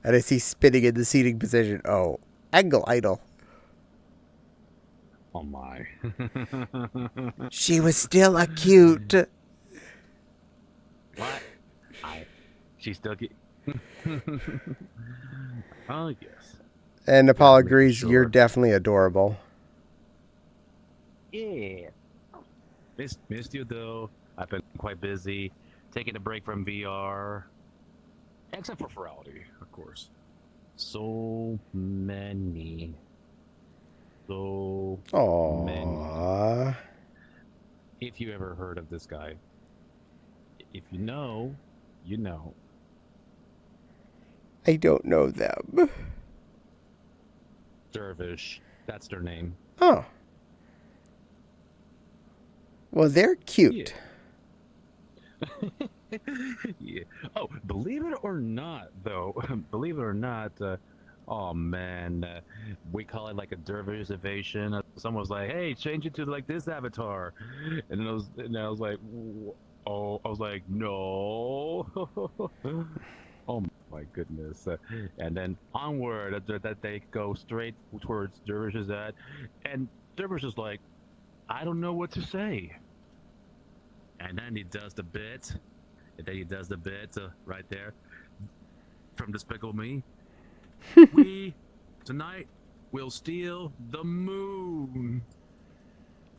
and I see spinning in the seating position. Oh, Angle idol. Oh my. She was still a cute. What? She's still Oh yes. And Nepal agrees, sure. you're definitely adorable. Yeah. Missed you though. I've been quite busy, taking a break from VR, except for Ferality, of course. So many. Many. If you ever heard of this guy, if you know, you know. I don't know them. Dervish, that's their name. Oh. Well, they're cute. Yeah. Yeah. Oh, believe it or not, though, believe it or not, oh man, we call it like a dervishization. Someone was like, "Hey, change it to like this avatar," and I was like, "Oh," I was like, "No." Oh my goodness! And then onward, that they go straight towards Dervish's ad, and Dervish is like, "I don't know what to say." And then he does the bit. And then he does the bit right there from Despicable Me. We tonight will steal the moon.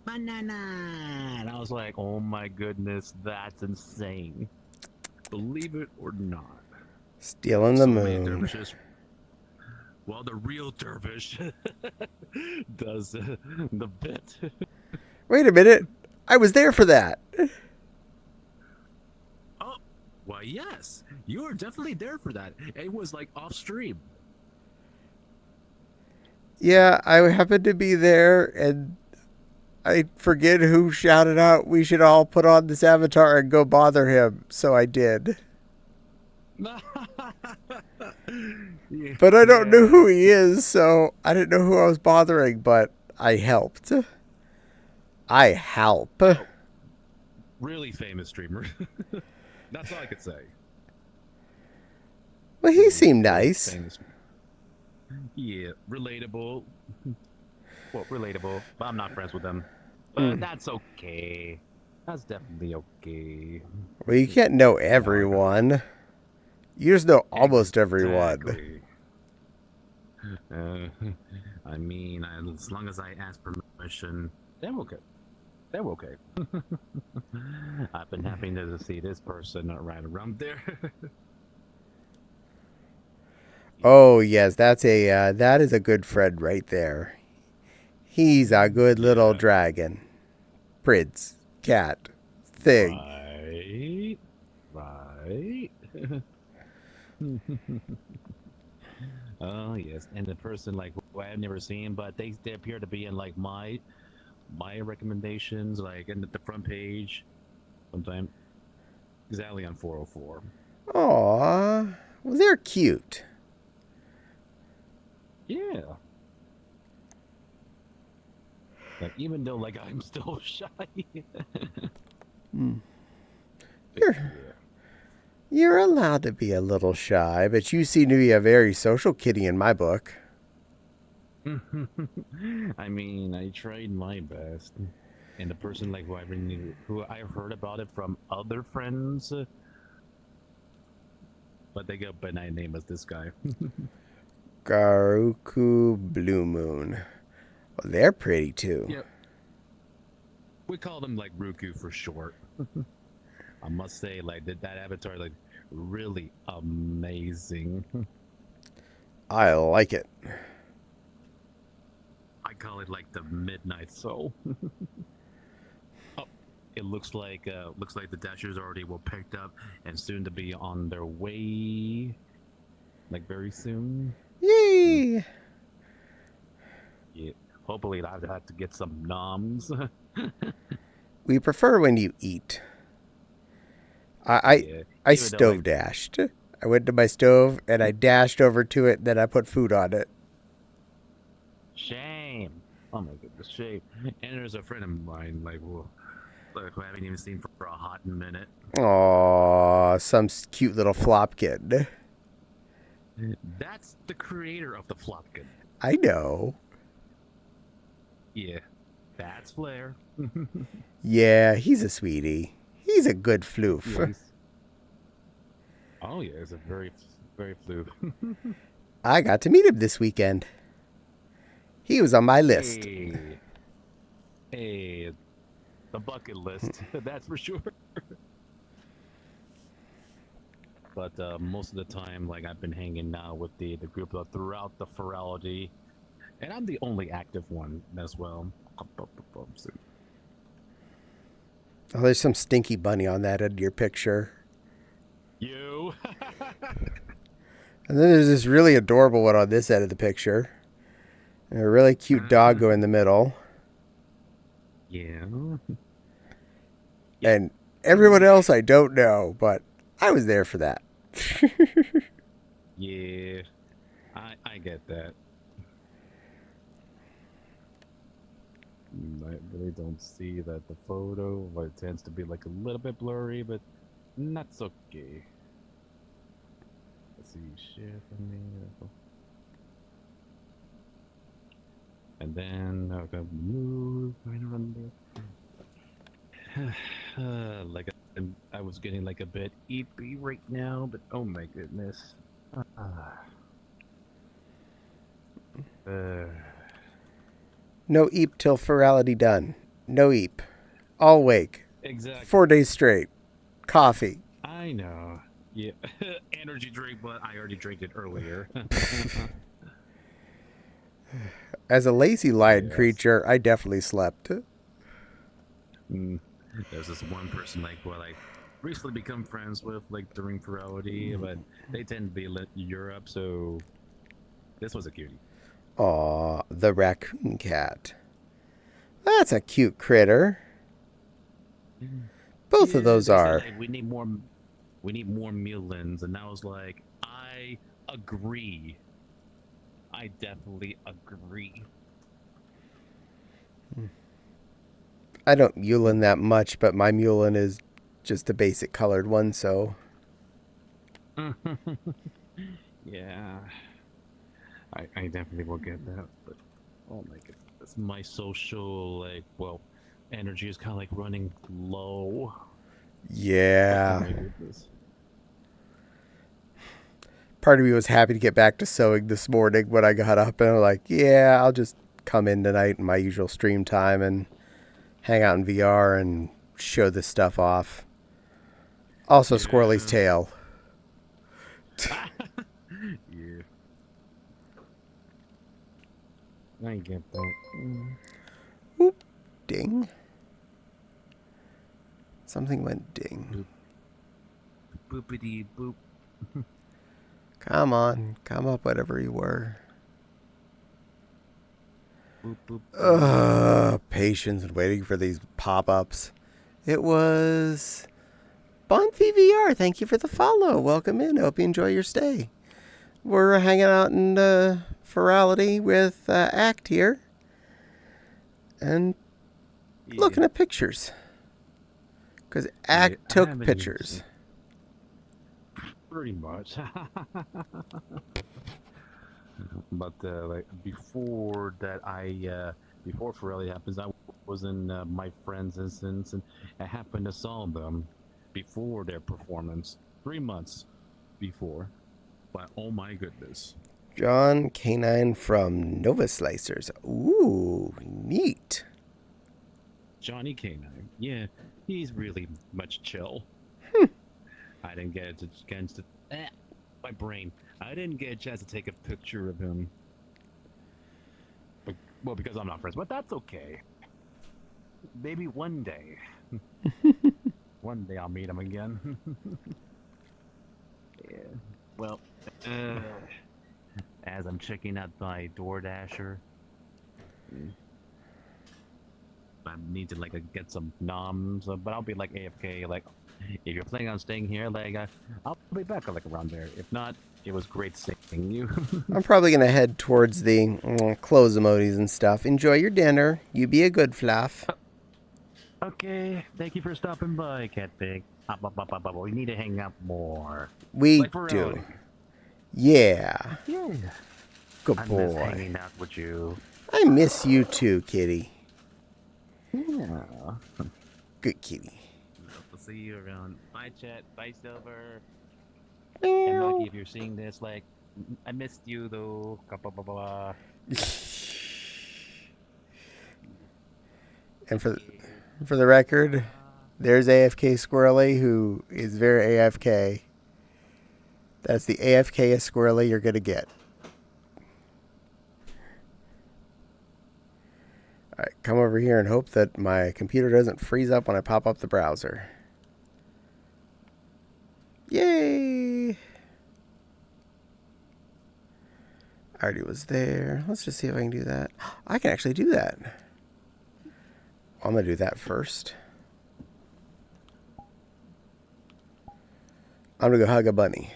Banana. And I was like, oh my goodness, that's insane. Believe it or not. Stealing the Many moon. dervishes. Well, the real dervish does the bit. Wait a minute. I was there for that. Oh, why yes. You were definitely there for that. It was like off stream. Yeah, I happened to be there, and I forget who shouted out, we should all put on this avatar and go bother him. So I did. But I don't know who he is, so I didn't know who I was bothering, but I helped. I help. Oh, really famous streamer. That's all I could say. Well, he seemed nice. Famous. Yeah, relatable. Well, relatable, but I'm not friends with them. But that's okay. That's definitely okay. Well, you can't know everyone. You just know almost everyone. Exactly. I mean, as long as I ask permission, they're okay. They're okay. I've been happy to see this person right around there. Oh yes, that is a good friend right there. He's a good little dragon, prince, cat, thing. Right. Oh yes, and the person like who I've never seen, but they appear to be in like my recommendations, like in the front page, sometime. Exactly on 404. Aww, well they're cute. Yeah. Like even though like I'm still shy. You're allowed to be a little shy, but you seem to be a very social kitty in my book. I mean, I tried my best, and the person like who I heard about it from other friends, but they go by my name as this guy. Garuku Blue Moon. Well, they're pretty too. Yep. We call them like Ruku for short. I must say, like that avatar, like really amazing. I like it. I call it like the Midnight Soul. Oh, it looks like the Dashers already were picked up and soon to be on their way, like very soon. Yay! Yeah. Hopefully, I'll have to get some noms. We prefer when you eat. I stove dashed. I went to my stove and I dashed over to it. Then I put food on it. Shame. Oh my goodness, shame. And there's a friend of mine, who I haven't even seen for a hot minute. Aw, some cute little flopkin. That's the creator of the Flopkin. I know. Yeah, that's Flair. Yeah, he's a sweetie. He's a good floof. Yeah, oh yeah, he's a very, very floof. I got to meet him this weekend. He was on my list. Hey, the bucket list, that's for sure. But most of the time, I've been hanging out with the group throughout the Ferality, and I'm the only active one as well. Oh, there's some stinky bunny on that end of your picture. You. And then there's this really adorable one on this end of the picture. And a really cute doggo in the middle. Yeah. And everyone else I don't know, but I was there for that. Yeah, I get that. I really don't see that the photo, but it tends to be a little bit blurry, but that's okay. Let's see, share from me. And then I'm gonna move right around there. I was getting a bit eepy right now, but oh my goodness. No eep till Ferality done. No eep. All wake. Exactly. 4 days straight. Coffee. I know. Yeah. Energy drink, but I already drank it earlier. As a lazy-lion creature, I definitely slept. There's this one person I recently become friends with during Ferality, but they tend to be in Europe, so this was a cutie. Aw, the raccoon cat. That's a cute critter. Both of those are. We need more Mulans, and I was like, I agree. I definitely agree. I don't Mulin that much, but my Mulin is just a basic colored one, so. Yeah. I definitely will get that, but oh my goodness, my social energy is kind of running low. Yeah. Oh my goodness. Part of me was happy to get back to sewing this morning when I got up, and I'm like, yeah, I'll just come in tonight in my usual stream time and hang out in VR and show this stuff off. Also, Squirrely's tail. Yeah. I get that. Whoop. Ding. Something went ding. Boopity boop. Come on. Come up, whatever you were. Boop, boop. Patience and waiting for these pop-ups. It was Bond VVR. Thank you for the follow. Welcome in. Hope you enjoy your stay. We're hanging out in Ferality with Act here. And looking at pictures. Because Act took pictures. Pretty much. But before that, before Ferelli happens, I was in my friend's instance, and I happened to saw them before their performance, 3 months before. But oh my goodness. John Canine from Nova Slicers. Ooh, neat. Johnny Canine. Yeah, he's really much chill. I didn't get a chance to... my brain. I didn't get a chance to take a picture of him. Well, because I'm not friends, but that's okay. Maybe one day. One day I'll meet him again. Yeah. Well, as I'm checking out my DoorDasher, I need to get some noms, but I'll be like AFK. Like, if you're planning on staying here, I'll be back around there. If not, it was great seeing you. I'm probably going to head towards the close emojis and stuff. Enjoy your dinner. You be a good fluff. Okay, thank you for stopping by, Cat Pig. We need to hang out more. We Like for do. reality. Yeah. Yeah. Good I boy. miss hanging out with you. I miss you too, kitty. Yeah. Good kitty. We'll see you around. Bye, Chat. Bye, Silver. And Lucky, if you're seeing this, I missed you though. And for the record, there's AFK Squirrely, who is very AFK. That's the AFKest Squirrely you're going to get. Alright, come over here and hope that my computer doesn't freeze up when I pop up the browser. Yay! I already was there. Let's just see if I can do that. I can actually do that. I'm going to do that first. I'm going to go hug a bunny.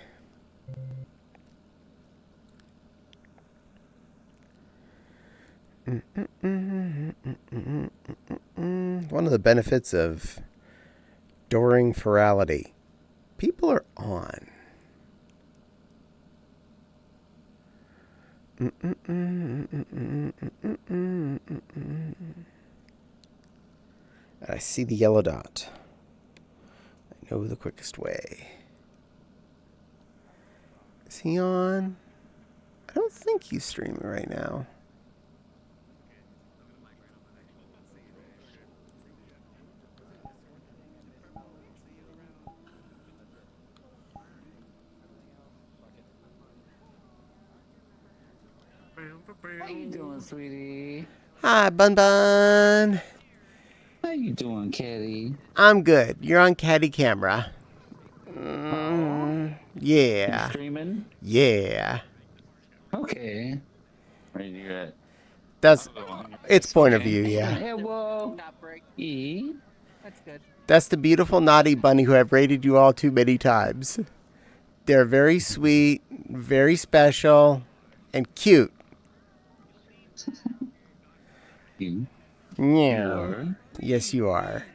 One of the benefits of during virality, people are on. I see the yellow dot. I know the quickest way. Is he on? I don't think he's streaming right now. How you doing, sweetie? Hi, Bun Bun. How you doing, Caddie? I'm good. You're on Caddie camera. Yeah. You streaming? Yeah. Okay. Where you at? It's point of view, yeah. Yeah, well, that's good. That's the beautiful naughty bunny who I've rated you all too many times. They're very sweet, very special, and cute. You? Yeah. Yes, you are.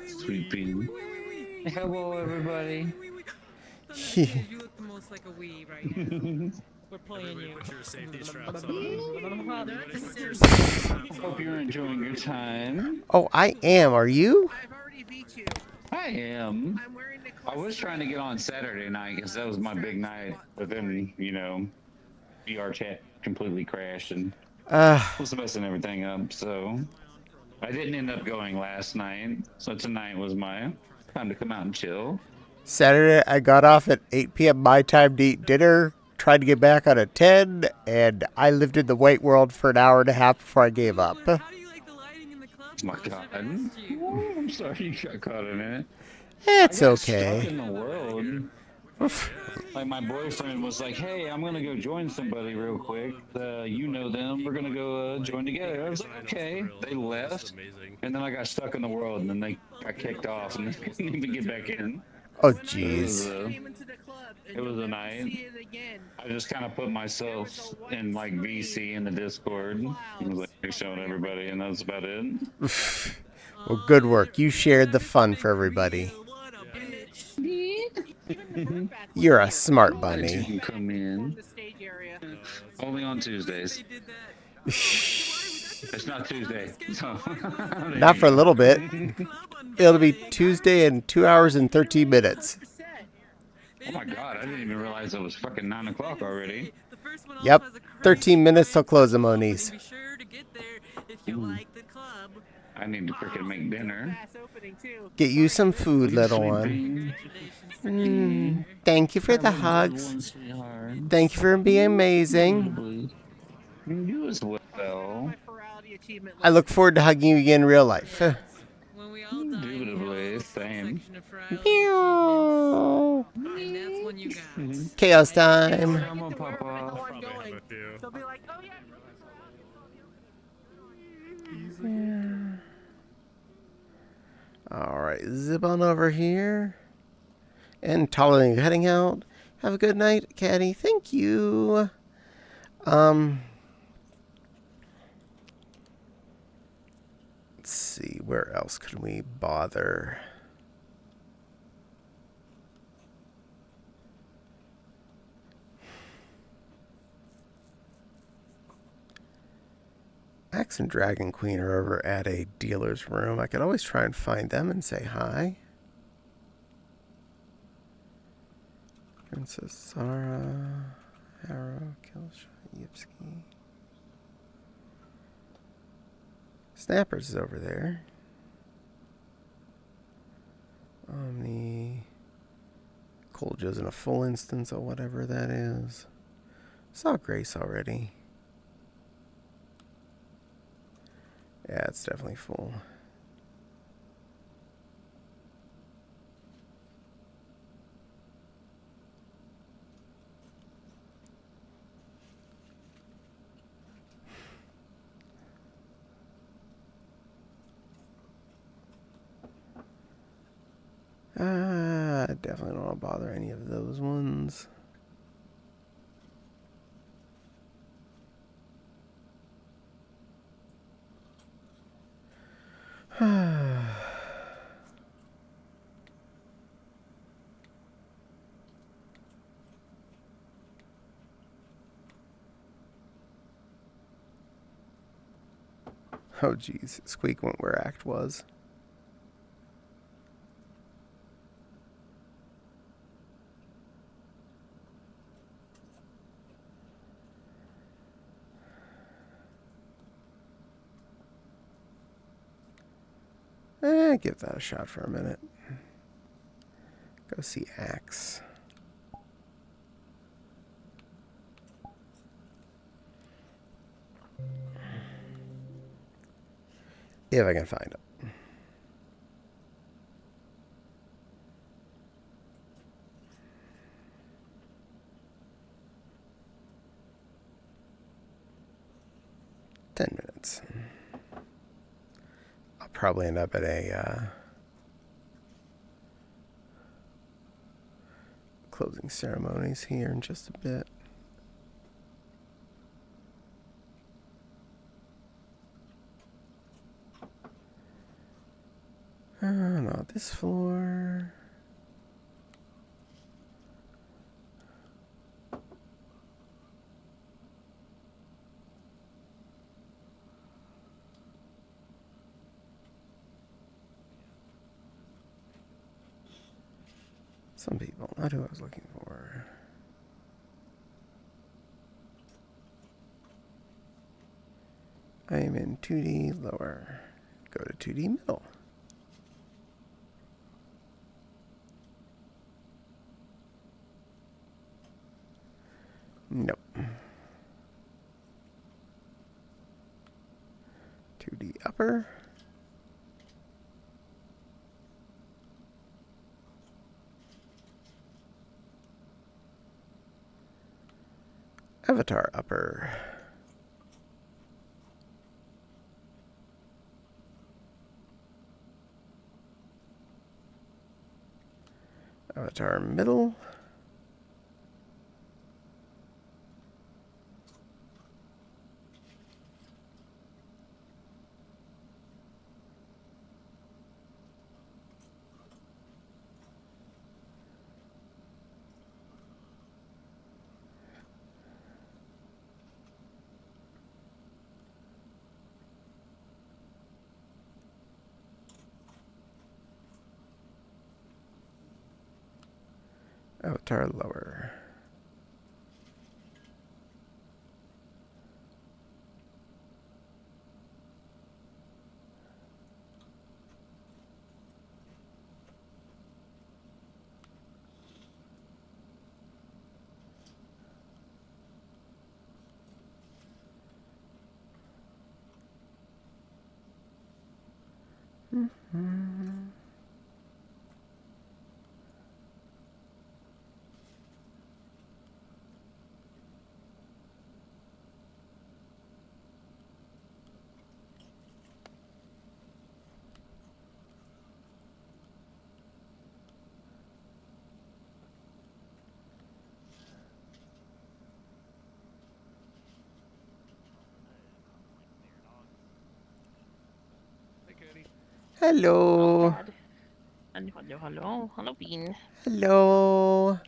Sweet pea. Hello, everybody. You look the most like a wee right now. We're playing you. Put your safety straps Hope you're enjoying your time. Oh, I am. Are you? I am. I was trying to get on Saturday night because that was my big night, but then, VR chat completely crashed and was messing everything up, so I didn't end up going last night. So tonight was my time to come out and chill. Saturday, I got off at 8 p.m. my time to eat dinner, tried to get back on at 10, and I lived in the white world for an hour and a half before I gave up. Oh my god. Oh, I'm sorry you got caught in it. It's I got okay. Stuck in the world. Like my boyfriend was like, "Hey, I'm gonna go join somebody real quick. You know them. We're gonna go join together." I was like, "Okay." They left, and then I got stuck in the world, and then they got kicked off, and they couldn't even get back in. Oh, jeez. It was a night. I just kind of put myself in like VC in the Discord. I was like showing everybody, and that's about it. Well, good work. You shared the fun for everybody. You're a smart bunny. You can come in. Only on Tuesdays. It's not Tuesday. So Not for a little bit. It'll be Tuesday in 2 hours and 13 minutes. Oh my god, I didn't even realize it was fucking 9 o'clock already. Yep. 13 minutes till close them, Monies. I need to freaking make dinner. Get you some food, little one. Thank you for the hugs. Thank you for being amazing. You as well. achievement I look forward to hugging you again in real life. when we all die, Indubitably, same. section of friality achievements, and that's when you got. Chaos time. Come on, Papa. I'm going. They'll be like, oh yeah. Alright, zip on over here. And Tolling heading out. Have a good night, Caddie. Thank you. Let's see, where else could we bother? Axe and Dragon Queen are over at a dealer's room. I could always try and find them and say hi. Princess Sarah, Harrow, Killshot, Yipski. Snappers is over there. Omni. Cold Joe's in a full instance of whatever that is. Saw Grace already. Yeah, it's definitely full. I definitely don't want to bother any of those ones. Oh geez, Squeak went where Act was. Give that a shot for a minute. Go see Axe. If I can find him. $10. I'll probably end up at a closing ceremonies here in just a bit. Not this floor. Some people, not who I was looking for. I am in 2D lower. Go to 2D middle. Nope. 2D upper. Avatar upper. Avatar middle. Avatar lower. Hello. Hello, Bean. Hello.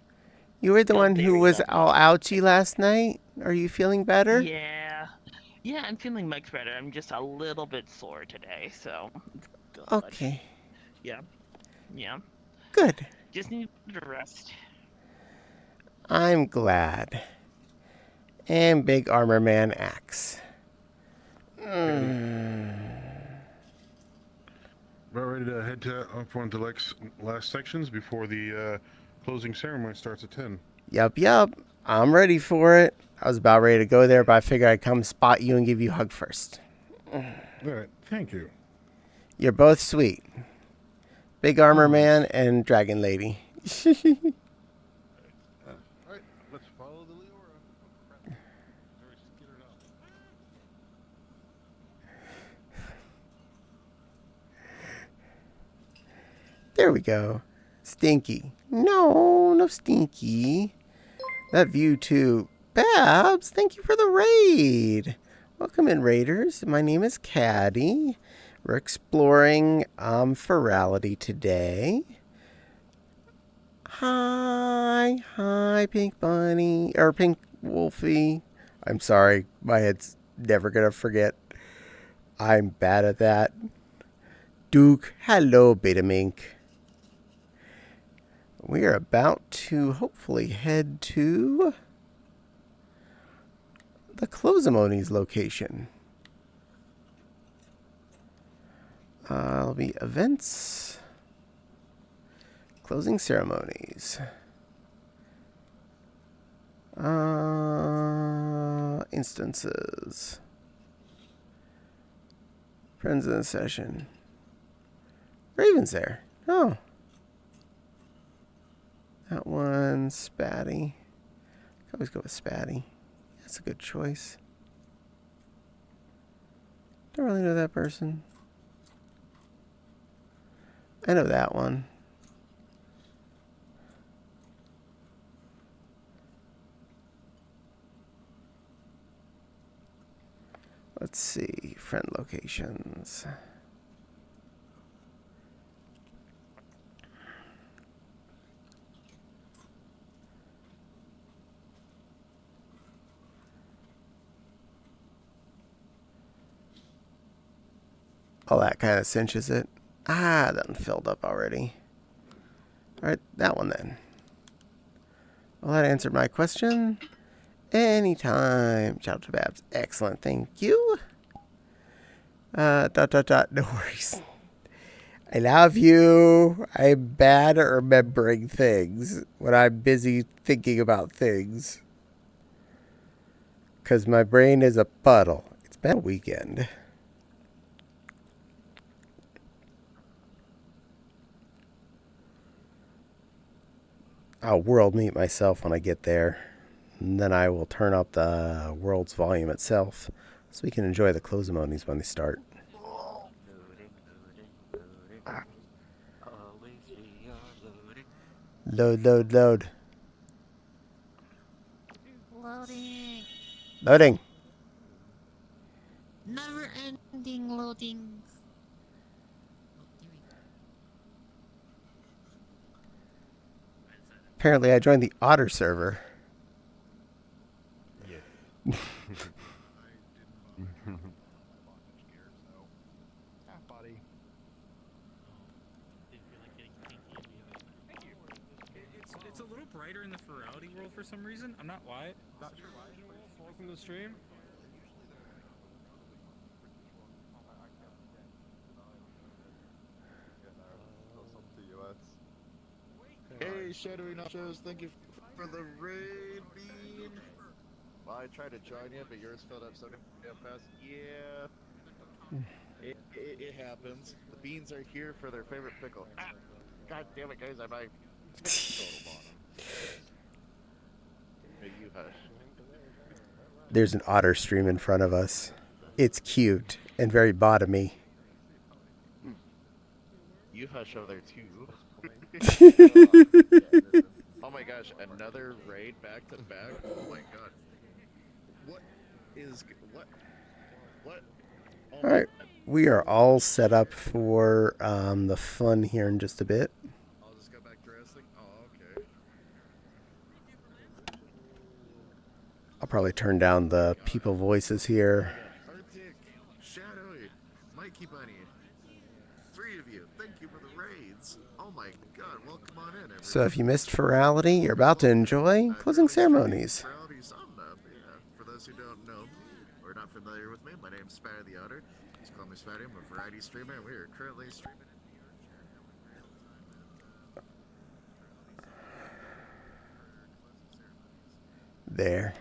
You were the one there who we was go. all ouchy last night. Are you feeling better? Yeah. Yeah, I'm feeling much better. I'm just a little bit sore today, so it's good. Okay. Yeah. Yeah. Good. Just need to rest. I'm glad. And Big Armor Man Axe. About ready to head to up on the last sections before the closing ceremony starts at 10. Yup. I'm ready for it. I was about ready to go there, but I figured I'd come spot you and give you a hug first. All right, thank you. You're both sweet. Big Armor Man and Dragon Lady. All right, let's follow the Leora. Very skittered up. There we go. Stinky. No Stinky. That view too. Babs, thank you for the raid. Welcome in, Raiders. My name is Caddie. We're exploring Ferality today. Hi, Pink Bunny. Or Pink Wolfie. I'm sorry. My head's never going to forget. I'm bad at that. Duke. Hello, Beta Mink. We are about to hopefully head to the Closamonies location. It'll be events, closing ceremonies, instances, friends in the session. Raven's there. Oh. That one, Spatty. I always go with Spatty. That's a good choice. Don't really know that person. I know that one. Let's see. Friend locations. Oh, that kind of cinches it. Ah, that one filled up already. Alright, that one then. Well, that answered my question. Anytime. Shout out to Babs. Excellent, thank you. No worries. I love you. I'm bad at remembering things when I'm busy thinking about things. Because my brain is a puddle. It's been a weekend. I'll world meet myself when I get there. And then I will turn up the world's volume itself so we can enjoy the closamonies when they start. Load. Loading. Never ending loading. Apparently I joined the Otter server. Yes. It's a little brighter in the Ferality world for some reason. I'm not why. Not sure why. Welcome to the stream. Hey, Shadowy Nachos, thank you for the raid, Bean. Well, I tried to join you, but yours filled up so damn fast. Yeah. It happens. The beans are here for their favorite pickle. Ah! God damn it, guys! I might total bottom. Hey, you hush. There's an otter stream in front of us. It's cute and very bottomy. You hush over there too. Oh my gosh, another raid back to back. Oh my god. What? Oh All right, we are all set up for the fun here in just a bit. I'll just go back to wrestling. Oh, okay. I'll probably turn down the people voices here. Arctic, Shadowy, Mikey Bunny. 3 of you. Thank you for the raids. Oh my god, welcome on in, everyone. So if you missed Ferality, you're about to enjoy closing ceremonies. For those who don't know me or not familiar with me, my name's Spatter the Otter. Please call me Spatty. I'm a variety streamer, and we are currently streaming There.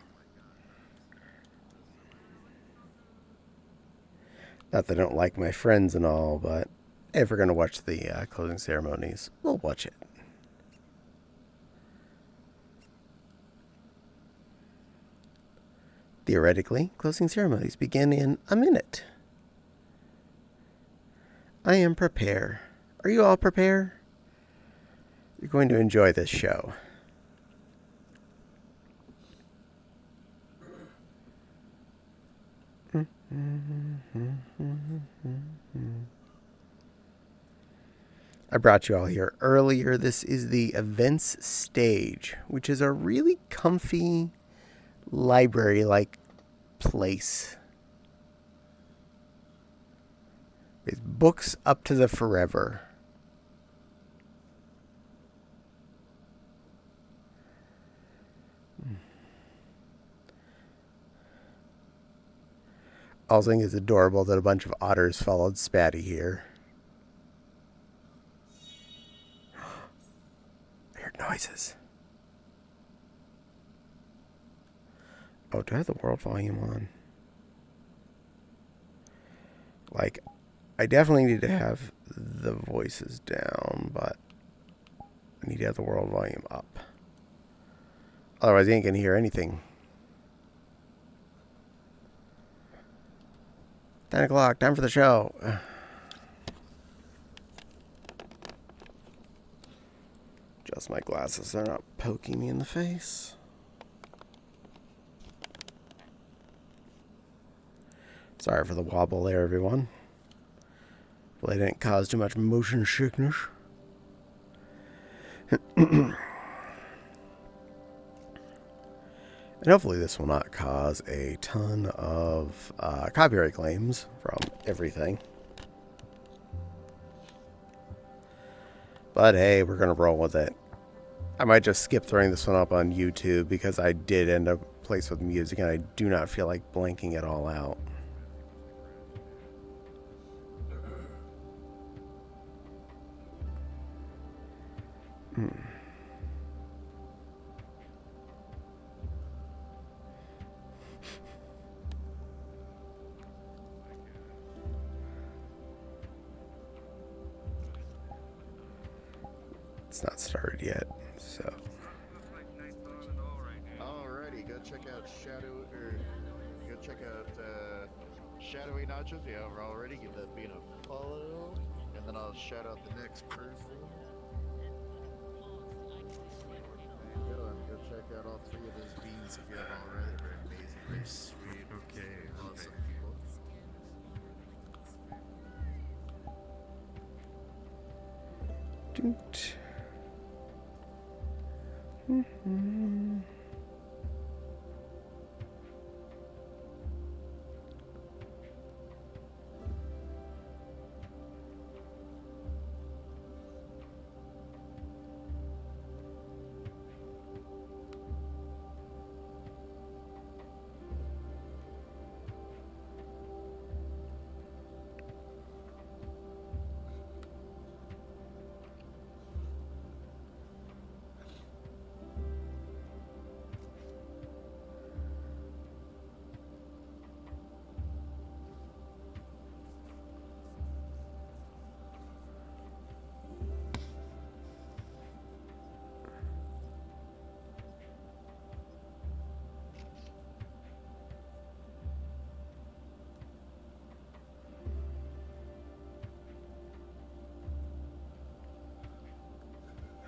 Not that I don't like my friends and all, but if we're going to watch the closing ceremonies, we'll watch it. Theoretically, closing ceremonies begin in a minute. I am prepared. Are you all prepared? You're going to enjoy this show. I brought you all here earlier. This is the events stage, which is a really comfy library-like place with books up to the forever. I think it's adorable that a bunch of otters followed Spatty here. I heard noises. Oh, do I have the world volume on? Like, I definitely need to have the voices down, but I need to have the world volume up. Otherwise, I ain't gonna hear anything. 10 o'clock, time for the show. Adjust my glasses, they're not poking me in the face. Sorry for the wobble there, everyone. Hopefully I didn't cause too much motion sickness. And hopefully this will not cause a ton of copyright claims from everything. But hey, we're going to roll with it. I might just skip throwing this one up on YouTube because I did end up place with music and I do not feel like blanking it all out. It's not started yet, so. Alrighty, go check out Shadowy Nachos if you haven't already. Give that bean a follow, and then I'll shout out the next person. Go check out all 3 of those beans if you haven't already. They're amazing, very sweet. Okay, awesome people. Doot.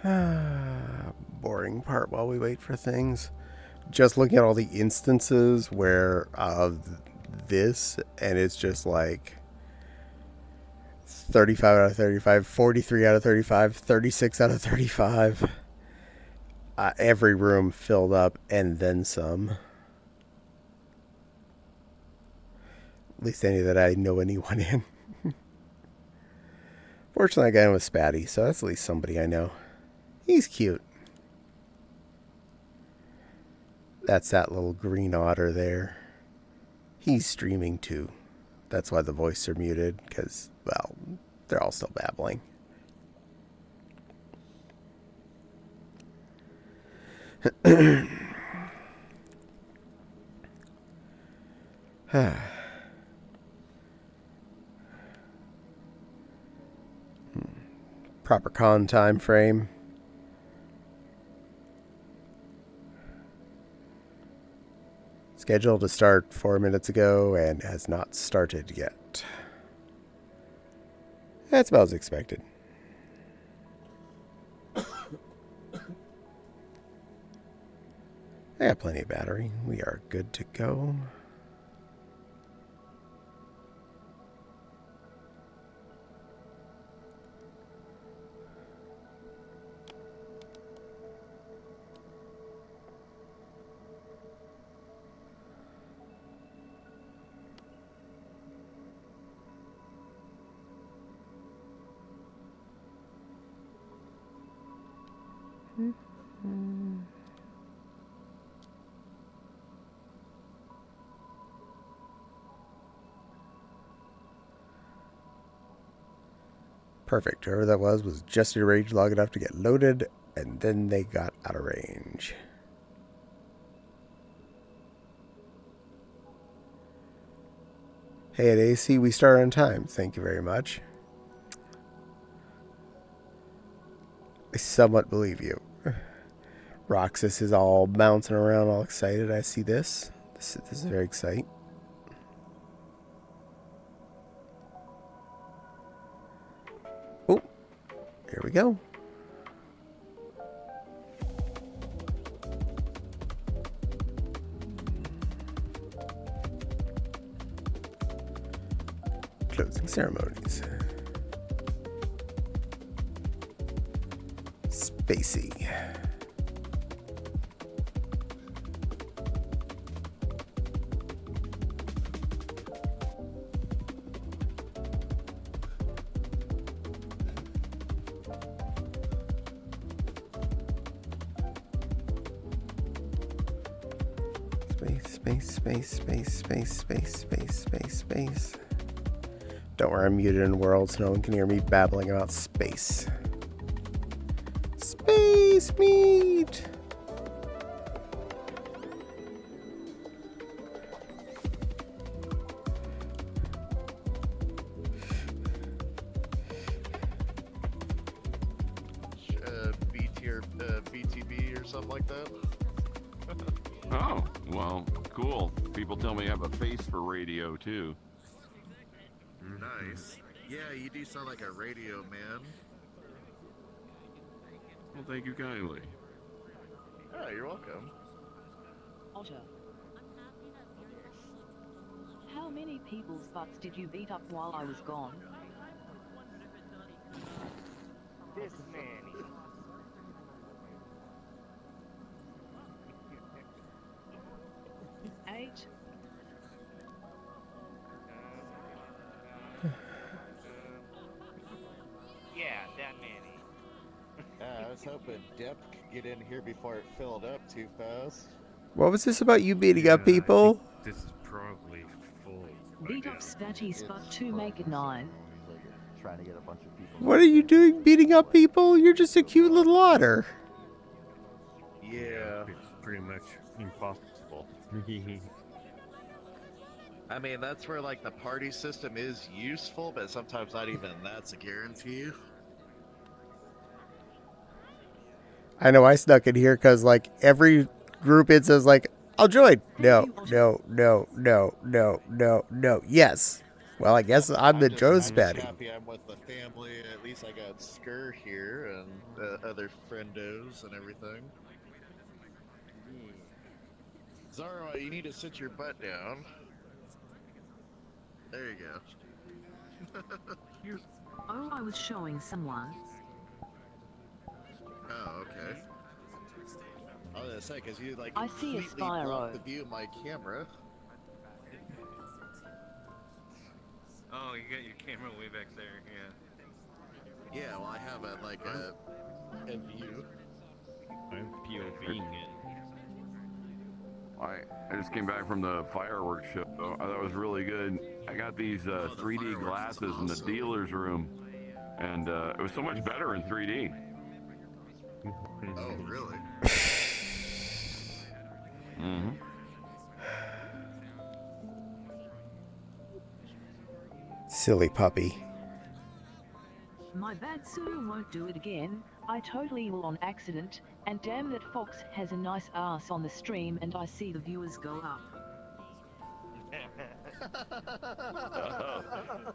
Boring part while we wait for things. Just looking at all the instances where of this, and it's just like 35 out of 35, 43 out of 35, 36 out of 35. Every room filled up and then some. At least any that I know anyone in. Fortunately, I got in with Spatty, so that's at least somebody I know. He's cute. That's that little green otter there. He's streaming too. That's why the voices are muted, because, well, they're all still babbling. Proper con time frame. Scheduled to start 4 minutes ago and has not started yet. That's about as expected. I got plenty of battery. We are good to go. Perfect. Whoever that was just in range long enough to get loaded, and then they got out of range. Hey, at AC, we start on time. Thank you very much. I somewhat believe you. Roxas is all bouncing around, all excited. I see this. This is very exciting. Oh, here we go. Closing ceremonies. Spacey. Space. Don't worry, I'm muted in world so no one can hear me babbling about space. Space meat! B tier, BTB or something like that. Oh, well, cool. People tell me I have a face for radio, too. Nice. Yeah, you do sound like a radio man. Well, thank you kindly. Oh, you're welcome. Otter. How many people's butts did you beat up while I was gone? This man. 8. Yeah, that many. I was hoping Depp could get in here before it filled up too fast. What was this about you beating up people? This is probably full. Beat up Spatty's butt to make it 9. Trying to get a bunch of people. What are you doing beating up people? You're just a cute little otter. Yeah. It's pretty much impossible. I mean, that's where, like, the party system is useful, but sometimes not even that's a guarantee. I know I snuck in here because, like, every group it says, like, I'll join. No. Yes. Well, I guess I'm the Joe's I'm just Patty. happy I'm with the family. At least I got Skur here and other friendos and everything. Zara, you need to sit your butt down. There you go. Oh, I was showing someone. Oh, okay. I was gonna say, because you like I see a completely blocked Spyro. the view of my camera. Oh, you got your camera way back there, yeah. Yeah, well, I have a view. I'm POVing it. I just came back from the fireworks show. I thought it was really good. I got these 3D glasses in the dealer's room, and it was so much better in 3D. Oh, really? Mm-hmm. Silly puppy. My bad, sir, won't do it again. I totally will on accident, and damn that Fox has a nice ass on the stream and I see the viewers go up.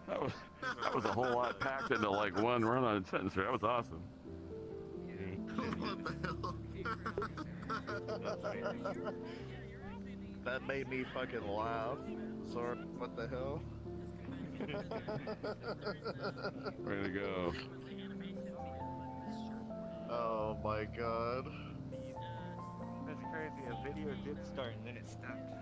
That was a whole lot packed into like one run-on sentence there. That was awesome. What the hell? That made me fucking laugh. Sorry, what the hell? Way to go. Oh my god. That's crazy. A video did start and then it stopped.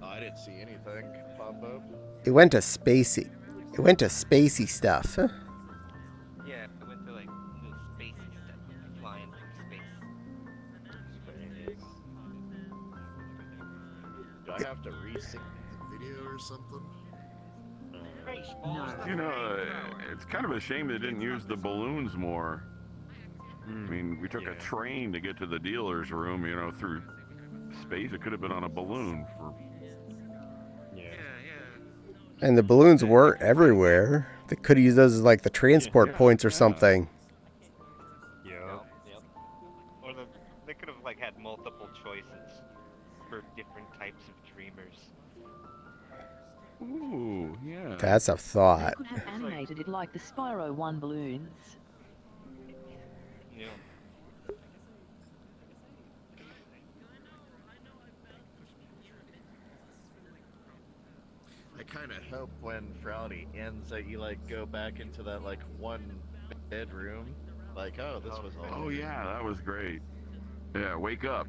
Oh, I didn't see anything pop up. It went to spacey. It went to spacey stuff. Huh? Yeah, it went to like the spacey stuff, flying from space. Do I have to resync the video or something? You know, it's kind of a shame they didn't use the balloons more. I mean, we took a train to get to the dealer's room, you know, through space. It could have been on a balloon for... And the balloons were everywhere. They could have used those as like the transport points or something. Yep. Or they could have like had multiple choices for different types of dreamers. Ooh, yeah. That's a thought. They could have animated it like the Spyro 1 balloons. Yeah. I kind of hope when Frowdy ends that you like go back into that like one bedroom. Like, oh, this was all. Oh, yeah, that was great. Yeah, wake up.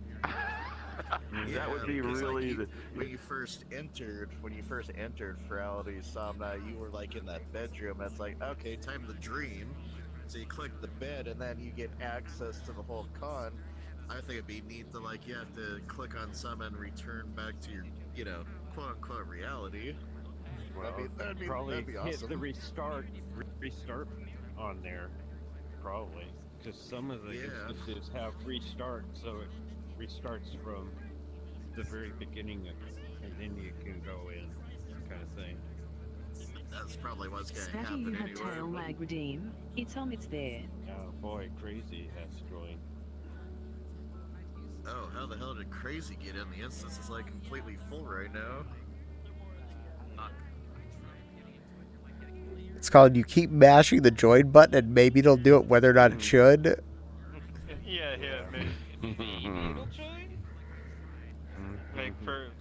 That would be because, really... like, when you first entered Frowdy Somna, you were like in that bedroom. That's like, okay, time to dream. So you click the bed, and then you get access to the whole con. I think it'd be neat to like you have to click on some and return back to your, you know, quote unquote reality. Well, that'd be hit awesome. the restart on there, probably, because some of the instances have restart, so it restarts from the very beginning, and then you can go in, kind of thing. That's probably what's gonna Stacky, happen you have anyway. tail lag redeem. It's there. Oh boy, Crazy has joined. Oh, how the hell did Crazy get in? The instance is like completely full right now. It's called you keep mashing the join button and maybe it'll do it whether or not it should. Yeah, maybe it'll join. Like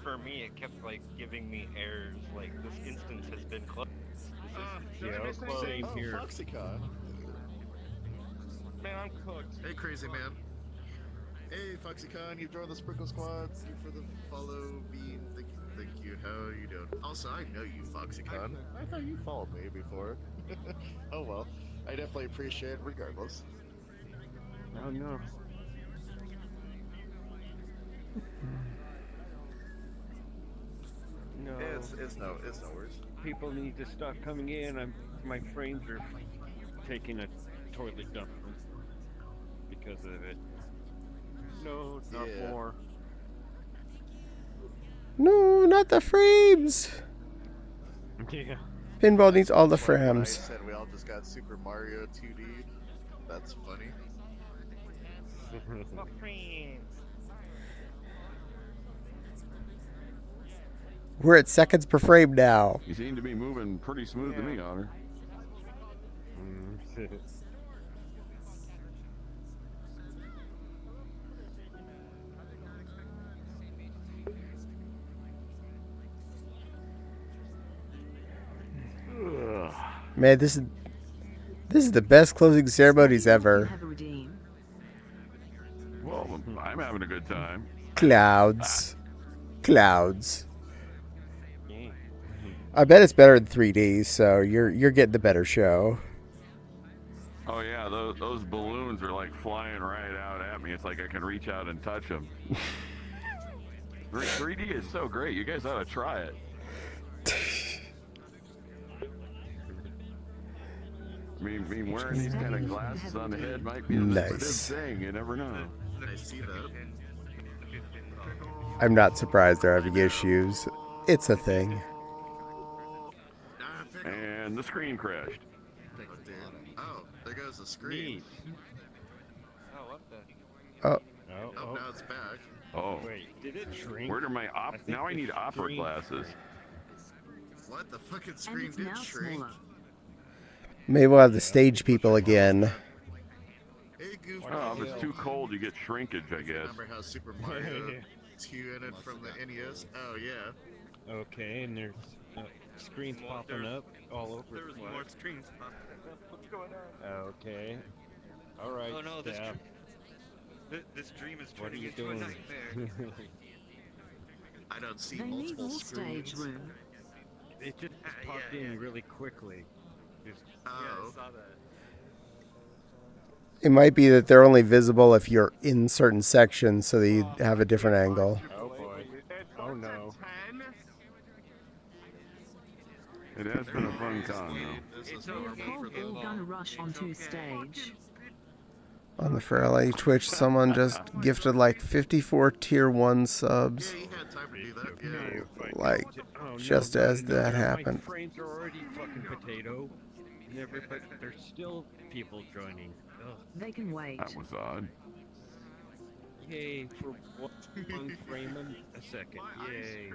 for me, it kept like giving me errors. Like this instance has been closed. Same here. Foxycon. Man, I'm cooked. Hey, Crazy Man. Hey, Foxycon, you've joined the Sprinkle Squad. Thank you for the follow, bean. Thank you. How are you doing? Also, I know you, Foxycon. I thought you followed me before. Oh well, I definitely appreciate it regardless. Oh no. No. It's no worries. People need to stop coming in. My frames are taking a toilet dump because of it. No, not more. No, not the frames. Yeah. Pinball needs all the That's like when I frames. said we all just got Super Mario 2D. That's funny. We're at seconds per frame now. You seem to be moving pretty smooth to me, Otter. Man, this is the best closing ceremonies ever. Well, I'm having a good time. Clouds. Clouds. I bet it's better in 3D, so you're getting the better show. Oh yeah, those balloons are like flying right out at me. It's like I can reach out and touch them. 3D is so great. You guys ought to try it. I mean, wearing these kind of glasses on the head might be a lucrative thing. You never know. I see that. I'm not surprised they're having issues. It's a thing. And the screen crashed. Oh, there goes the screen. Oh, what the? Oh. Oh, now it's back. Oh. Wait, did it shrink? Where are my now I need opera glasses. What? The fucking screen did shrink. Maybe we'll have the stage people again. Oh, if it's too cold, you get shrinkage, I guess. Remember how Super Mario 2 in it from the NES? Oh, yeah. Okay, and there's screens popping up all over. There's more screens popping up. What's going on? Okay. All right. Oh no, staff. This dream is What are turning you into a doing? nightmare. I don't see They need multiple more screens. stage room. It just popped in really quickly. Just, Yeah, I saw that. It might be that they're only visible if you're in certain sections, so that you have a different angle. Oh boy. Oh no. It has been a fun con, though. This is They're normal for all the... gonna rush onto stage. On the Ferrari Twitch, someone just gifted like 54 tier 1 subs. Yeah, you had time to do that. Yeah. Like, Oh, no, just as that My happened. frames are already fucking potato. Never, but there's still people joining. Ugh. They can wait. That was odd. Yay for one frame a second. Yay.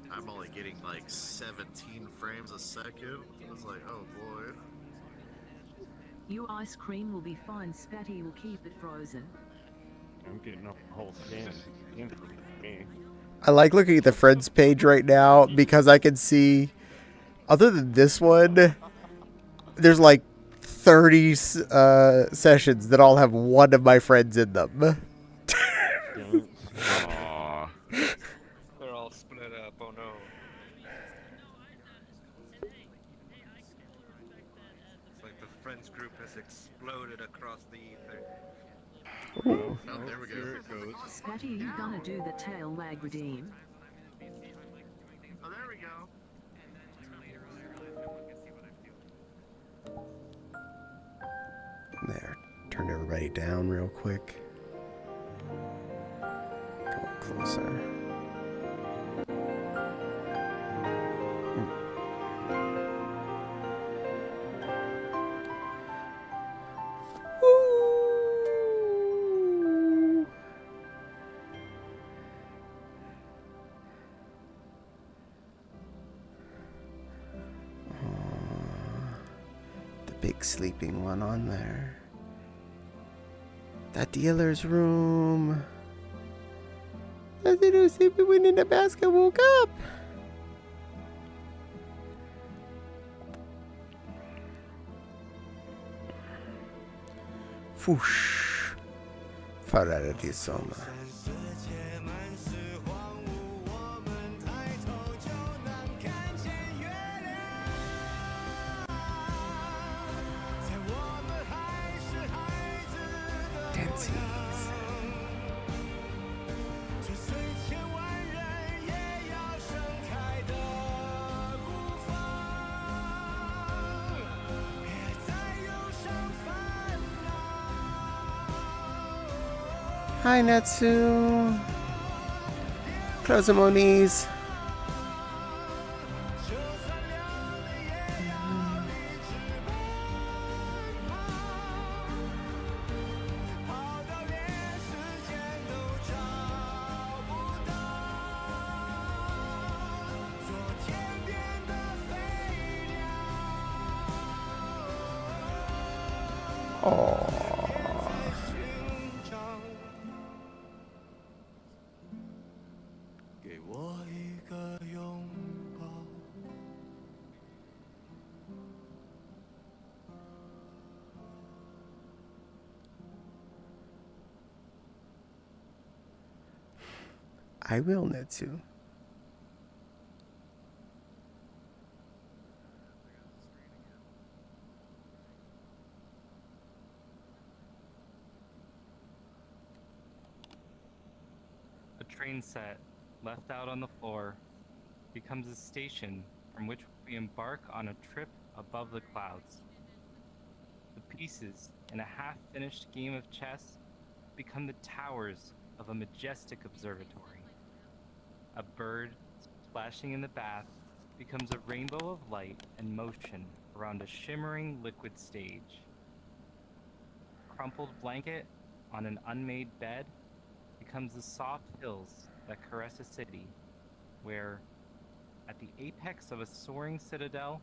I'm only getting like 17 frames a second. I was like, oh boy. Your ice cream will be fine. Spatty will keep it frozen. I'm getting a whole can for me. I like looking at the friends page right now because I can see, other than this one, there's like 30 sessions that all have one of my friends in them. Aww. They're all split up. Oh no. It's like the friends group has exploded across the ether. Oh, there we go. Here it goes. Spatty, you gonna do the tail lag redeem? Oh, there we go. There, turn everybody down real quick. Come on, closer. Big sleeping one on there. That dealer's room. That little sleeping one in the basket woke up. Foosh. Farada di Soma. Hi, Natsu. Close them, Moniz. I will, Netsu. A train set, left out on the floor, becomes a station from which we embark on a trip above the clouds. The pieces in a half-finished game of chess become the towers of a majestic observatory. A bird splashing in the bath becomes a rainbow of light and motion around a shimmering liquid stage. A crumpled blanket on an unmade bed becomes the soft hills that caress a city, where, at the apex of a soaring citadel,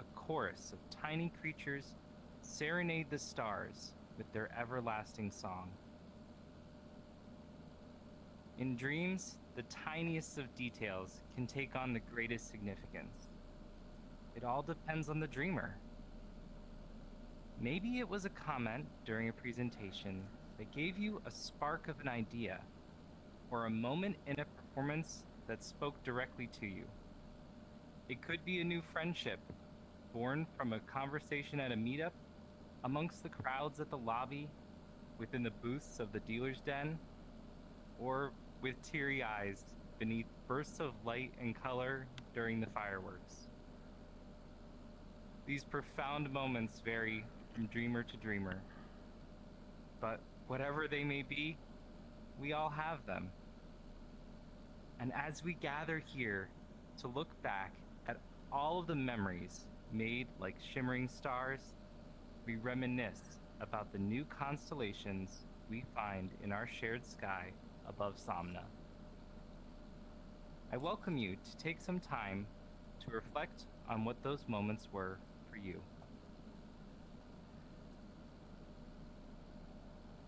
a chorus of tiny creatures serenade the stars with their everlasting song. In dreams, the tiniest of details can take on the greatest significance. It all depends on the dreamer. Maybe it was a comment during a presentation that gave you a spark of an idea, or a moment in a performance that spoke directly to you. It could be a new friendship, born from a conversation at a meetup, amongst the crowds at the lobby, within the booths of the dealer's den, or with teary eyes beneath bursts of light and color during the fireworks. These profound moments vary from dreamer to dreamer, but whatever they may be, we all have them. And as we gather here to look back at all of the memories made like shimmering stars, we reminisce about the new constellations we find in our shared sky above Somna. I welcome you to take some time to reflect on what those moments were for you.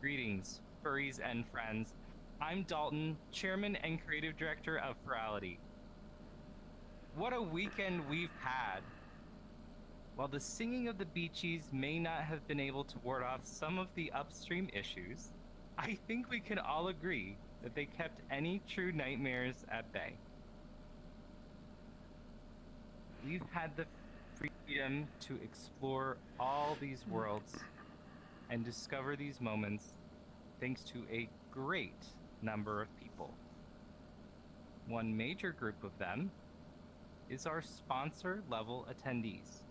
Greetings, furries and friends. I'm Dalton, Chairman and Creative Director of Ferality. What a weekend we've had! While the singing of the beachies may not have been able to ward off some of the upstream issues, I think we can all agree that they kept any true nightmares at bay. We've had the freedom to explore all these worlds and discover these moments thanks to a great number of people. One major group of them is our sponsor level attendees.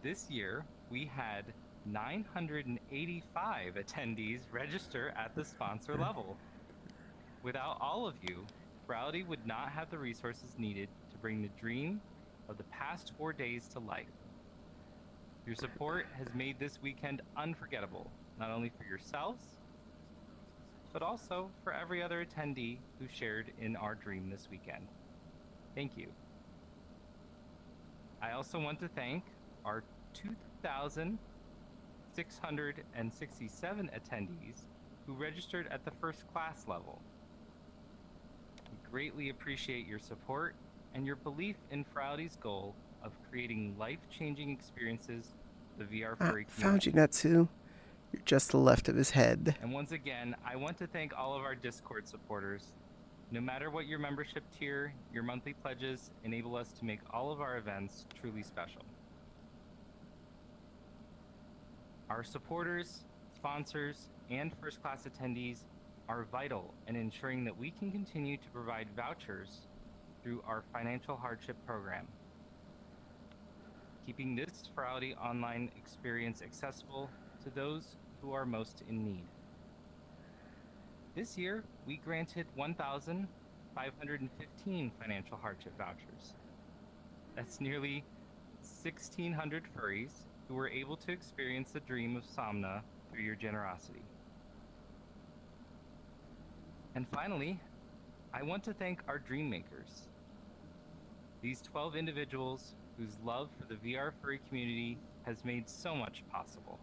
This year, we had 985 attendees register at the sponsor level. Without all of you, Ferality would not have the resources needed to bring the dream of the past 4 days to life. Your support has made this weekend unforgettable, not only for yourselves, but also for every other attendee who shared in our dream this weekend. Thank you. I also want to thank our 2,667 attendees who registered at the first class level. We greatly appreciate your support and your belief in Ferality's goal of creating life-changing experiences for the VR furry community. Found you, Natsu. You're just to the left of his head. And once again, I want to thank all of our Discord supporters. No matter what your membership tier, your monthly pledges enable us to make all of our events truly special. Our supporters, sponsors, and first-class attendees are vital in ensuring that we can continue to provide vouchers through our financial hardship program, keeping this Ferality online experience accessible to those who are most in need. This year, we granted 1,515 financial hardship vouchers. That's nearly 1,600 furries who were able to experience the dream of Somna through your generosity. And finally, I want to thank our dream makers. These 12 individuals whose love for the VR furry community has made so much possible.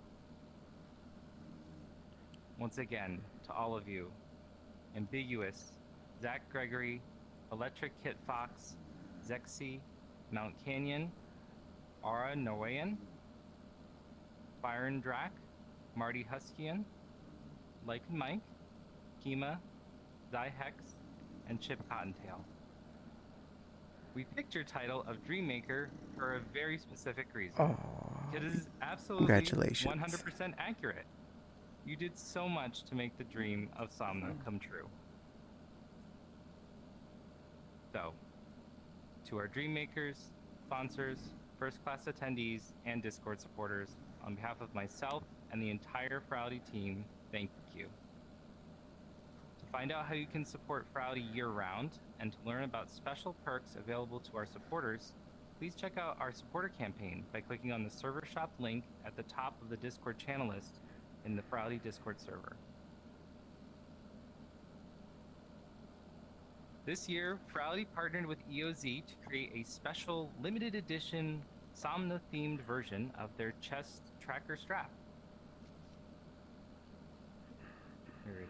Once again, to all of you, Ambiguous, Zach Gregory, Electric Kit Fox, Zexy, Mount Canyon, Aura Norwayan, Byron Drac, Marty Huskian, Lycan Mike, Kima, Zyhex, and Chip Cottontail. We picked your title of Dream Maker for a very specific reason. Aw, It is absolutely congratulations. 100% accurate. You did so much to make the dream of Somna come true. So, to our Dream Makers, sponsors, first class attendees, and Discord supporters, on behalf of myself and the entire Frowdy team, thank you. To find out how you can support Frowdy year-round and to learn about special perks available to our supporters, please check out our supporter campaign by clicking on the server shop link at the top of the Discord channel list in the Frowdy Discord server. This year, Frowdy partnered with EOZ to create a special limited edition Somna-themed version of their chest tracker strap. Here it is.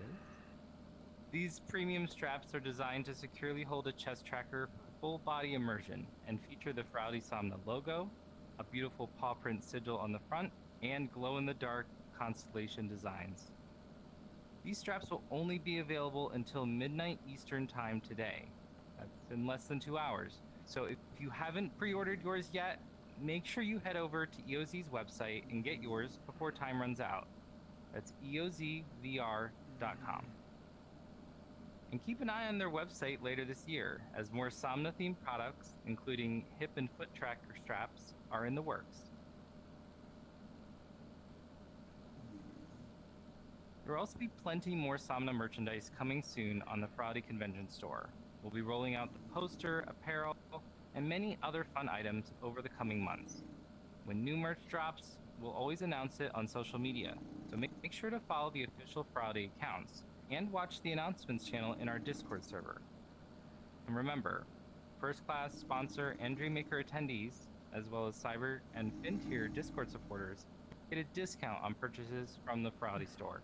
These premium straps are designed to securely hold a chest tracker for full body immersion and feature the Frowdy Somna logo, a beautiful paw print sigil on the front, and glow-in-the-dark constellation designs. These straps will only be available until midnight Eastern time today. That's in less than 2 hours. So if you haven't pre-ordered yours yet, make sure you head over to EOZ's website and get yours before time runs out. That's eozvr.com. And keep an eye on their website later this year, as more Somna-themed products, including hip and foot tracker straps, are in the works. There will also be plenty more Somna merchandise coming soon on the Frowdy Convention store. We'll be rolling out the poster, apparel, and many other fun items over the coming months. When new merch drops, we'll always announce it on social media, so make sure to follow the official Frowdy accounts and watch the announcements channel in our Discord server. And remember, first class, sponsor, and Dreammaker attendees, as well as Cyber and Fin-tier Discord supporters, get a discount on purchases from the Frowdy store.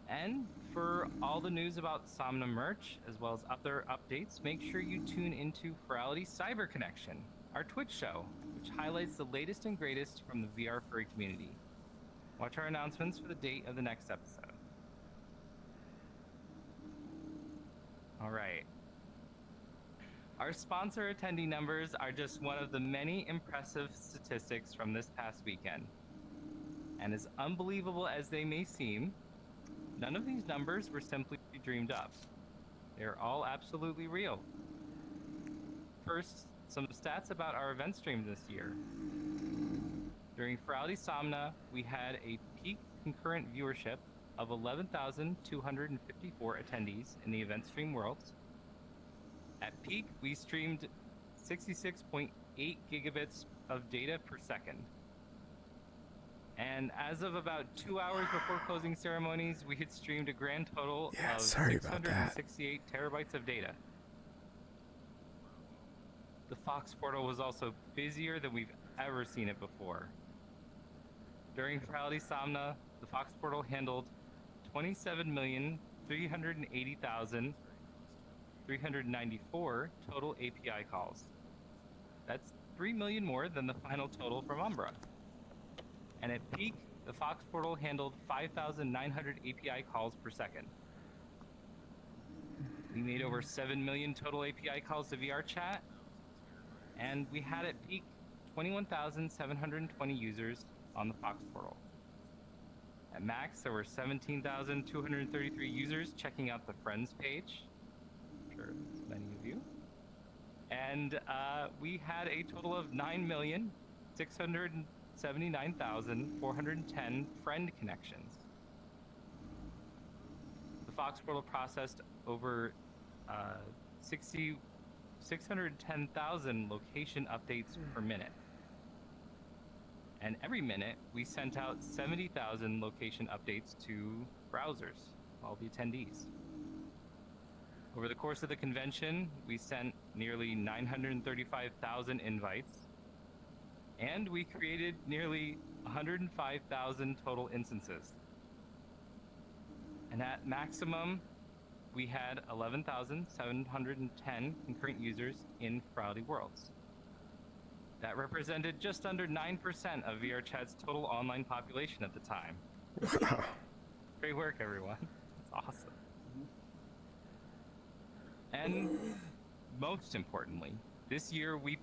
And for all the news about Somna merch, as well as other updates, make sure you tune into Frowdy Cyber Connection, our Twitch show, which highlights the latest and greatest from the VR furry community. Watch our announcements for the date of the next episode. All right. Our sponsor attendee numbers are just one of the many impressive statistics from this past weekend. And as unbelievable as they may seem, none of these numbers were simply dreamed up. They're all absolutely real. First, some stats about our event stream this year. During Frowdy Somna, we had a peak concurrent viewership of 11,254 attendees in the event stream worlds. At peak, we streamed 66.8 gigabits of data per second. And as of about 2 hours before closing ceremonies, we had streamed a grand total of 668 terabytes of data. The Fox portal was also busier than we've ever seen it before. During Frowdy Somna, the Fox portal handled 27,380,394 total API calls. That's 3 million more than the final total from Umbra. And at peak, the Fox portal handled 5,900 API calls per second. We made over 7 million total API calls to VR chat, and we had at peak 21,720 users on the Fox portal. At max, there were 17,233 users checking out the Friends page. I'm sure it's many of you. And we had a total of 9,679,410 friend connections. The Fox portal processed over 610,000 location updates per minute. And every minute, we sent out 70,000 location updates to browsers, all the attendees. Over the course of the convention, we sent nearly 935,000 invites, and we created nearly 105,000 total instances. And at maximum, we had 11,710 concurrent users in Friday Worlds. That represented just under 9% of VRChat's total online population at the time. Great work, everyone. That's awesome. And most importantly, this year we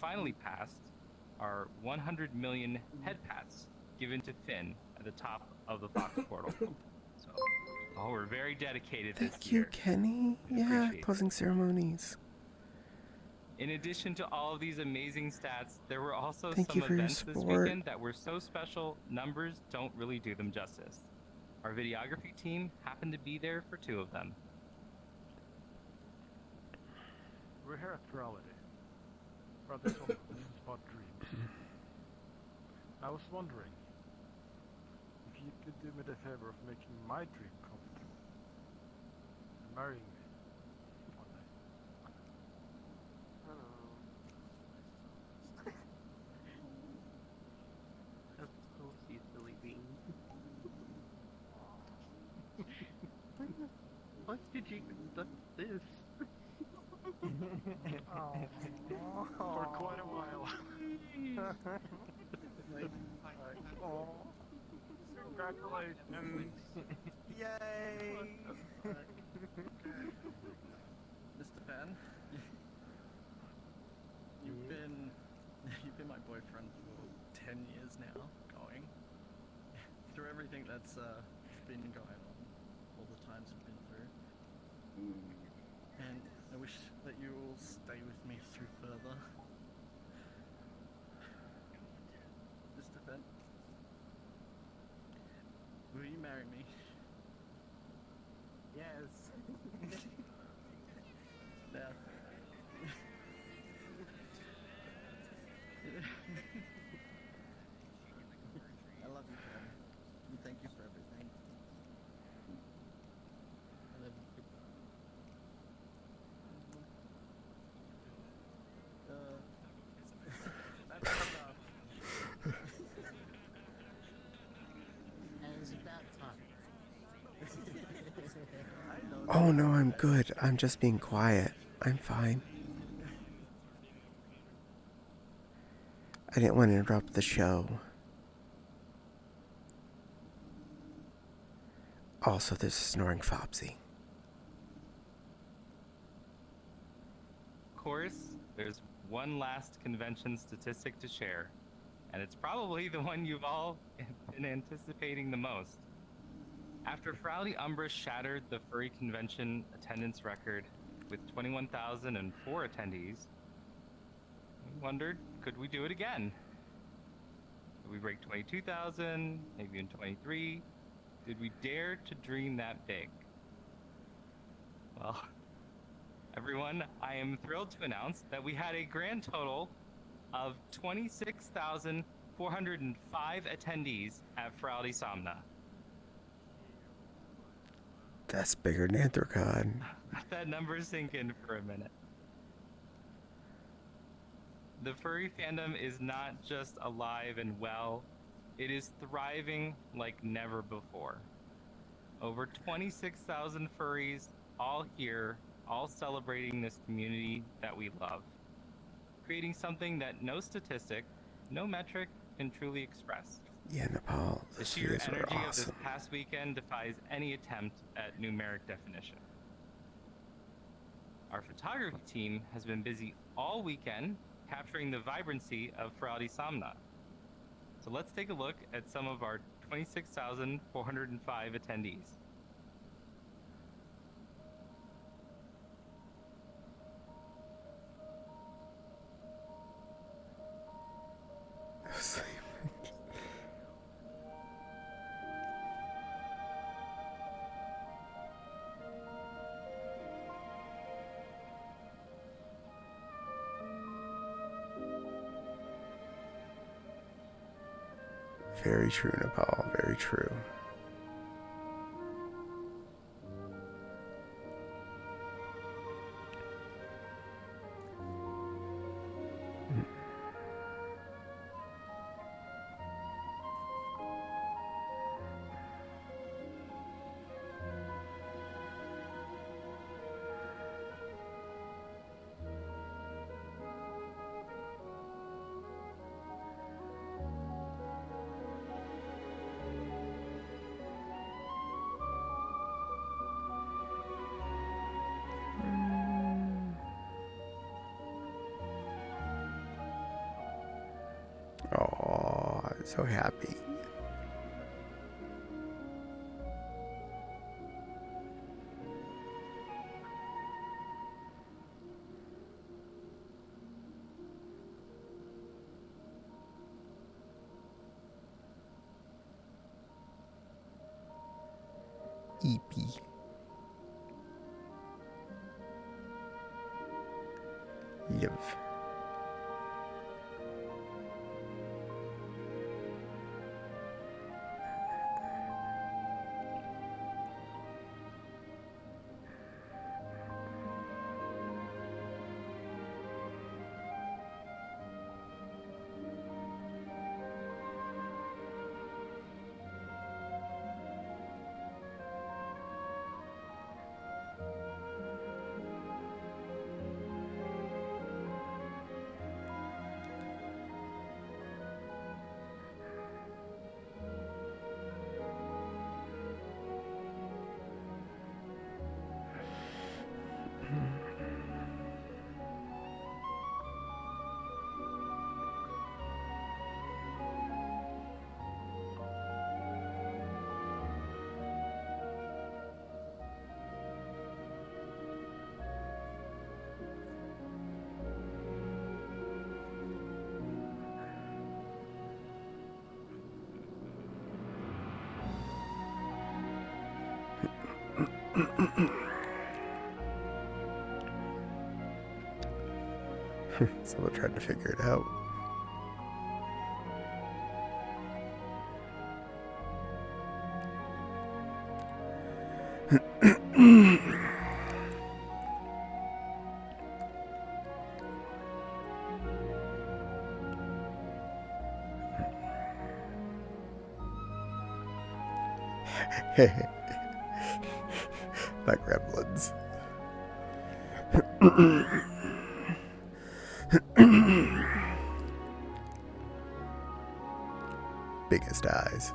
finally passed our 100 million head pats given to Finn at the top of the Fox portal. So, we're very dedicated this Thank year. you, Kenny. Yeah, closing ceremonies. In addition to all of these amazing stats, there were also Thank some you for your events this support. weekend that were so special, numbers don't really do them justice. Our videography team happened to be there for 2 of them. We're here at Reality. For this one, about dreams. I was wondering if you could do me the favor of making my dream come true. And marrying me one day. Of course, you silly bean. What did you conduct this? For quite a while. Congratulations! Yay! Mr. Pan, you've been my boyfriend for 10 years now, going. Through everything that's been going on, all the times we've been through. And I wish that you will stay with me through further. Mr. Fenn, will you marry me? Yes. Now. I love you, Fenn. And thank you for everything. I love you. That's enough. And it's about time. Oh no, I'm good. I'm just being quiet. I'm fine. I didn't want to interrupt the show. Also, there's a snoring Fopsy. Of course, there's one last convention statistic to share, and it's probably the one you've all been anticipating the most. After Frowdy Umbra shattered the furry convention attendance record with 21,004 attendees, we wondered, could we do it again? Did we break 22,000, maybe in 23? Did we dare to dream that big? Well, everyone, I am thrilled to announce that we had a grand total of 26,405 attendees at Frowdy Somna. That's bigger than Anthrocon. Let that number sink in for a minute. The furry fandom is not just alive and well, it is thriving like never before. Over 26,000 furries, all here, all celebrating this community that we love. Creating something that no statistic, no metric can truly express. Yeah, Nepal. The Those sheer videos were energy of awesome. this past weekend defies any attempt at numeric definition. Our photography team has been busy all weekend capturing the vibrancy of Frowdy Somna. So let's take a look at some of our 26,405 attendees. Very true, Nepal. Very true. So happy. EP. Live. Someone tried to figure it out. My gremlins. Biggest eyes.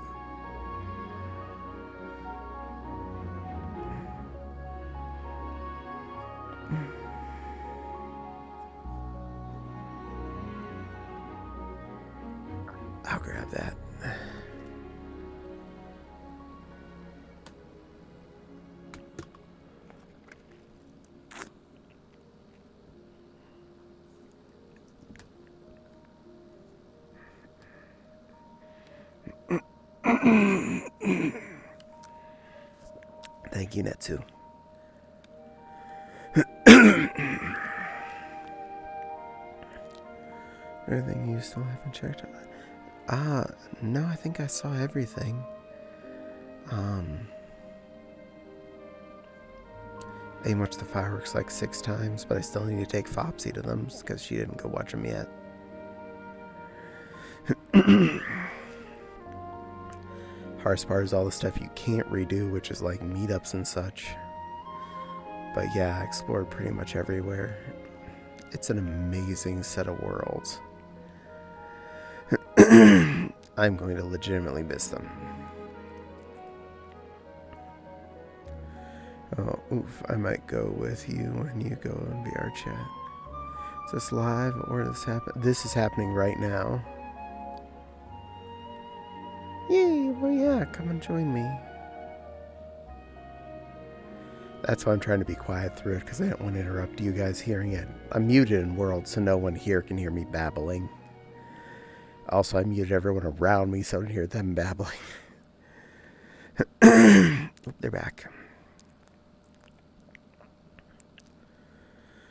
I'll grab that. Thank you, Netsu. Anything you still haven't checked? No, I think I saw everything. I watched the fireworks like 6 times, but I still need to take Fopsy to them because she didn't go watch them yet. Hardest part is all the stuff you can't redo, which is like meetups and such. But yeah, I explored pretty much everywhere. It's an amazing set of worlds. I'm going to legitimately miss them. Oh, oof, I might go with you when you go in VR chat. Is this live or this happen? This is happening right now. Yay, well yeah, come and join me. That's why I'm trying to be quiet through it, because I don't want to interrupt you guys hearing it. I'm muted in World, so no one here can hear me babbling. Also, I muted everyone around me so I don't hear them babbling. Oop, they're back.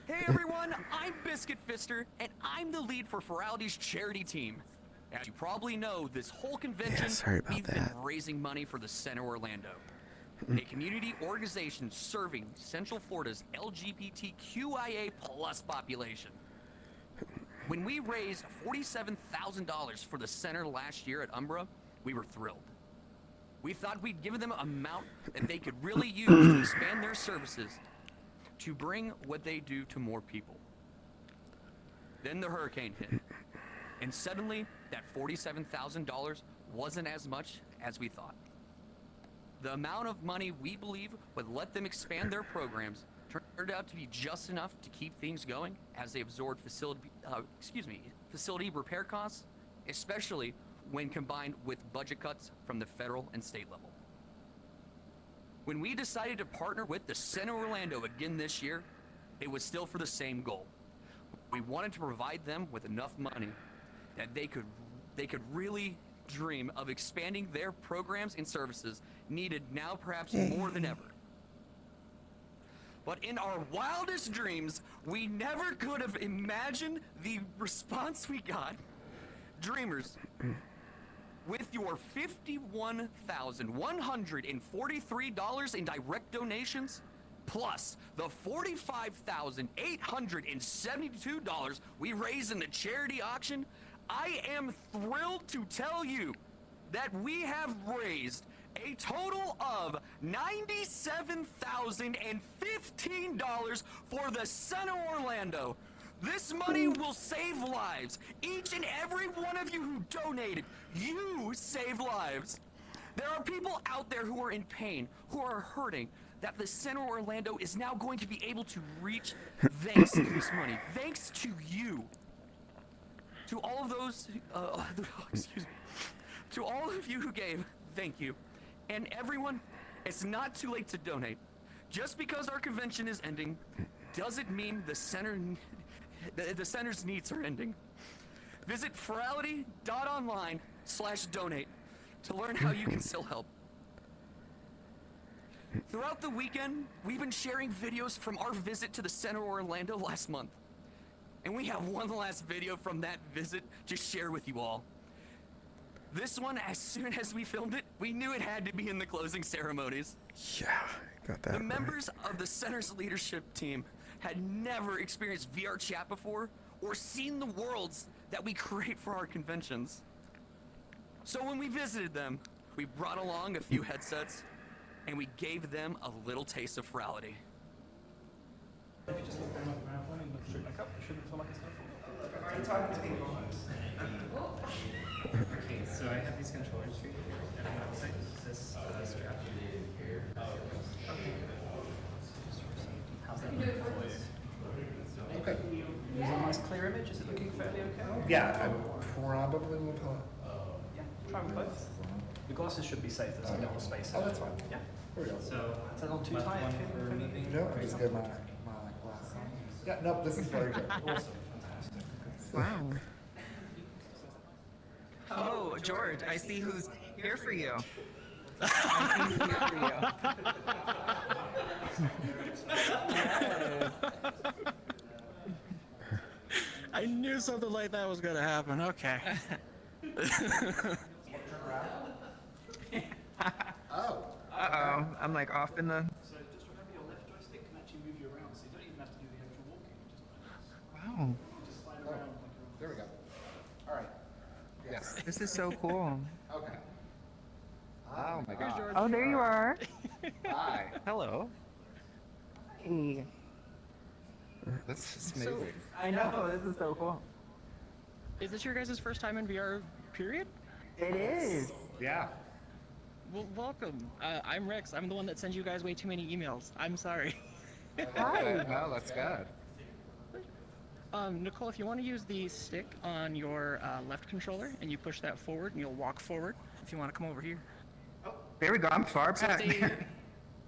Hey everyone, I'm Biscuit Fister, and I'm the lead for Ferality's charity team. As you probably know, this whole convention, we've been raising money for the Center Orlando, a community organization serving Central Florida's LGBTQIA+ population. When we raised $47,000 for the center last year at Umbra, we were thrilled. We thought we'd given them an amount that they could really use to expand their services to bring what they do to more people. Then the hurricane hit, and suddenly that $47,000 wasn't as much as we thought. The amount of money we believe would let them expand their programs turned out to be just enough to keep things going as they absorbed facility repair costs, especially when combined with budget cuts from the federal and state level. When we decided to partner with the Center Orlando again this year, it was still for the same goal. We wanted to provide them with enough money that they could really dream of expanding their programs and services needed now perhaps more than ever. But in our wildest dreams, we never could have imagined the response we got. Dreamers, with your $51,143 in direct donations, plus the $45,872 we raised in the charity auction, I am thrilled to tell you that we have raised a total of $97,015 for the Center Orlando. This money will save lives. Each and every one of you who donated, you save lives. There are people out there who are in pain, who are hurting, that the Center Orlando is now going to be able to reach thanks to this money, thanks to you. To all of those, excuse me, to all of you who gave, thank you. And everyone, it's not too late to donate. Just because our convention is ending doesn't mean the center's needs are ending. Visit ferality.online/donate to learn how you can still help. Throughout the weekend, we've been sharing videos from our visit to the Center Orlando last month. And we have one last video from that visit to share with you all. This one, as soon as we filmed it, we knew it had to be in the closing ceremonies. Yeah, got that. The members of the center's leadership team had never experienced VR chat before or seen the worlds that we create for our conventions. So when we visited them, we brought along a few headsets and we gave them a little taste of ferality. If you just look down at the ground plane and look straight back up, it shouldn't feel like it's going to fall. Okay, so I have these controllers right here, and I'm going to put this strap here. How's that looking for you? Okay. Is it a nice clear image? Is it looking fairly okay? Yeah, I probably will pull it. Yeah, try them both. The glasses should be safe, there's a little space. Oh, that's fine. Yeah. Here we go. So, is that not too left tight? one for moving. No, I just get my glass on. Yeah, nope, this is very good. Awesome, fantastic. Wow. Oh, George, I see who's here for you. I see who's here for you. I knew something like that was going to happen. Okay. Oh. Uh-oh. I'm like off in the... So just remember your left joystick can actually move you around, so you don't even have to do the actual walking. Wow. You just slide around like a... There we go. All right. Yes. This is so cool. Okay. Oh my God. Oh, there you are. Hi. Hello. Hey. This is amazing. I know, this is so cool. Is this your guys' first time in VR, period? It is. Yeah. Well, welcome. I'm Rex. I'm the one that sends you guys way too many emails. I'm sorry. Hi. No, that's good. Nicole, if you want to use the stick on your left controller and you push that forward and you'll walk forward if you want to come over here. There we go. I'm far So back.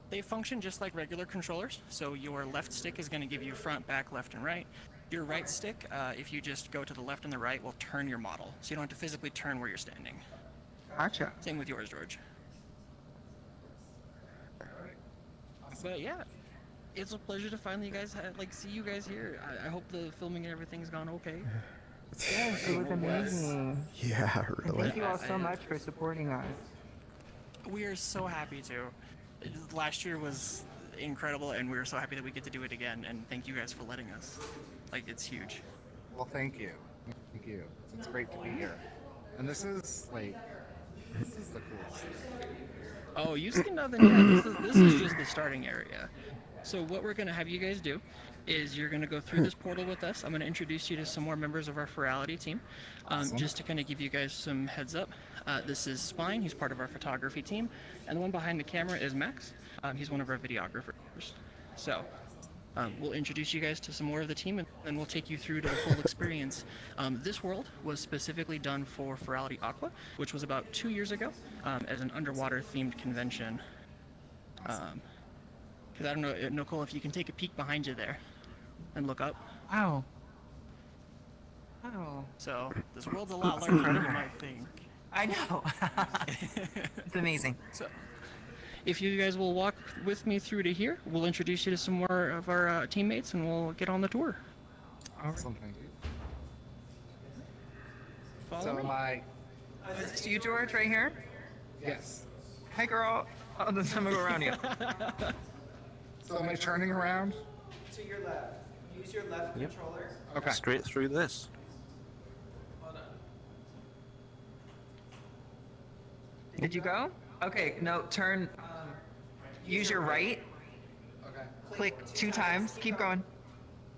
they function just like regular controllers. So your left stick is going to give you front, back, left, and right. Your right stick, if you just go to the left and the right, will turn your model. So you don't have to physically turn where you're standing. Gotcha. Same with yours, George. But yeah, it's a pleasure to finally see you guys here. I hope the filming and everything's gone okay. Yes, it was amazing. Yeah, really. Thank you all so much for supporting us. We are so happy to. Last year was incredible, and we were so happy that we get to do it again. And thank you guys for letting us. Like, it's huge. Well, thank you. Thank you. It's great to be here. And this is the coolest. Oh, you see nothing yet. This is just the starting area. So what we're going to have you guys do is you're going to go through this portal with us. I'm going to introduce you to some more members of our Ferality team, Awesome. just to kind of give you guys some heads up. This is Spine. He's part of our photography team. And the one behind the camera is Max. He's one of our videographers. So We'll introduce you guys to some more of the team, and then we'll take you through to the full experience. This world was specifically done for Ferality Aqua, which was about 2 years ago, as an underwater-themed convention. Because I don't know, Nicole, if you can take a peek behind you there and look up. Wow. Oh. So this world's a lot larger than you might think. I know. It's amazing. So, if you guys will walk with me through to here, we'll introduce you to some more of our teammates, and we'll get on the tour. Awesome, thank you. Follow me. Is this you, George, right here? Yes. Hey, girl. Oh, then I'm gonna go around you. So am I turning around? To your left. Use your left controller. Okay. Straight through this. Hold on. Did you go? Okay, no, turn. Use your right. Okay. Click 2 times. Keep going.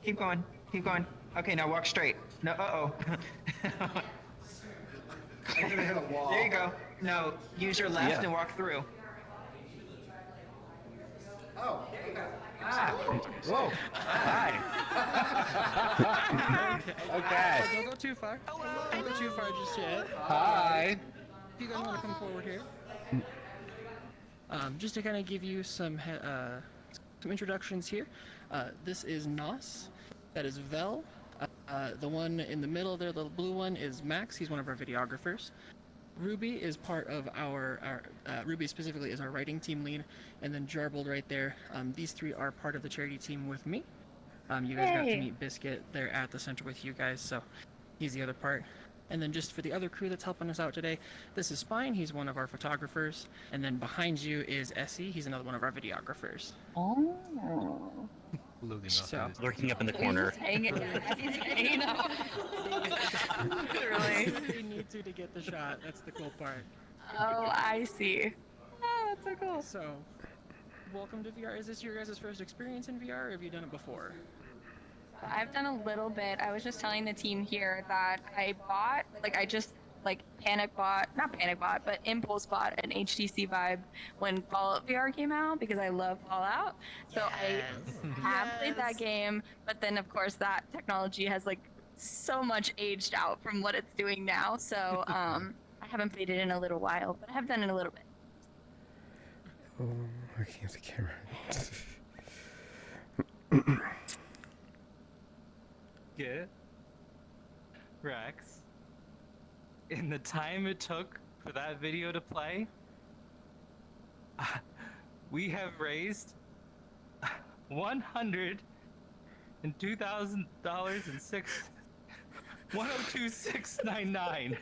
Keep going. Keep going. Okay, now walk straight. No, uh-oh. I'm gonna hit a wall. There you go. No, use your left and walk through. Oh, okay. Ah. Whoa. Hi. Okay. Don't go too far. Don't go too far just yet. Hi. If you guys want to come forward here. Just to kind of give you some introductions here. This is Nos. That is Vel. The one in the middle there, the blue one, is Max. He's one of our videographers. Ruby is part of Ruby specifically is our writing team lead, and then Jarbold right there. These 3 are part of the charity team with me. You guys got to meet Biscuit. They're at the center with you guys, so he's the other part. And then just for the other crew that's helping us out today, this is Spine. He's one of our photographers. And then behind you is Essie. He's another one of our videographers. Oh. So, Lurking up in the corner. He's hanging out. Literally. You need to get the shot. That's the cool part. Oh, I see. Oh, that's so cool. So, welcome to VR. Is this your guys' first experience in VR, or have you done it before? I've done a little bit. I was just telling the team here that I bought, impulse bought an HTC Vibe when Fallout VR came out because I love Fallout. So I have played that game, but then of course that technology has so much aged out from what it's doing now. So I haven't played it in a little while, but I have done it a little bit. Oh, looking at the camera. Get Rex. In the time it took for that video to play, we have raised $102,699.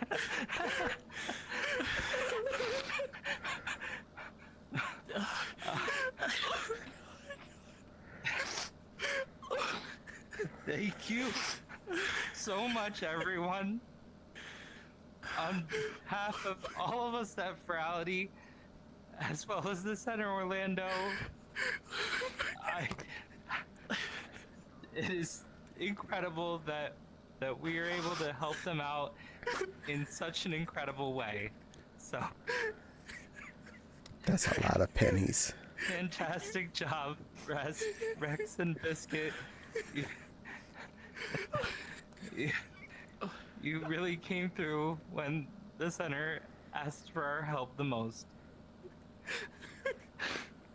Thank you so much, everyone. On behalf of all of us at Ferality, as well as the Center Orlando, it is incredible that we are able to help them out in such an incredible way. So, That's a lot of pennies. fantastic job, Rex and Biscuit. You really came through when the center asked for our help the most.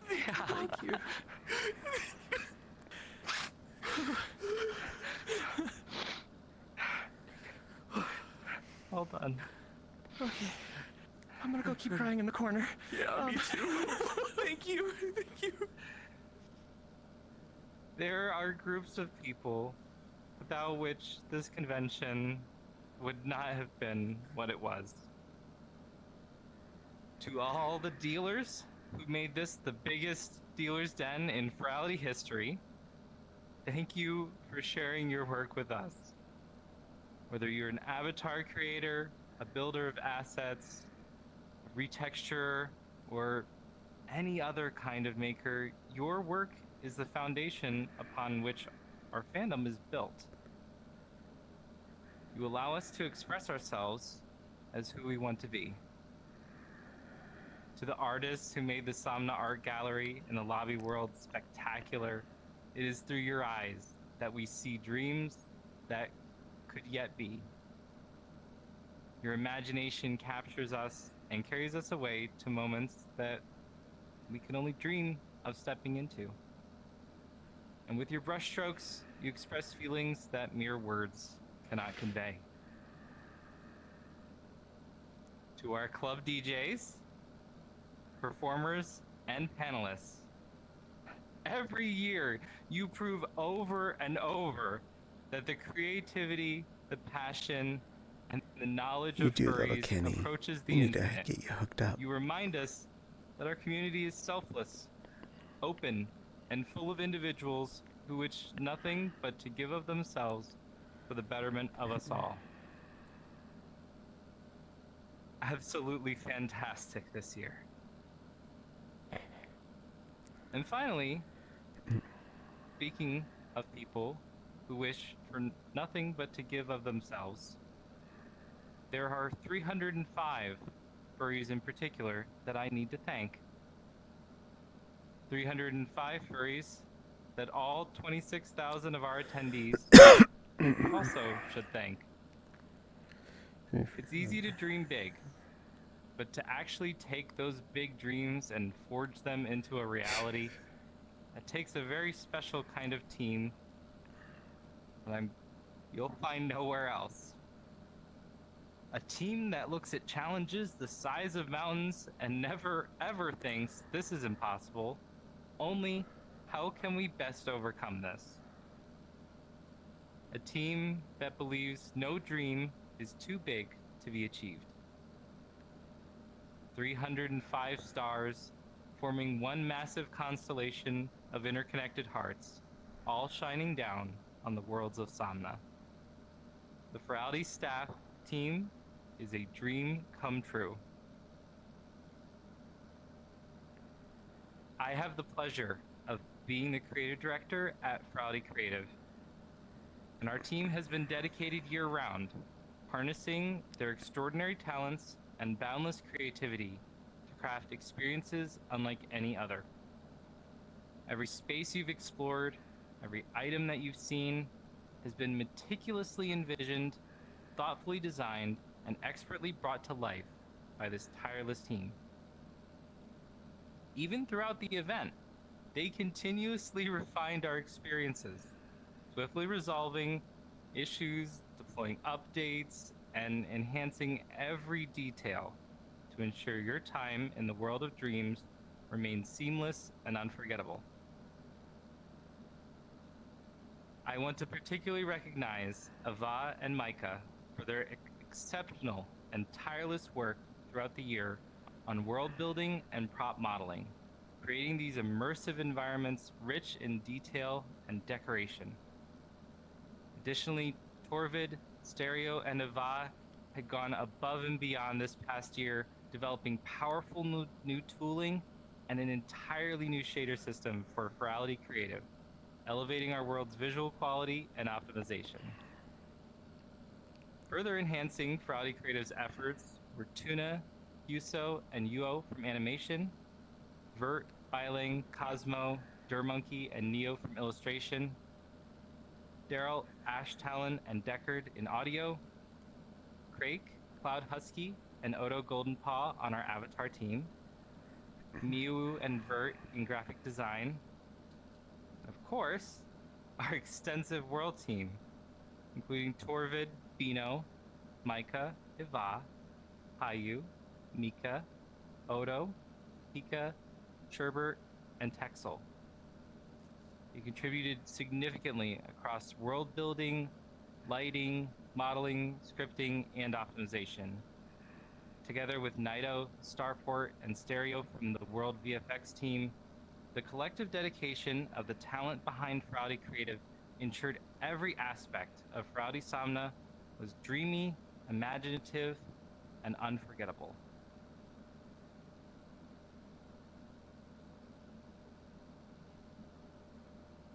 Yeah. Thank you. Hold on. Okay. I'm gonna go keep crying in the corner. Yeah, me too. Thank you. Thank you. There are groups of people without which this convention would not have been what it was. To all the dealers who made this the biggest dealer's den in Ferality history, thank you for sharing your work with us. Whether you're an avatar creator, a builder of assets, a retexturer, or any other kind of maker, your work is the foundation upon which our fandom is built. You allow us to express ourselves as who we want to be. To the artists who made the Somna Art Gallery and the Lobby World spectacular, It is through your eyes that we see dreams that could yet be. Your imagination captures us and carries us away to moments that we can only dream of stepping into. And with your brushstrokes, you express feelings that mere words cannot convey. To our club DJs, performers, and panelists, every year you prove over and over that the creativity, the passion, and the knowledge You of do, little furries Kenny. approaches We the need to infinite. get you hooked up. You remind us that our community is selfless, open, and full of individuals who wish nothing but to give of themselves for the betterment of us all. Absolutely fantastic this year. And finally, speaking of people who wish for nothing but to give of themselves, there are 305 furries in particular that I need to thank. 305 furries that all 26,000 of our attendees also should thank. It's easy to dream big, but to actually take those big dreams and forge them into a reality, it takes a very special kind of team that you'll find nowhere else. A team that looks at challenges the size of mountains and never ever thinks this is impossible, only how can we best overcome this? A team that believes no dream is too big to be achieved. 305 stars forming one massive constellation of interconnected hearts, all shining down on the worlds of Samna. The Ferality staff team is a dream come true. I have the pleasure of being the creative director at Ferality Creative, and our team has been dedicated year-round, harnessing their extraordinary talents and boundless creativity to craft experiences unlike any other. Every space you've explored, every item that you've seen, has been meticulously envisioned, thoughtfully designed, and expertly brought to life by this tireless team. Even throughout the event, they continuously refined our experiences, swiftly resolving issues, deploying updates, and enhancing every detail to ensure your time in the world of dreams remains seamless and unforgettable. I want to particularly recognize Ava and Micah for their exceptional and tireless work throughout the year on world building and prop modeling, creating these immersive environments rich in detail and decoration. Additionally, Torvid, Stereo, and Ava had gone above and beyond this past year, developing powerful new tooling and an entirely new shader system for Ferality Creative, elevating our world's visual quality and optimization. Further enhancing Ferality Creative's efforts were Tuna, Yuso, and Yuo from animation, Vert, Biling, Cosmo, Durmonkey, and Neo from illustration, Daryl, Ash Talon, and Deckard in audio, Crake, Cloud Husky, and Odo Golden Paw on our Avatar team, Miu and Vert in graphic design, of course, our extensive world team, including Torvid, Bino, Micah, Eva, Hayu, Mika, Odo, Pika, Sherbert, and Texel. They contributed significantly across world building, lighting, modeling, scripting, and optimization. Together with Nido, Starport, and Stereo from the World VFX team, the collective dedication of the talent behind Ferality Creative ensured every aspect of Ferality Samna was dreamy, imaginative, and unforgettable.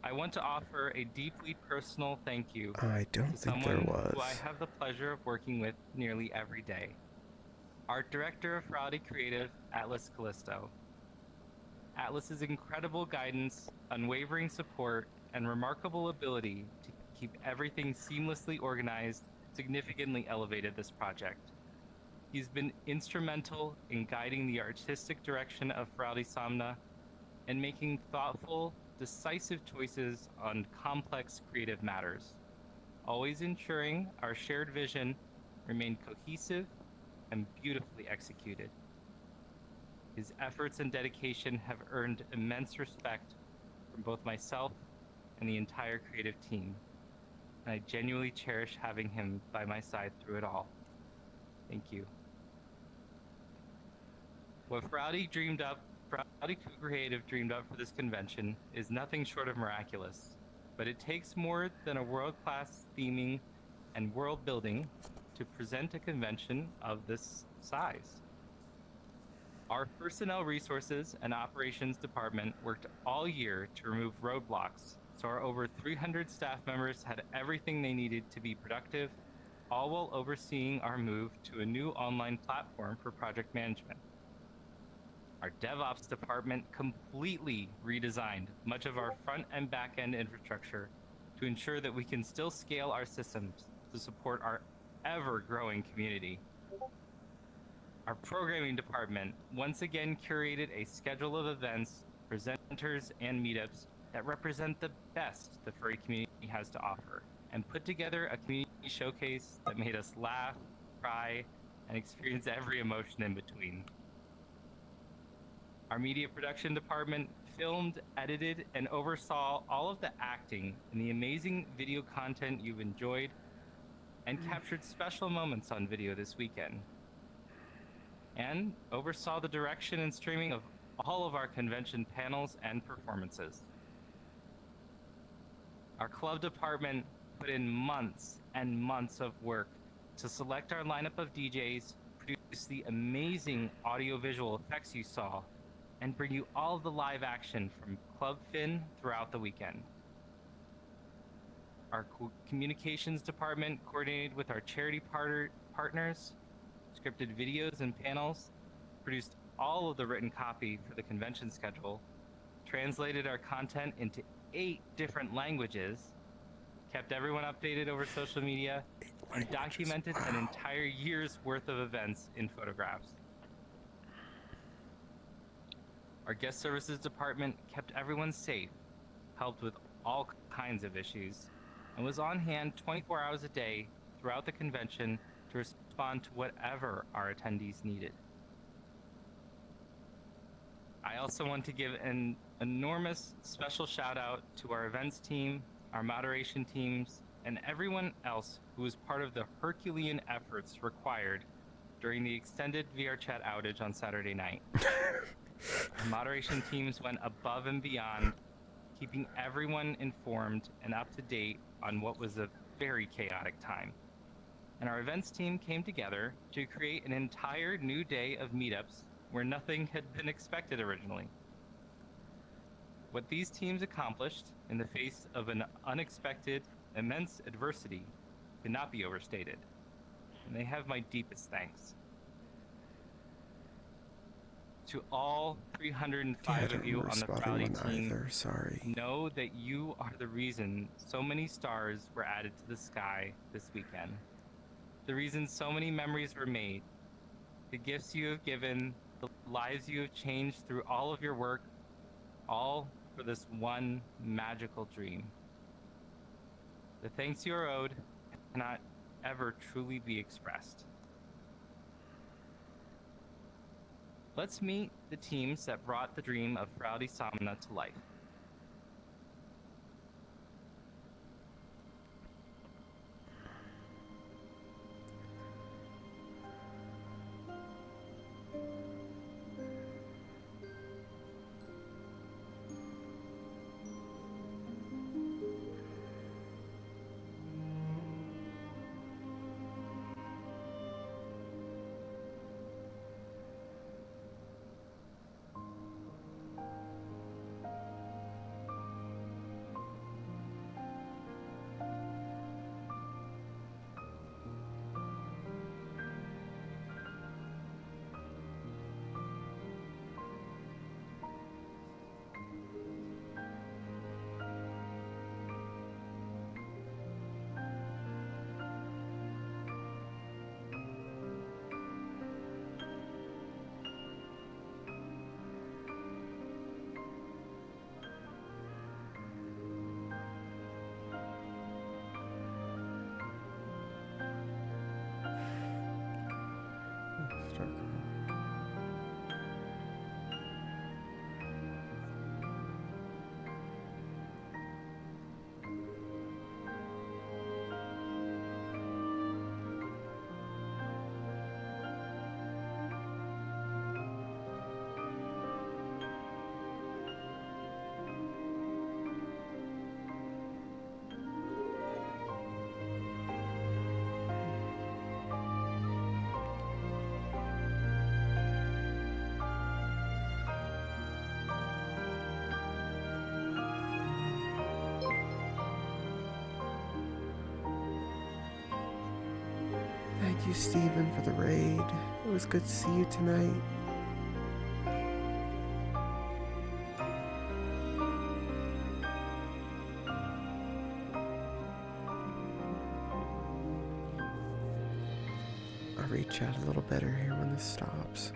I want to offer a deeply personal thank you I don't to think someone there was. who I have the pleasure of working with nearly every day. Art Director of Ferality Creative, Atlas Callisto. Atlas's incredible guidance, unwavering support, and remarkable ability to keep everything seamlessly organized significantly elevated this project. He's been instrumental in guiding the artistic direction of Feraldi Somna and making thoughtful, decisive choices on complex creative matters, always ensuring our shared vision remained cohesive and beautifully executed. His efforts and dedication have earned immense respect from both myself and the entire creative team, and I genuinely cherish having him by my side through it all. Thank you. What Feraldi Creative dreamed up for this convention is nothing short of miraculous, but it takes more than a world-class theming and world building to present a convention of this size. Our personnel resources and operations department worked all year to remove roadblocks, so our over 300 staff members had everything they needed to be productive, all while overseeing our move to a new online platform for project management. Our DevOps department completely redesigned much of our front and back end infrastructure to ensure that we can still scale our systems to support our ever-growing community. Our programming department once again curated a schedule of events, presenters, and meetups that represent the best the furry community has to offer, and put together a community showcase that made us laugh, cry, and experience every emotion in between. Our media production department filmed, edited, and oversaw all of the acting in the amazing video content you've enjoyed and captured special moments on video this weekend. And oversaw the direction and streaming of all of our convention panels and performances. Our club department put in months and months of work to select our lineup of DJs, produce the amazing audiovisual effects you saw, and bring you all of the live action from Club Finn throughout the weekend. Our communications department coordinated with our charity partners, scripted videos and panels, produced all of the written copy for the convention schedule, translated our content into 8 different languages, kept everyone updated over social media, and documented an entire year's worth of events in photographs. Our guest services department kept everyone safe, helped with all kinds of issues, and was on hand 24 hours a day throughout the convention to respond to whatever our attendees needed. I also want to give an enormous special shout out to our events team, our moderation teams, and everyone else who was part of the Herculean efforts required during the extended VRChat outage on Saturday night. Our moderation teams went above and beyond, keeping everyone informed and up to date on what was a very chaotic time. And our events team came together to create an entire new day of meetups where nothing had been expected originally. What these teams accomplished in the face of an unexpected, immense adversity cannot be overstated, and they have my deepest thanks. To all 305 of you on the Feraldi team, sorry. know that you are the reason so many stars were added to the sky this weekend. The reason so many memories were made, the gifts you have given, the lives you have changed through all of your work, all for this one magical dream. The thanks you are owed cannot ever truly be expressed. Let's meet the teams that brought the dream of Feraldi Somna to life. you, Steven, for the raid. It was good to see you tonight. I'll reach out a little better here when this stops.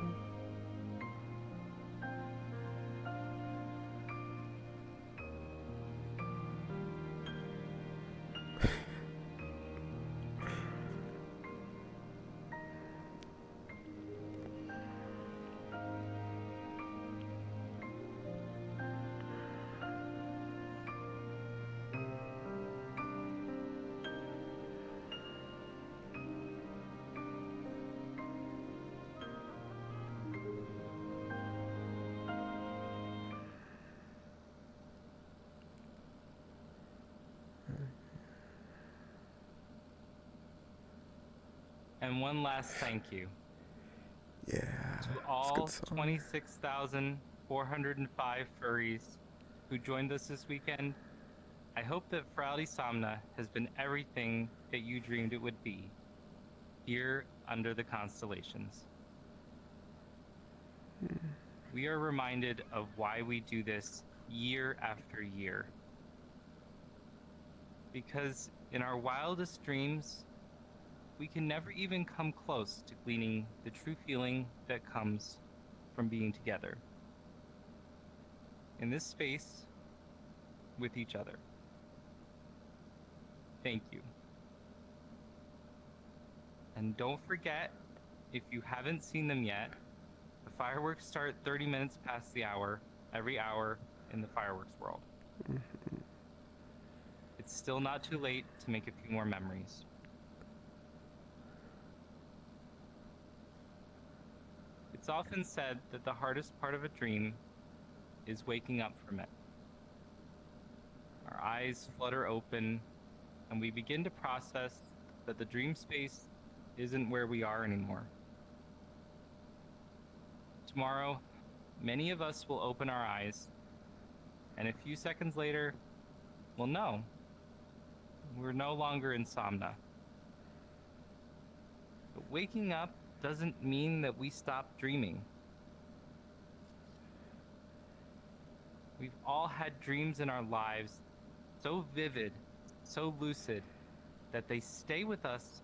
And one last thank you. Yeah. To all 26,405 furries who joined us this weekend. I hope that Friday Somna has been everything that you dreamed it would be, here under the constellations. We are reminded of why we do this year after year. Because in our wildest dreams, we can never even come close to gleaning the true feeling that comes from being together. In this space, with each other. Thank you. And don't forget, if you haven't seen them yet, the fireworks start 30 minutes past the hour, every hour in the fireworks world. It's still not too late to make a few more memories. It's often said that the hardest part of a dream is waking up from it. Our eyes flutter open, and we begin to process that the dream space isn't where we are anymore. Tomorrow, many of us will open our eyes, and a few seconds later, we'll know. We're no longer in Somna. But waking up doesn't mean that we stop dreaming. We've all had dreams in our lives so vivid, so lucid, that they stay with us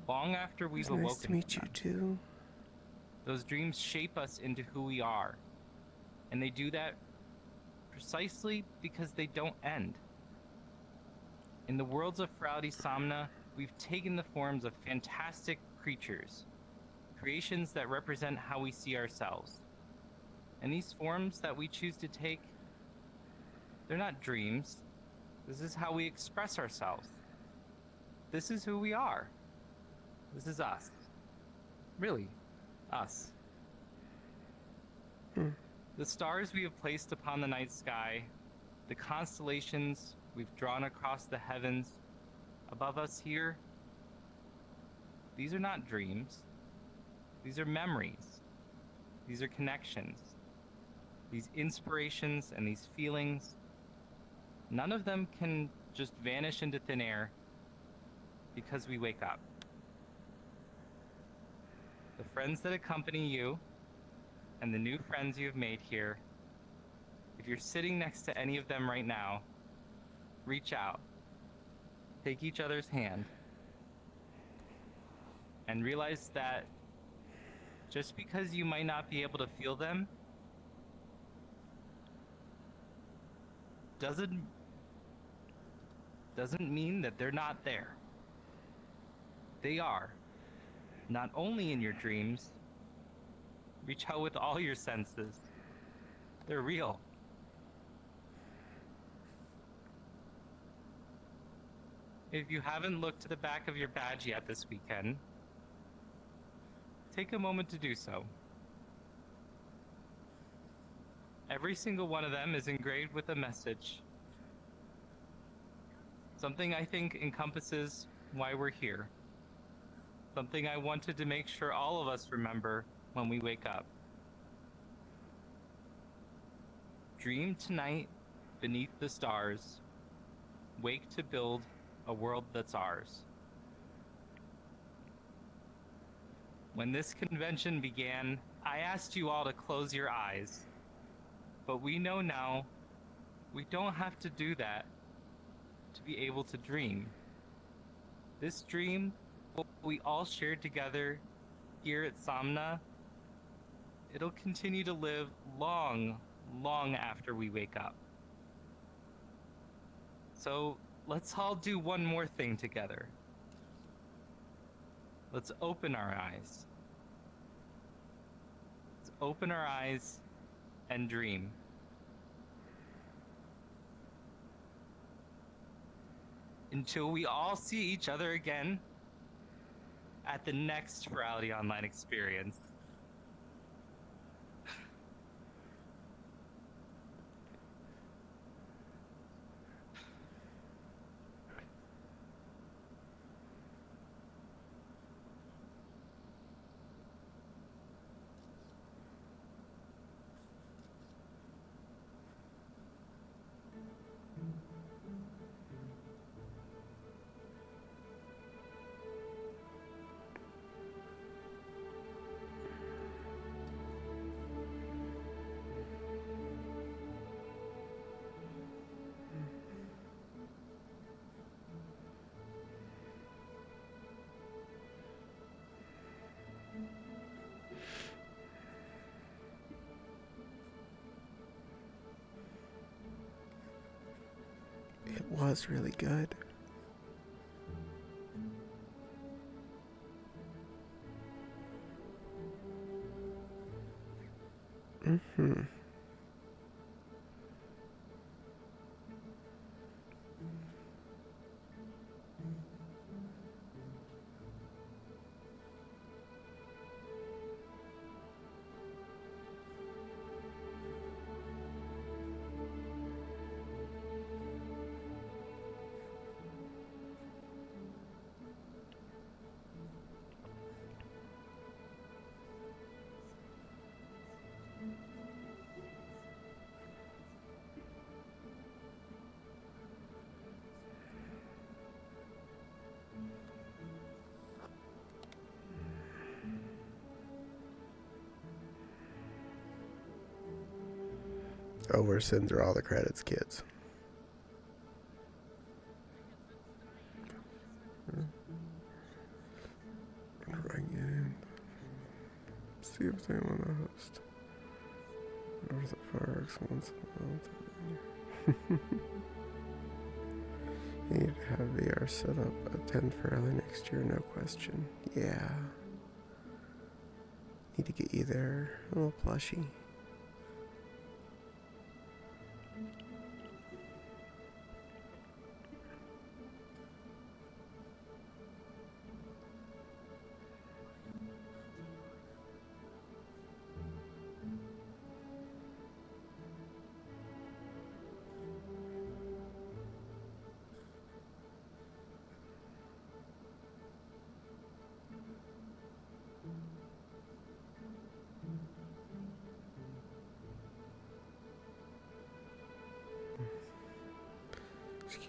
long after we've awoken. Nice to meet you too. Those dreams shape us into who we are, and they do that precisely because they don't end. In the worlds of Fraudy Somna, we've taken the forms of fantastic creatures, creations that represent how we see ourselves. And these forms that we choose to take, they're not dreams. This is how we express ourselves. This is who we are. This is us. Really, us. The stars we have placed upon the night sky, the constellations we've drawn across the heavens above us here, these are not dreams. These are memories. These are connections. These inspirations and these feelings, none of them can just vanish into thin air because we wake up. The friends that accompany you and the new friends you've made here, if you're sitting next to any of them right now, reach out, take each other's hand, and realize that just because you might not be able to feel them doesn't mean that they're not there. They are, not only in your dreams. Reach out with all your senses. They're real. If you haven't looked to the back of your badge yet this weekend, take a moment to do so. Every single one of them is engraved with a message. Something I think encompasses why we're here. Something I wanted to make sure all of us remember when we wake up. Dream tonight beneath the stars. Wake to build a world that's ours. When this convention began, I asked you all to close your eyes. But we know now we don't have to do that to be able to dream. This dream, what we all shared together here at Somna, it'll continue to live long, long after we wake up. So let's all do one more thing together. Let's open our eyes. Let's open our eyes and dream. Until we all see each other again at the next Virality Online experience. It was really good. Mm-hmm. Oh, we're sitting through all the credits, kids. Right in. See if they want to host. Over the fireworks once a month. You need to have VR set up. Attend for early next year, no question. Yeah. Need to get you there. A little plushie.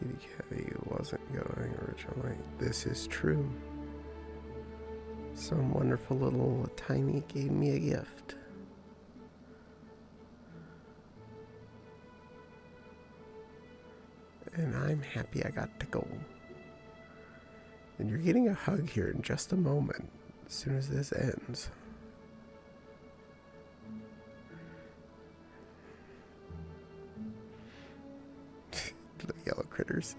Caddie wasn't going originally. This is true. Some wonderful little tiny gave me a gift. And I'm happy I got to go. And you're getting a hug here in just a moment, as soon as this ends. The yellow critters.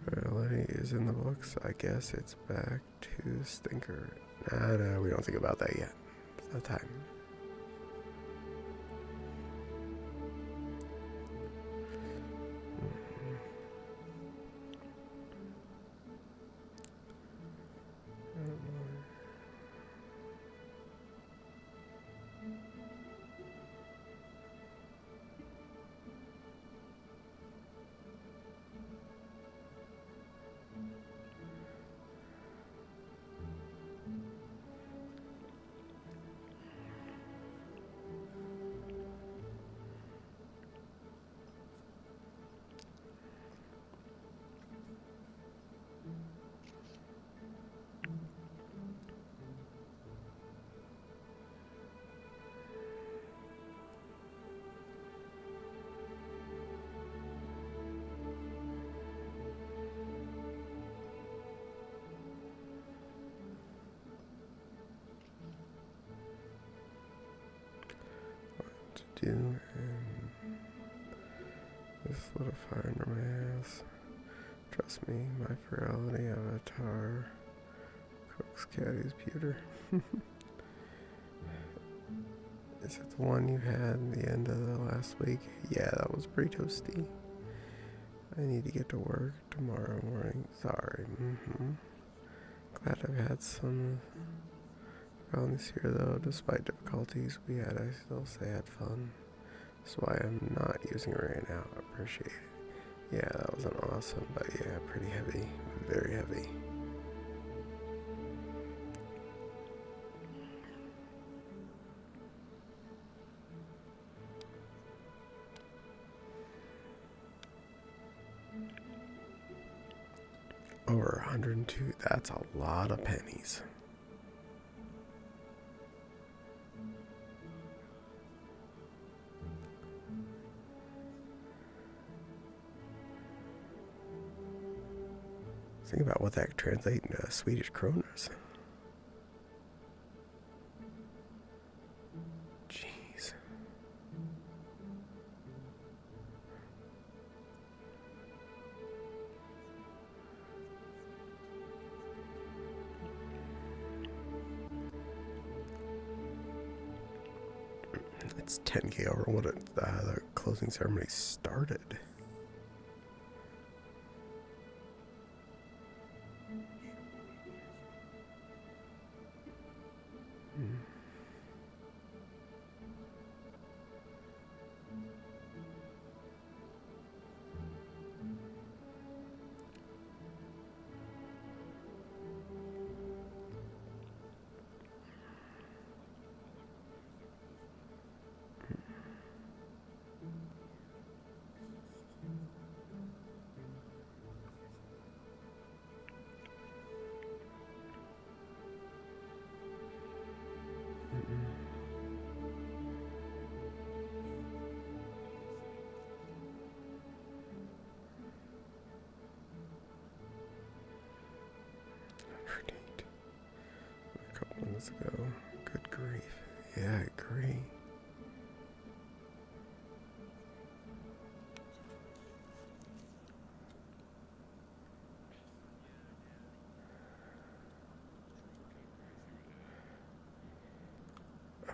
Virality is in the books. I guess it's back to Stinker. No, we don't think about that yet. It's not time. do, and this lit a fire under my ass. Trust me, my virality avatar cooks Caddie's pewter. Is it the one you had at the end of the last week? Yeah, that was pretty toasty. I need to get to work tomorrow morning. Sorry. Glad I've had some rounds here though. Despite difficulties we had, I still say I had fun. That's why I'm not using it right now. I appreciate it. Yeah, that wasn't awesome, but yeah, pretty heavy. Very heavy. Over 102, that's a lot of pennies. Think about what that translates into Swedish kronas. Jeez. It's 10K over what the closing ceremony started. A couple minutes ago. Good grief. Yeah, I agree.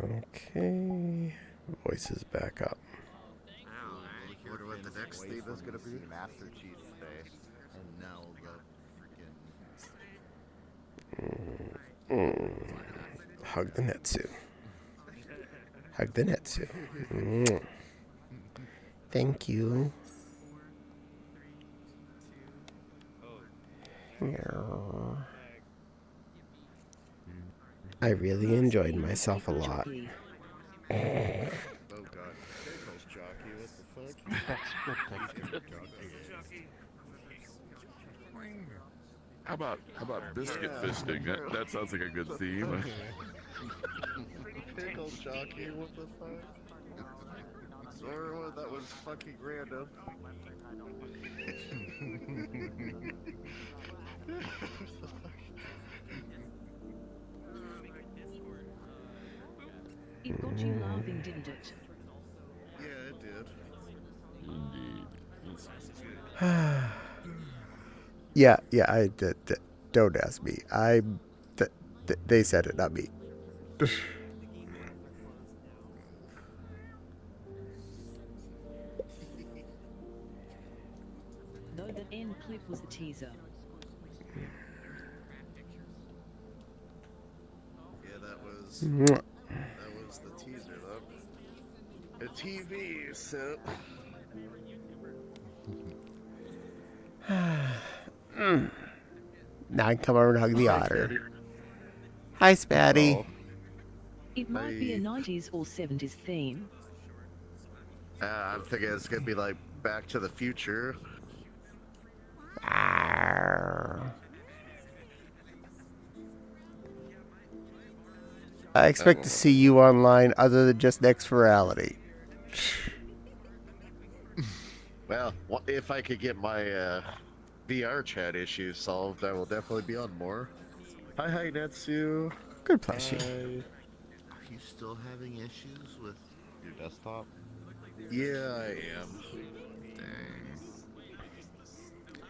Okay. Voice is back up. I wonder what the next theme is going to be. Master Chief today. And now the freaking... Hug the Netsu. Hug the Netsu. Mwah. Thank you. I really enjoyed myself a lot. Oh god. Pickles jockey, what the fuck? How about biscuit fisting? That sounds like a good theme. Pickle jockey, what the fuck? Sorry, that was fucking random. It got you laughing, didn't it? Yeah, it did. Yeah, I did. Don't ask me. They said it, not me. Though the end clip was the teaser. Yeah, that was Mwah. the teaser though. The TV, so. Now I can come over and hug the otter. Hi, Spatty. Oh. It might be a 90s or 70s theme. I'm thinking it's gonna be like Back to the Future. I expect to see you online other than just next virality. Well, if I could get my VR chat issues solved, I will definitely be on more. Hi, Netsu. Good bless you. Are you still having issues with Your desktop? Yeah, I am.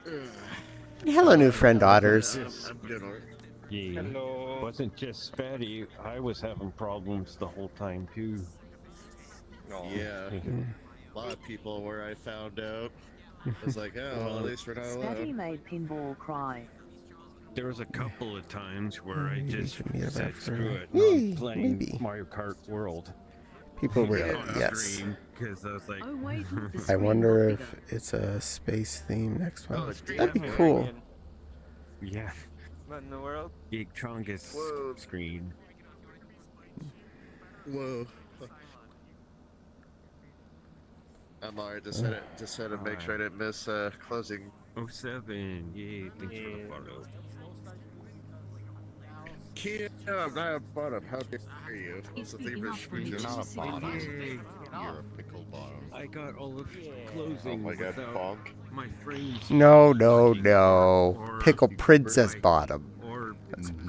Dang. Hello, new friend otters. I'm good. Yeah. Hello. Wasn't just Spatty. I was having problems the whole time too. Yeah. A lot of people where I found out. It's like, oh, well, at least we're not Spatty alone. made Pinball cry. There was a couple of times where I Maybe just we can meet up said, after. "Screw it, and I'm Yee, playing maybe. Mario Kart World." People will, on yes. stream because I was like, Oh wait, look, the I screen wonder got if bigger. it's a space theme next Oh, one. the screen That'd be is cool. bigger again. yeah, What in the world? Big Chongus Whoa. screen. Whoa. I'm alright. Just had to make sure I didn't miss closing. 07, yay! Thanks for the follow. Yeah, I'm not a bottom. How dare you? It's Also, big thank you enough for for an streaming. HTC Not a bottom. Yay! You're a pickle bottom. I got all of Oh closing my god, without bonk. my frames. No, no, lagging no. or Pickle Princess Bottom. or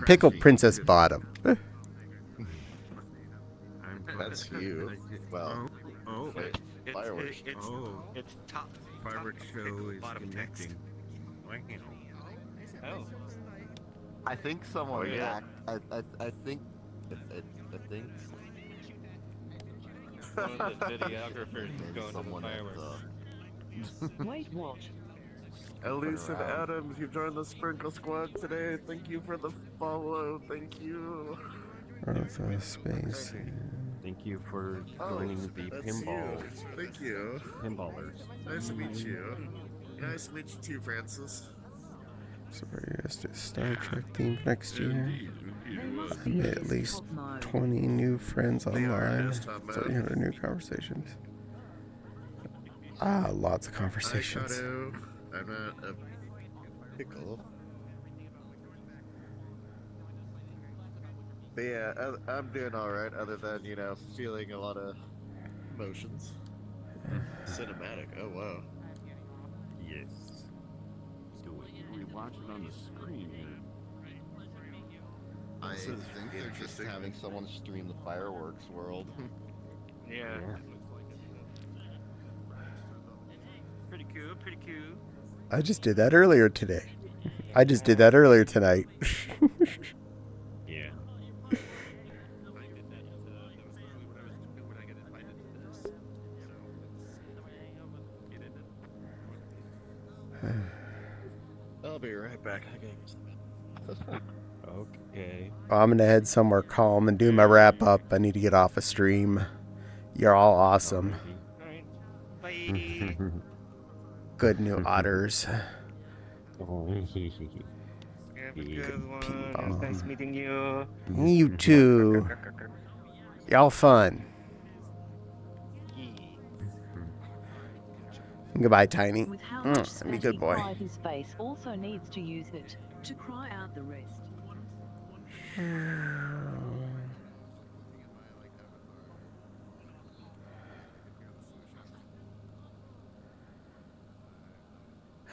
Pickle crashing, Princess just- Bottom. I'm That's you. Well, oh, wait, fireworks. It's top. Fireworks show is bottom connecting. Oh. I think someone Oh, yeah. I think One of the videographers is going to the someone fireworks. Wait, what? Elusive Adams, you've joined the Sprinkle Squad today. Thank you for the follow. Thank you. Earth space. Thank you for joining the that's pinball. You. Thank you. Pinballers. Nice to meet you. Nice to meet you too, Francis. So very Star Trek theme for next year. I made at least 20 new friends online. 300 new conversations. Lots of conversations. I'm not a pickle. But yeah, I'm doing alright, other than, feeling a lot of emotions. Cinematic, oh wow. Yes. We watch it on the screen here. I think they're just having someone stream the fireworks world. Yeah. Pretty cool, pretty cool. I just did that earlier today. I just did that earlier tonight. Yeah. I'll be right back. Okay. I'm gonna head somewhere calm and do my wrap up. I need to get off a stream. You're all awesome. Bye. Good new otters. Have a good one. It was nice meeting you. You too. Y'all fun. Goodbye, Tiny. With how much Be a good Spatty boy. cried, his face also needs to use it to cry out the rest.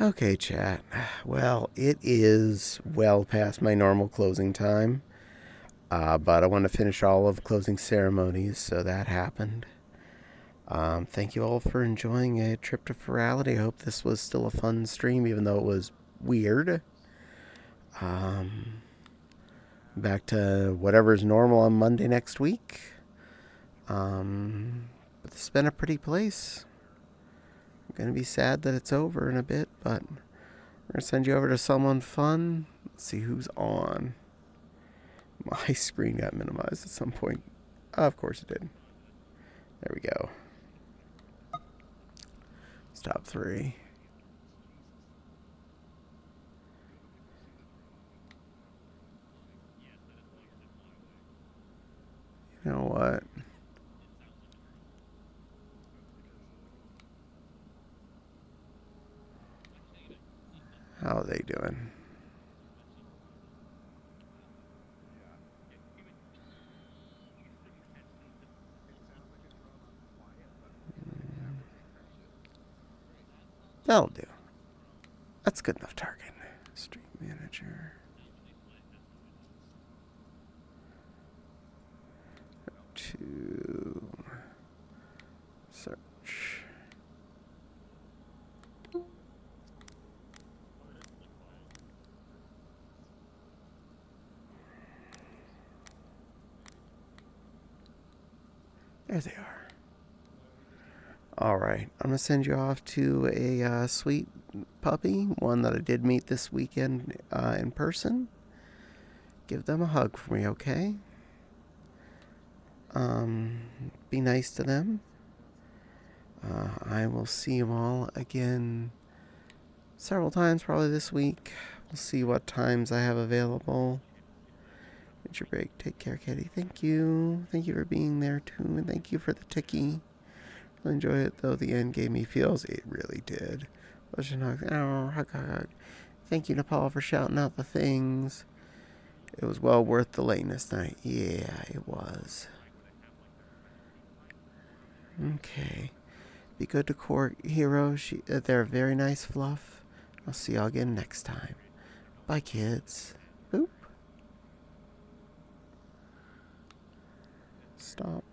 Okay, chat. Well, it is well past my normal closing time. But I want to finish all of closing ceremonies, so that happened. Thank you all for enjoying a trip to Ferality. I hope this was still a fun stream, even though it was weird. Back to whatever's normal on Monday next week. But it's been a pretty place. I'm going to be sad that it's over in a bit, but we're going to send you over to someone fun. Let's see who's on. My screen got minimized at some point. Of course it did. There we go. Top 3. You know what? How are they doing? That'll do. That's good enough target. Stream manager. There they are. All right, I'm gonna send you off to a sweet puppy, one that I did meet this weekend in person. Give them a hug for me, okay? Be nice to them. I will see you all again several times probably this week. We'll see what times I have available. It's your break. Take care, Caddie. Thank you. Thank you for being there too, and thank you for the ticky. Really enjoy it though. The end gave me feels. It really did. Hug, hug. Thank you, Nepal, for shouting out the things. It was well worth the lateness night. Yeah, it was. Okay. Be good to Court Hero. They're a very nice fluff. I'll see y'all again next time. Bye, kids. Boop. Stop.